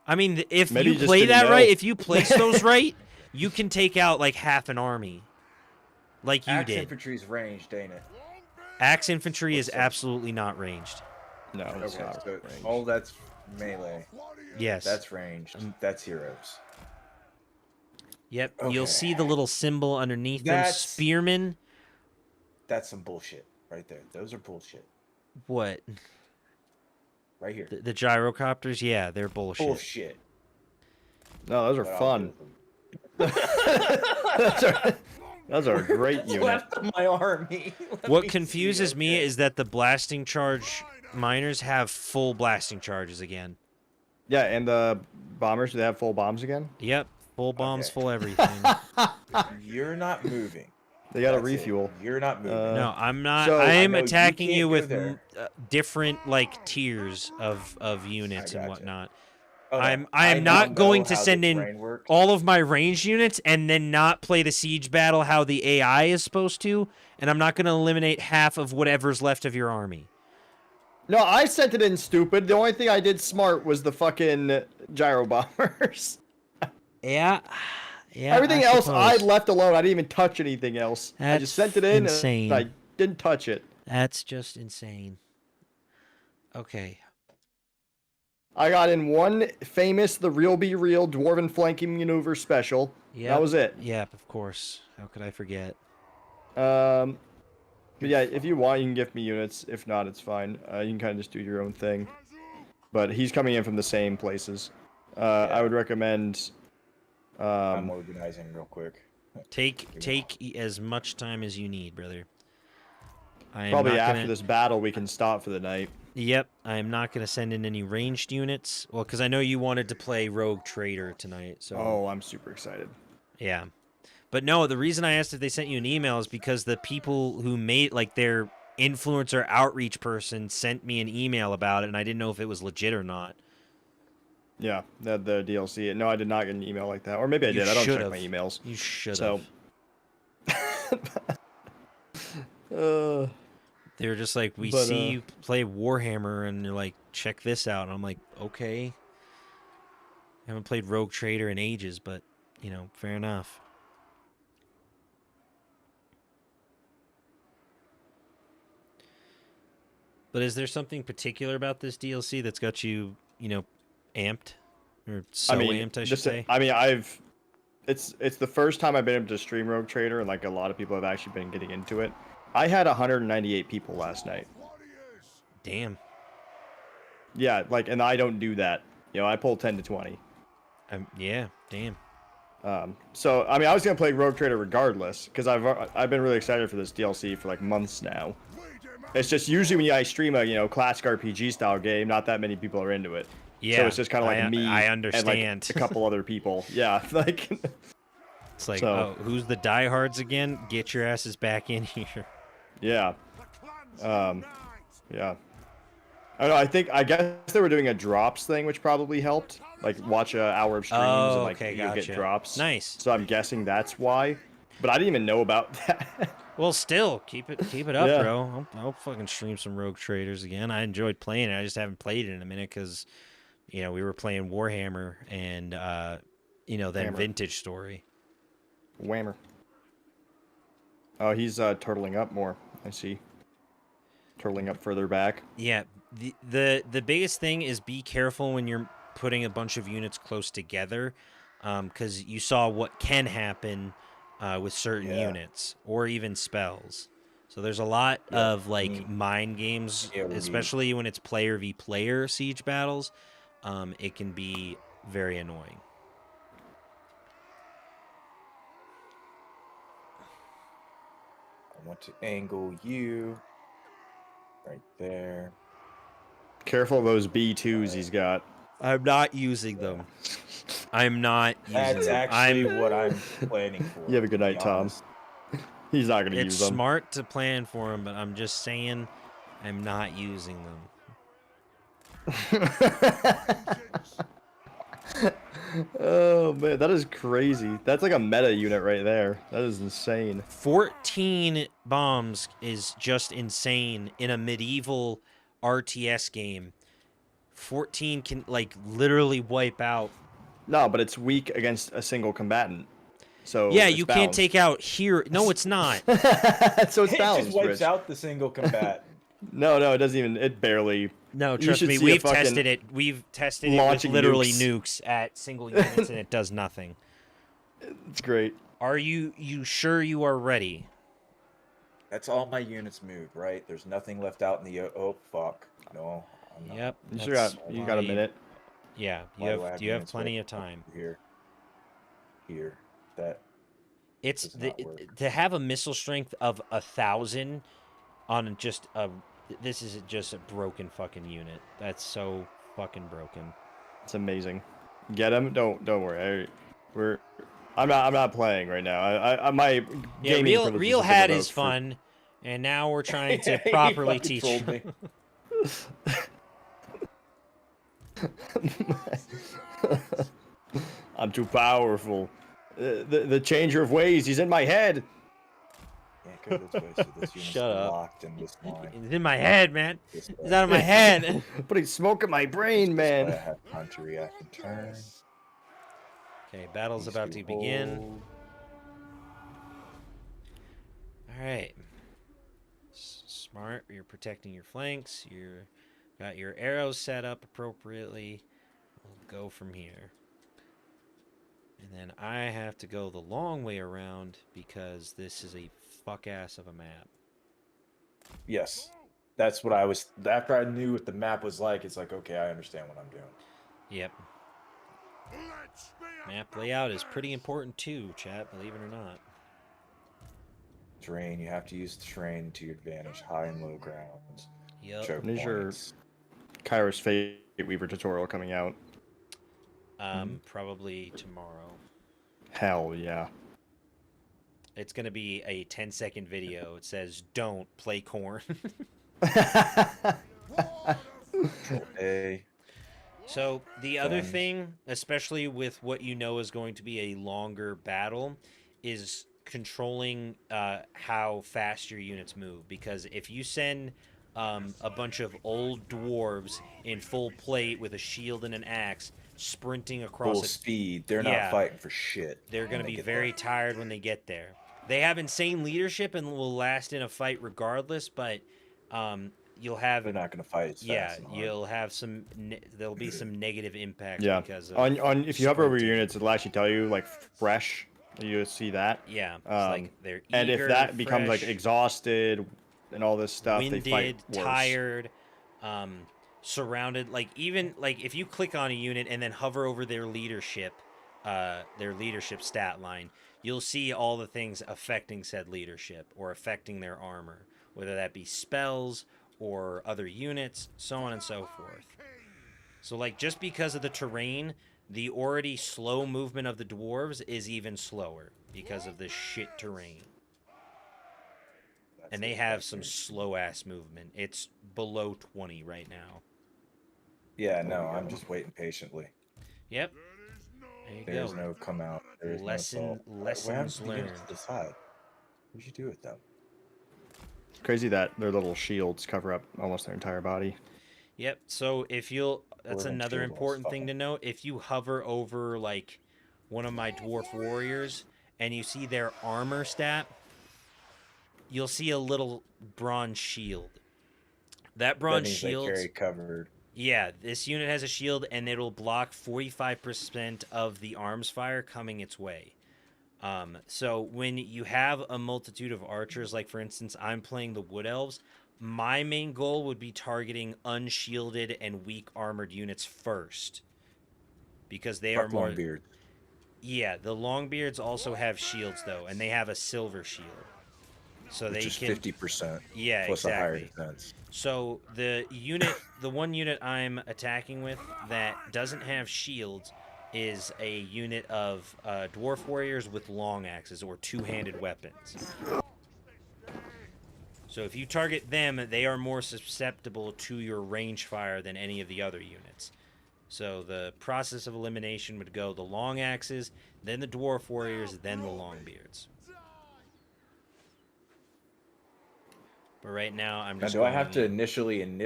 I mean, if you play that right, if you place those right, you can take out like half an army. Like you did. Axe infantry's ranged, ain't it? Axe infantry is absolutely not ranged. No, it's not ranged. Oh, that's melee. Yes. That's ranged. That's heroes. Yep. Okay. You'll see the little symbol underneath them. Spearmen. That's some bullshit right there. Those are bullshit. What? Right here. The gyrocopters? Yeah, they're bullshit. Bullshit. No, those are fun. those are a great unit. Left of my army. What confuses me is that the blasting charge miners have full blasting charges again. Yeah, and the bombers, do they have full bombs again? Yep, full bombs, full everything. You're not moving. They got a refuel. You're not moving. No, I'm not. So, I am attacking you with different like tiers of units and whatnot. Oh, no. I am not going to send in all of my ranged units and then not play the siege battle how the AI is supposed to, and I'm not going to eliminate half of whatever's left of your army. No, I sent it in stupid. The only thing I did smart was the fucking gyro bombers. Yeah. Yeah. Everything else I left alone. I didn't even touch anything else. That's I just sent it in insane. and I didn't touch it. That's just insane. Okay. I got in one famous The Real Be Real Dwarven Flanking Maneuver special. Yeah. That was it. Yep, of course. How could I forget? But yeah, if you want, you can gift me units. If not, it's fine. You can kind of just do your own thing. But he's coming in from the same places. I would recommend... I'm organizing real quick. Take as much time as you need, brother. Probably after this battle, we can stop for the night. Yep, I am not going to send in any ranged units. Well, because I know you wanted to play Rogue Trader tonight. So. Oh, I'm super excited. Yeah. But no, the reason I asked if they sent you an email is because the people who made, like, their influencer outreach person sent me an email about it, and I didn't know if it was legit or not. Yeah, the DLC. No, I did not get an email like that. Or maybe I did. I don't check my emails. You should have. So... They were just like, we see you play Warhammer, and you're like, check this out. And I'm like, okay. I haven't played Rogue Trader in ages, but, you know, fair enough. But is there something particular about this DLC that's got you, you know, amped? Or amped, I should say? I mean, it's the first time I've been able to stream Rogue Trader, and, like, a lot of people have actually been getting into it. I had 198 people last night. Damn. Yeah, like, and I don't do that. You know, I pull 10 to 20. Yeah, damn. So, I mean, I was gonna play Rogue Trader regardless, because I've been really excited for this DLC for like months now. It's just usually when I stream a classic RPG style game, not that many people are into it. Yeah. So it's just kind of like me. I understand. And like a couple other people. Yeah, like. It's like, oh, who's the diehards again? Get your asses back in here. Yeah. Yeah. I don't know, I guess they were doing a drops thing, which probably helped. Like, watch an hour of streams and like you'll get drops. Nice. So I'm guessing that's why. But I didn't even know about that. Well, still, keep it up, bro. I'll fucking stream some Rogue Traders again. I enjoyed playing it. I just haven't played it in a minute because, you know, we were playing Warhammer and, you know, that Vintage Story. Whammer. Oh, he's turtling up more. I see. Turtling up further back. Yeah. The biggest thing is be careful when you're putting a bunch of units close together, because you saw what can happen with certain units or even spells. So there's a lot of like mind games, especially when it's player v player siege battles. It can be very annoying. I want to angle you right there. Careful of those B2s he's got. I'm not using them. I'm not using them. That's actually what I'm planning for. You have a good night, Tom. He's not going to use them. It's smart to plan for them, but I'm just saying I'm not using them. Oh, man, that is crazy. That's like a meta unit right there. That is insane. 14 bombs is just insane in a medieval RTS game. 14 can, like, literally wipe out. No, but it's weak against a single combatant. So yeah, you can't take out here. No, it's not. So it's balanced. It just wipes out the single combatant. No, it doesn't even. It barely. No, You trust should me, see a we've fucking tested it. We've tested it with launching literally nukes. nukes at single units, and it does nothing. It's great. Are you sure you are ready? That's all my units moved, right? There's nothing left out in the... Oh, fuck. No, I'm not. Yep. You sure got. You got a minute. Yeah, Why do I you have units plenty way of time. Here. That It's does not work. to have a missile strength of 1,000 on just a. This is just a broken fucking unit. That's so fucking broken. It's amazing. Get him. Don't worry. I'm not playing right now. I my Yeah, gaming privilege real have been hat is revoked for- fun, and now we're trying to He properly fucking teach. told me. I'm too powerful. The changer of ways. He's in my head. Can't go this way, so this unit's Shut up. locked in this line. It's in my head, man. This It's way. out of my head. Putting smoke in my brain, This way I man. have time to react and turn. Okay, battle's These about two to begin. hold. All right. Smart. You're protecting your flanks. You're got your arrows set up appropriately. We'll go from here. And then I have to go the long way around because this is a fuck ass of a map. Yes. That's what I was... After I knew what the map was like, it's like, okay, I understand what I'm doing. Yep. Map layout is pretty important too, chat, believe it or not. Terrain, you have to use terrain to your advantage. High and low grounds. Yep. Choke When is your points. Kairos Fate Weaver tutorial coming out? Probably tomorrow. Hell yeah. It's going to be a 10-second video. It says, don't play corn. A. So the other Things. thing, especially with what you know is going to be a longer battle, is controlling how fast your units move. Because if you send a bunch of old dwarves in full plate with a shield and an axe sprinting across Full speed. They're Yeah. not fighting for shit. they're when going to they be get very there. tired when they get there. They have insane leadership and will last in a fight regardless, but you'll have They're not going to fight as fast. and hard. you'll have some there'll be some negative impacts Yeah. because of On if you hover over your sprinting. units, it'll actually tell you like fresh. You see that. Yeah, it's like they're And if eager, that becomes like fresh, exhausted and all this stuff, winded, they fight worse. tired, surrounded. Like even like if you click on a unit and then hover over their leadership stat line, you'll see all the things affecting said leadership or affecting their armor, whether that be spells or other units, so on and so forth. So like just because of the terrain, the already slow movement of the dwarves is even slower because of this shit terrain. That's And they it, have right some there. slow ass movement. It's below 20 right now. Yeah, no, I'm just waiting patiently. Yep. There you There's go. no come out. There's Lesson- no assault. What lessons happens to the units learned. to the side? What'd you do with them? It's crazy that their little shields cover up almost their entire body. Yep. So if you'll, that's Or another shield walls, important thing fucking- to note. If you hover over like one of my dwarf warriors and you see their armor stat, you'll see a little bronze shield. That That bronze means shield. they carry covered. Yeah, this unit has a shield and it'll block 45% of the arms fire coming its way. So when you have a multitude of archers, like for instance, I'm playing the Wood Elves, my main goal would be targeting unshielded and weak armored units first. Because they are Fuck more... Longbeard. Yeah, the Longbeards also have shields though, and they have a silver shield. So Which they is can... 50%. Yeah, Plus a higher exactly. defense. So the one unit I'm attacking with that doesn't have shields is a unit of dwarf warriors with long axes or two-handed weapons. So if you target them, they are more susceptible to your range fire than any of the other units. So the process of elimination would go the long axes, then the dwarf warriors, then the longbeards. But right now, I'm Now, just. do I have to going in.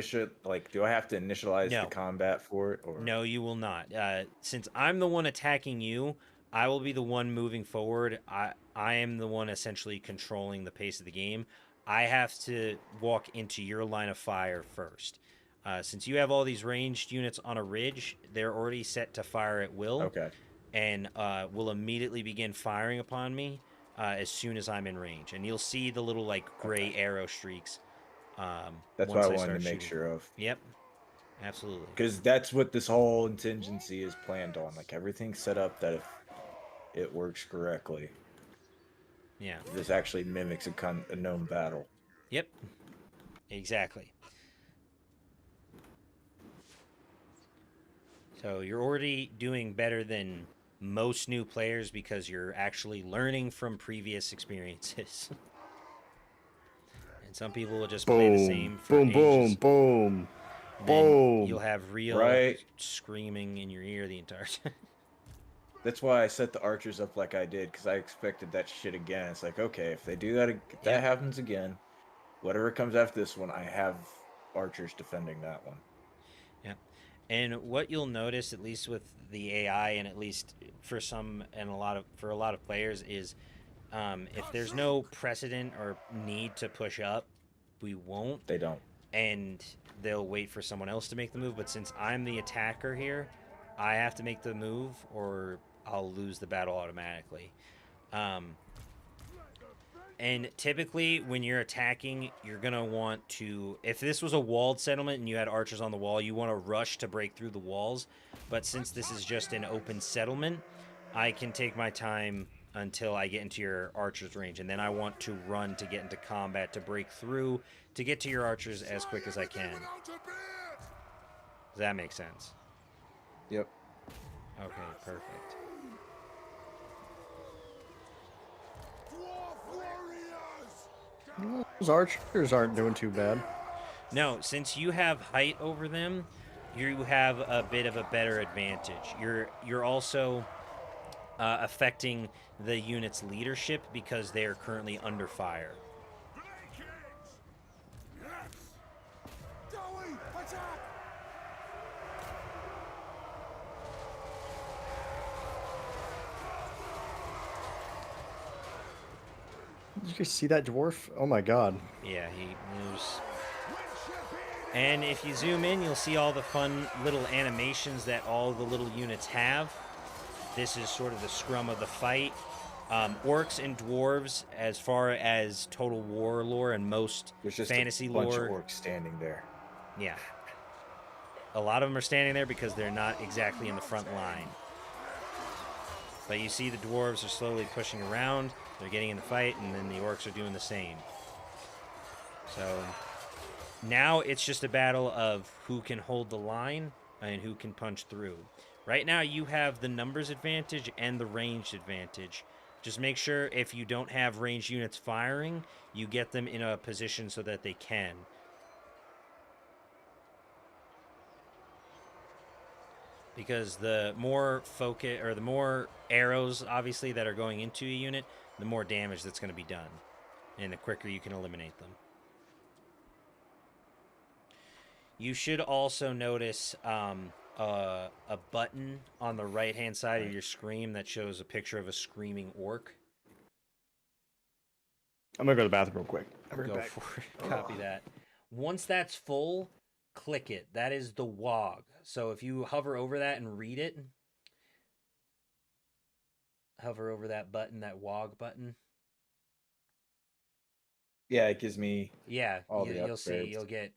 do I have to initialize No. the combat for it? Or No, you will not. Since I'm the one attacking you, I will be the one moving forward. I am the one essentially controlling the pace of the game. I have to walk into your line of fire first. Since you have all these ranged units on a ridge, they're already set to fire at will. Okay. And will immediately begin firing upon me as soon as I'm in range. And you'll see the little like gray arrow streaks. That's what I wanted to make sure of. Yep, absolutely. Because that's what this whole contingency is planned on. Like everything's set up that if it works correctly, yeah, this actually mimics a known battle. Yep, exactly. So you're already doing better than most new players because you're actually learning from previous experiences. And some people will just play the same for ages. Boom. You'll have real screaming in your ear the entire time. That's why I set the archers up like I did, because I expected that shit again. It's like, okay, if they do that, if that happens again, whatever comes after this one, I have archers defending that one. Yeah. And what you'll notice, at least with the AI, and at least for some and a lot of players, is if there's no precedent or need to push up, we won't. They don't. And they'll wait for someone else to make the move. But since I'm the attacker here, I have to make the move, or I'll lose the battle automatically. And typically, when you're attacking, you're going to want to... If this was a walled settlement and you had archers on the wall, you want to rush to break through the walls. But since this is just an open settlement, I can take my time until I get into your archer's range. And then I want to run to get into combat, to break through, to get to your archers as quick as I can. Does that make sense? Yep. Okay, perfect. Those archers aren't doing too bad. No, since you have height over them, you have a bit of a better advantage. You're also affecting the unit's leadership because they are currently under fire. Did you guys see that dwarf? Oh my god. Yeah, he moves. And if you zoom in, you'll see all the fun little animations that all the little units have. This is sort of the scrum of the fight. Orcs and dwarves, as far as Total War lore and most fantasy lore... There's just a bunch of orcs standing there. Yeah. A lot of them are standing there because they're not exactly in the front line. But you see the dwarves are slowly pushing around. They're getting in the fight, and then the orcs are doing the same. So now it's just a battle of who can hold the line and who can punch through. Right now you have the numbers advantage and the range advantage. Just make sure if you don't have ranged units firing, you get them in a position so that they can. Because the more focus, or the more arrows, obviously, that are going into a unit, the more damage that's going to be done. And the quicker you can eliminate them. You should also notice a button on the right-hand side of your screen that shows a picture of a screaming orc. I'm going to go to the bathroom real quick. Go for it. Copy that. Once that's full, click it. That is the WOG. So if you hover over that and read it, hover over that button, that WOG button. Yeah, it gives me you'll see. You'll get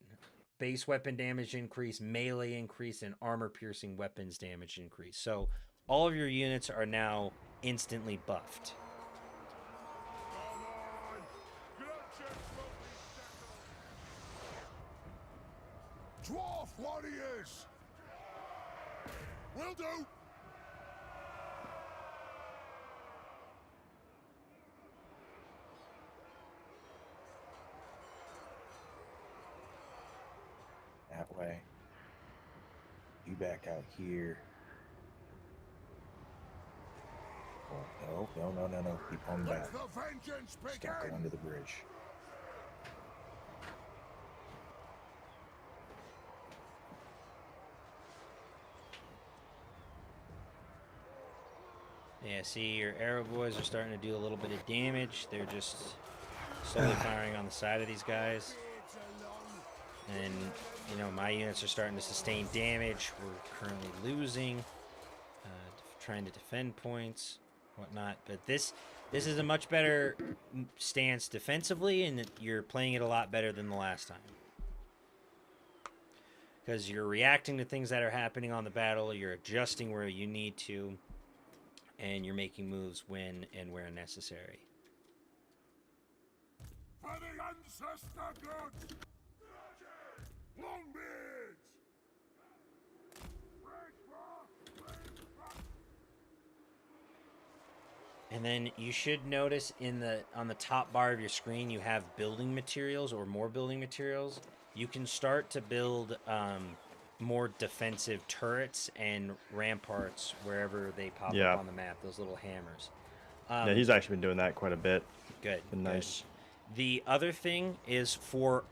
base weapon damage increase, melee increase, and armor-piercing weapons damage increase. So all of your units are now instantly buffed. Dwarf warriors! Will do! That way. You back out here. Oh, no. Keep on back. Just don't go under the bridge. Yeah, see, your arrow boys are starting to do a little bit of damage. They're just slowly firing on the side of these guys. And, you know, my units are starting to sustain damage. We're currently losing, trying to defend points, whatnot. But this is a much better stance defensively, and you're playing it a lot better than the last time. Because you're reacting to things that are happening on the battle, you're adjusting where you need to, and you're making moves when and where necessary. For the ancestor gods! Longbeards! And then you should notice on the top bar of your screen you have building materials or more building materials. You can start to build more defensive turrets and ramparts wherever they pop up on the map, those little hammers. Yeah, he's actually been doing that quite a bit. Good. Been nice. The other thing is for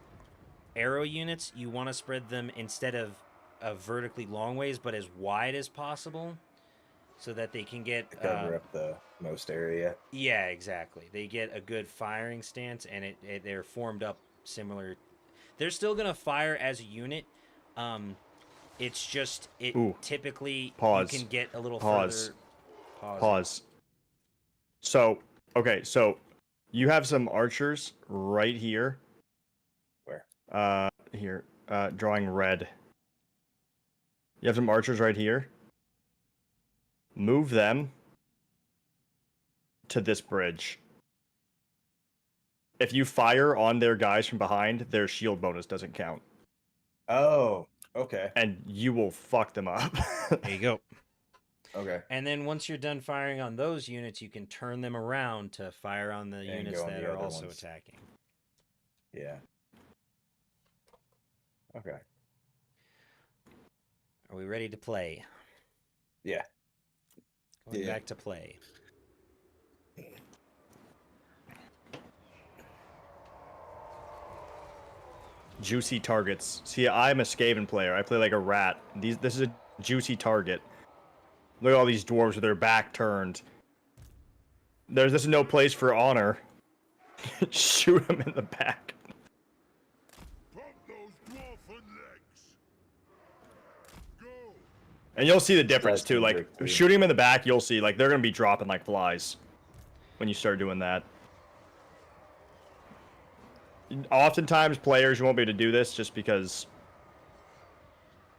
arrow units, you want to spread them instead of vertically long ways, but as wide as possible, so that they can get cover up the most area. Yeah, exactly. They get a good firing stance, and they're formed up similar. They're still gonna fire as a unit. It's just typically you can get a little further. Pause. So okay, so you have some archers right here. Where? Here. Drawing red. You have some archers right here. Move them to this bridge. If you fire on their guys from behind, their shield bonus doesn't count. Oh, okay. And you will fuck them up. There you go. Okay. And then once you're done firing on those units, you can turn them around to fire on the units that are also attacking. Yeah. Okay. Are we ready to play? Yeah. Going back to play. Juicy targets. See, I'm a Skaven player. I play like a rat. This is a juicy target. Look at all these dwarves with their back turned. This is no place for honor. Shoot them in the back. Pump those dwarfen legs! Go! And you'll see the difference That's too. Like shooting them in the back, you'll see like they're gonna be dropping like flies when you start doing that. Oftentimes, players won't be able to do this just because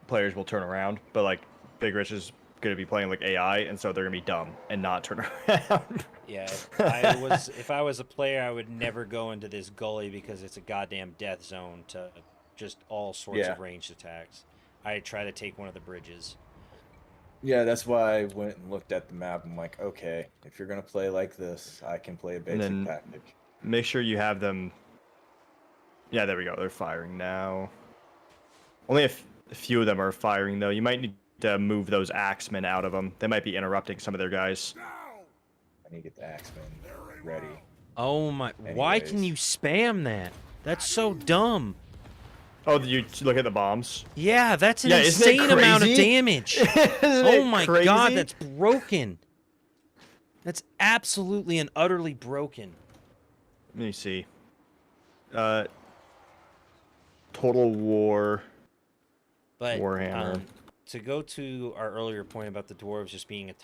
players will turn around. But like Big Rich is gonna be playing like AI, and so they're gonna be dumb and not turn around. Yeah, if I was a player, I would never go into this gully because it's a goddamn death zone to just all sorts of ranged attacks. I try to take one of the bridges. Yeah, that's why I went and looked at the map. I'm like, okay, if you're gonna play like this, I can play a basic tactic. Make sure you have them. Yeah, there we go. They're firing now. Only a few of them are firing though. You might need to move those axemen out of them. They might be interrupting some of their guys. I need to get the axemen ready. Oh my! Why can you spam that? That's so dumb. Oh, did you look at the bombs? Yeah, that's an insane amount of damage. Oh my god, that's broken. That's absolutely and utterly broken. Let me see. Total War. But Warhammer. To go to our earlier point about the dwarves just being a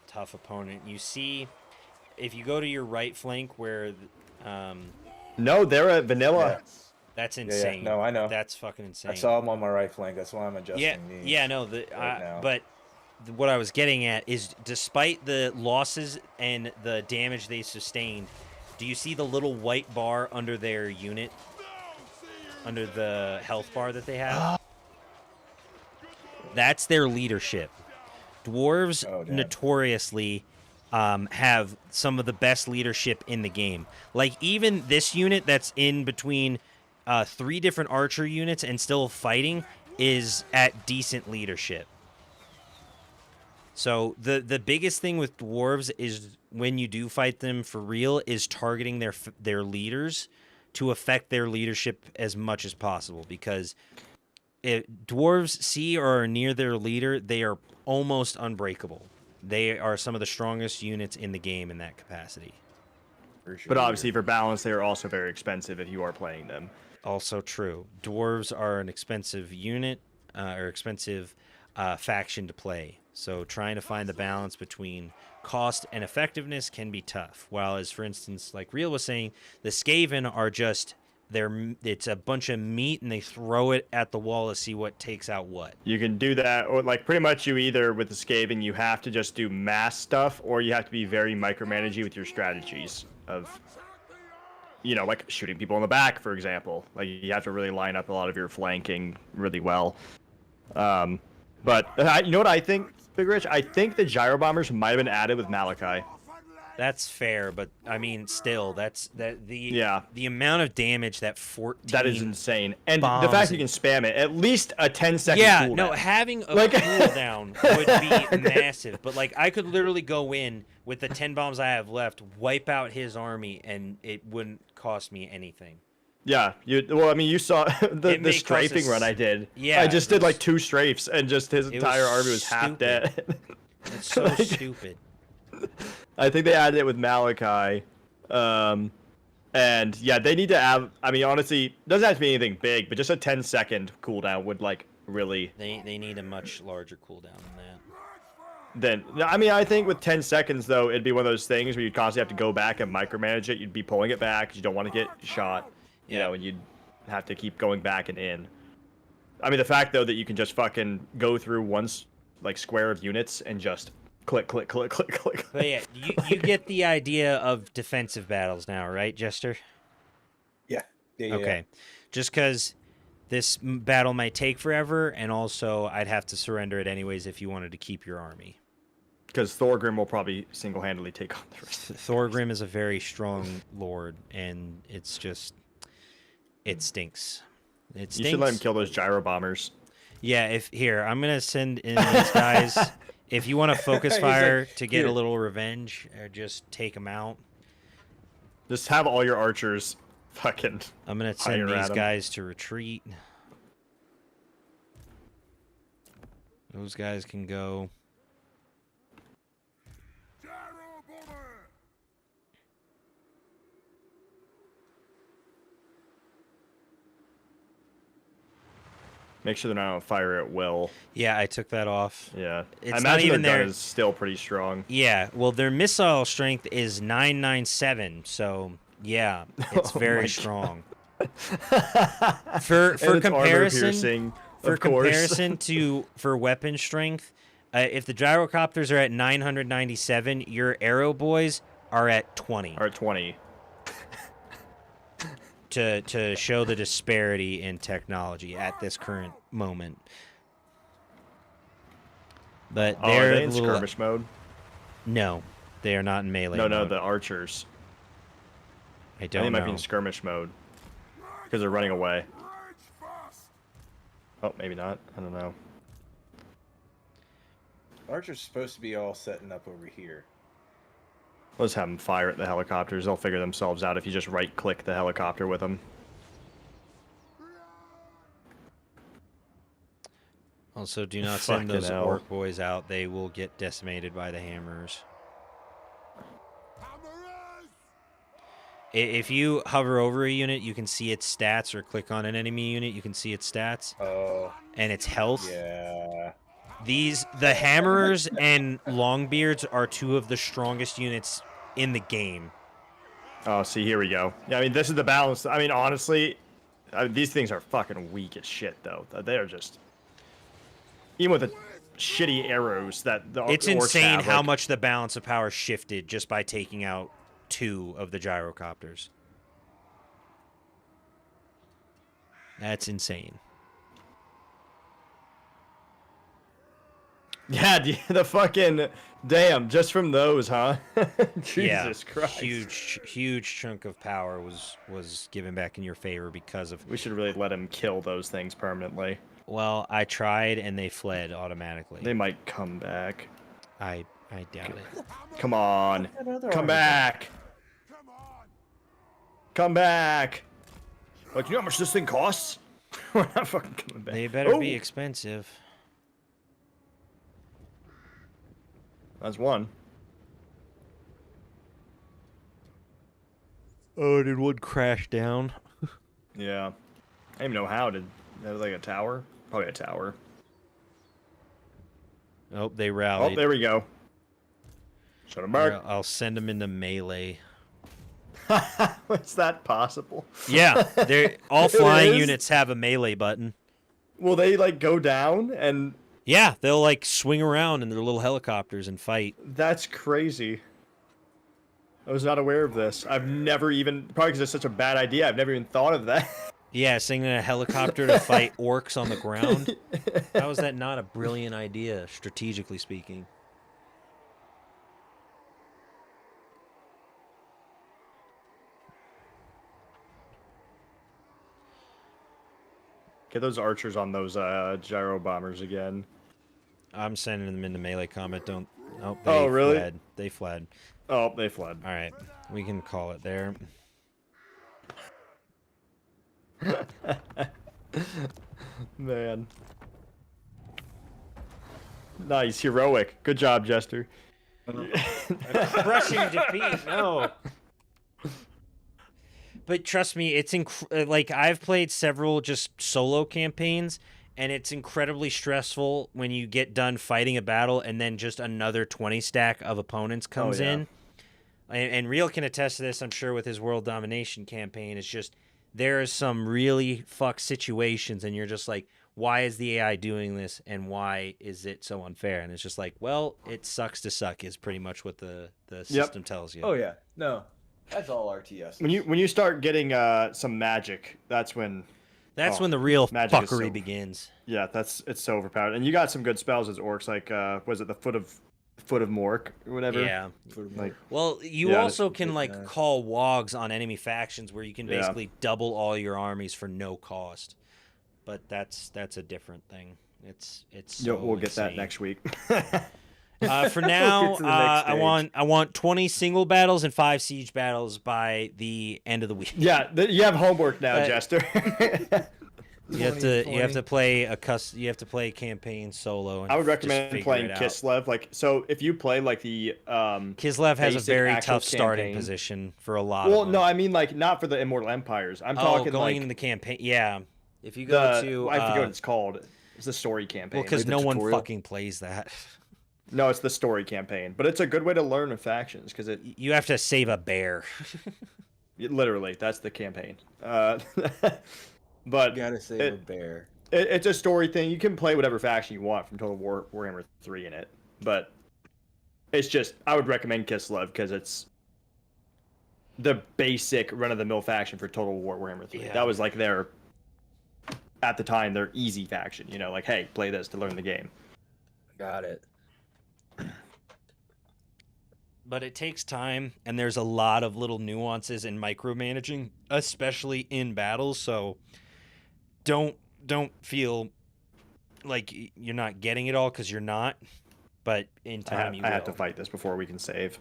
tough opponent, you see, if you go to your right flank where, no, they're at vanilla. Yeah. That's insane. Yeah. No, I know. That's fucking insane. I saw them on my right flank. That's why I'm adjusting these. Yeah, no. But what I was getting at is, despite the losses and the damage they sustained, do you see the little white bar under their unit? Under the health bar that they have? That's their leadership. Dwarves notoriously have some of the best leadership in the game. Like, even this unit that's in between 3 different archer units and still fighting is at decent leadership. So the biggest thing with dwarves is when you do fight them for real is targeting their leaders to affect their leadership as much as possible, because if dwarves see or are near their leader, they are almost unbreakable. They are some of the strongest units in the game in that capacity. But obviously, for balance, they are also very expensive if you are playing them. Also true. Dwarves are an expensive unit or expensive faction to play. So trying to find the balance between cost and effectiveness can be tough. While, as for instance, like Real was saying, the Skaven are just it's a bunch of meat and they throw it at the wall to see what takes out what. You can do that, or like pretty much you either with the Skaven you have to just do mass stuff, or you have to be very micromanagey with your strategies of, you know, like shooting people in the back, for example. Like you have to really line up a lot of your flanking really well. But you know what I think, Big Rich? I think the gyro bombers might have been added with Malachi. That's fair, but I mean, still, yeah. The amount of damage that 14 that is insane, and the fact you can spam it at least a 10-second cooldown. No, having a cooldown would be massive. But like, I could literally go in with the 10 bombs I have left, wipe out his army, and it wouldn't cost me anything. Yeah, well, I mean, you saw the strafing run I did. Yeah, I just did like 2 strafes, and just his entire army was half dead. It's so stupid. I think they added it with Malachi. And yeah, they need to have, I mean, honestly, it doesn't have to be anything big, but just a 10-second cooldown would like really. They need a much larger cooldown than that. Then, I mean, I think with 10 seconds, though, it'd be one of those things where you'd constantly have to go back and micromanage it. You'd be pulling it back because you don't want to get shot, you know, and you'd have to keep going back and in. I mean, the fact, though, that you can just fucking go through one, like, square of units and just click, click, click, click, click. But yeah, you get the idea of defensive battles now, right, Jester? Yeah. Okay. Just because this battle might take forever, and also I'd have to surrender it anyways if you wanted to keep your army. Because Thorgrim will probably single-handedly take on the rest. Thorgrim is a very strong lord, and it's just... It stinks. It stinks. You should let him kill those gyro bombers. Yeah, I'm going to send in these guys... If you want to focus fire to get a little revenge, or just take them out. Just have all your archers fucking. I'm going to send these guys to retreat. Those guys can go. Make sure they're not on fire at will. Yeah, I took that off. Yeah. It's I imagine not even their gun is still pretty strong. Yeah, well, their missile strength is 997, so yeah, it's very strong. For comparison, for weapon strength, if the gyrocopters are at 997, your arrow boys are at 20. Are at 20. To show the disparity in technology at this current moment. But they're in skirmish mode? No, they are not in melee mode. No, the archers. I don't know. They might be in skirmish mode. Because they're running away. Oh, maybe not. I don't know. Archers supposed to be all setting up over here. Let's have them fire at the helicopters. They'll figure themselves out if you just right-click the helicopter with them. Also, do not send those orc boys out. They will get decimated by the hammers. If you hover over a unit, you can see its stats, or click on an enemy unit, you can see its stats. Oh. And its health. Yeah. The hammerers and longbeards are 2 of the strongest units in the game. Oh, see, here we go. Yeah, I mean, this is the balance. I mean, honestly, these things are fucking weak as shit, though. They are just... Even with the shitty arrows that the It's orcs insane have, how much the balance of power shifted just by taking out 2 of the gyrocopters. That's insane. Yeah, the fucking... Damn, just from those, huh? Jesus Christ. Huge chunk of power was given back in your favor because of... We should really let him kill those things permanently. Well, I tried, and they fled automatically. They might come back. I doubt it. Come on. Come back. Come back. Like, you know how much this thing costs? We're not fucking coming back. They better be expensive. That's one. Oh, did one crash down? Yeah. I don't even know how. That was like a tower? Probably a tower. Oh, they Oh, rallied. there we go. Shut him Here, back. I'll send them into melee. Is that possible? Yeah, they're all flying is? units have a melee button. Will they like go down and? Yeah, they'll like swing around in their little helicopters and fight. That's crazy. I was not aware of this. I've never even, probably because it's such a bad idea, I've never even thought of that. Yeah, sending a helicopter to fight orcs on the ground. How is that not a brilliant idea, strategically speaking? Get those archers on those gyro bombers again. I'm sending them into melee combat. Don't. Oh, Oh, really? Fled. They fled. Oh, they fled. All right, we can call it there. Man. Nice, heroic. Good job, Jester. Crushing defeat. No. But trust me, it's like I've played several just solo campaigns, and it's incredibly stressful when you get done fighting a battle and then just another 20 stack of opponents comes in. And Real can attest to this, I'm sure, with his world domination campaign. It's just there are some really fucked situations, and you're just like, why is the AI doing this, and why is it so unfair? And it's just like, well, it sucks to suck is pretty much what the system tells you. Oh yeah, no, that's all RTS. When you start getting some magic, that's when when the real magic is fuckery begins. Yeah, it's so overpowered. And you got some good spells as orcs, like was it the foot of Mork or whatever? Yeah. Like, well, you also can like call wogs on enemy factions where you can basically double all your armies for no cost. But that's a different thing. It's so we'll get insane. that next week. For now, I want 20 single battles and 5 siege battles by the end of the week. Yeah, you have homework now, Jester. You have to play campaign solo. And I would recommend playing Kislev. Like, so if you play like the Kislev has a very tough starting position for a lot. Well, of them. no, I mean like not for the Immortal Empires. I'm talking going like into the campaign. Yeah, if you go to I forget what it's called. It's the story campaign. Well, because like no tutorial. one fucking plays that. No, it's the story campaign, but it's a good way to learn the factions because you have to save a bear. Literally, that's the campaign. But you gotta save a bear. It's a story thing. You can play whatever faction you want from Total Warhammer 3 in it, but it's just I would recommend Kislev because it's the basic run-of-the-mill faction for Total Warhammer 3. Yeah. That was like at the time their easy faction. You know, like hey, play this to learn the game. Got it. But it takes time, and there's a lot of little nuances in micromanaging, especially in battles. So don't feel like you're not getting it all because you're not. But in time, you will. I have to fight this before we can save.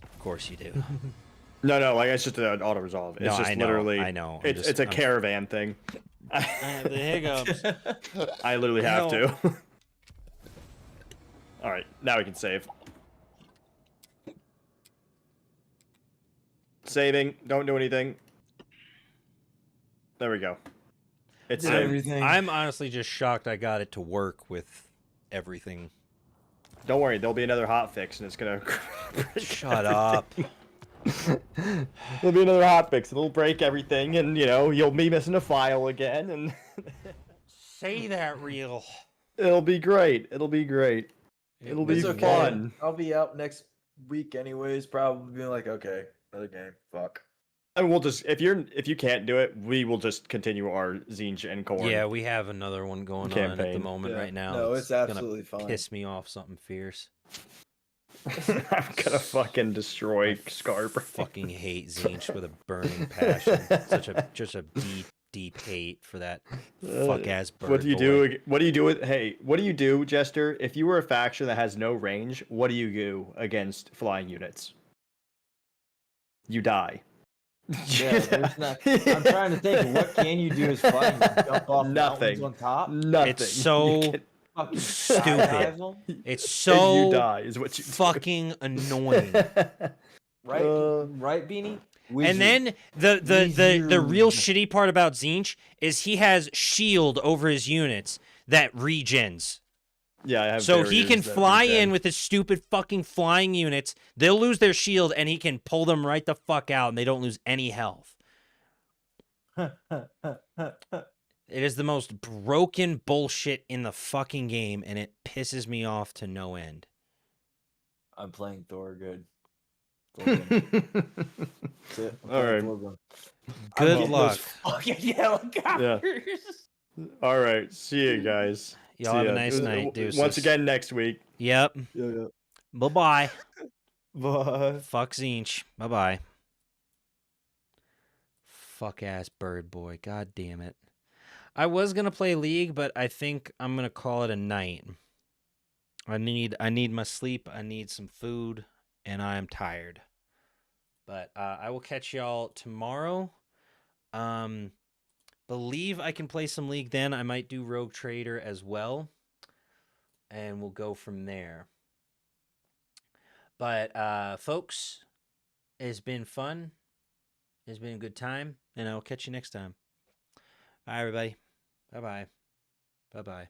Of course you do. No, like it's just an auto resolve. It's just literally. I know. It's a caravan thing. I have the hiccups. I literally have to. All right, now we can save. Saving. Don't do anything. There we go. It's everything. I'm honestly just shocked I got it to work with everything. Don't worry, there'll be another hot fix, and it's gonna. Shut up. There'll be another hot fix. It'll break everything, and you'll be missing a file again, and. Say that real. It'll be great. It'll be great. It'll be fun. I'll be out next week anyways. Probably being like, okay, another game. Fuck. And we'll just if you can't do it, we will just continue our Zinj and Corn. Yeah, we have another one going on at the moment right now. No, it's absolutely fine. Piss me off something fierce. I'm gonna fucking destroy Scarborough. Fucking hate Zinj with a burning passion. Such a deep hate for that fuck ass bird. What do you do? What do you do with? Hey, what do you do, Jester? If you were a faction that has no range, what do you do against flying units? You die. Yeah, there's not, I'm trying to think. What can you do as flying? Jump off mountains on top? Nothing. It's so stupid. It's so you die is what you fucking annoying. Right, right, Beanie. And then the real shitty part about Zinch is he has shield over his units that regens. Yeah, I have. So he can fly in with his stupid fucking flying units. They'll lose their shield, and he can pull them right the fuck out, and they don't lose any health. It is the most broken bullshit in the fucking game, and it pisses me off to no end. I'm playing Thorgood. All right. Good luck. Fucking helicopters. Yeah. All right. See you guys. Y'all have a nice night, deuces. Once again next week. Yep. Yeah. Bye-bye. Bye. Fuck Zinch. Bye-bye. Fuck-ass bird boy. God damn it. I was going to play League, but I think I'm going to call it a night. I need my sleep. I need some food, and I'm tired. But I will catch y'all tomorrow. Believe I can play some League then. I might do Rogue Trader as well. And we'll go from there. But, folks, it's been fun. It's been a good time. And I'll catch you next time. Bye, everybody. Bye-bye. Bye-bye.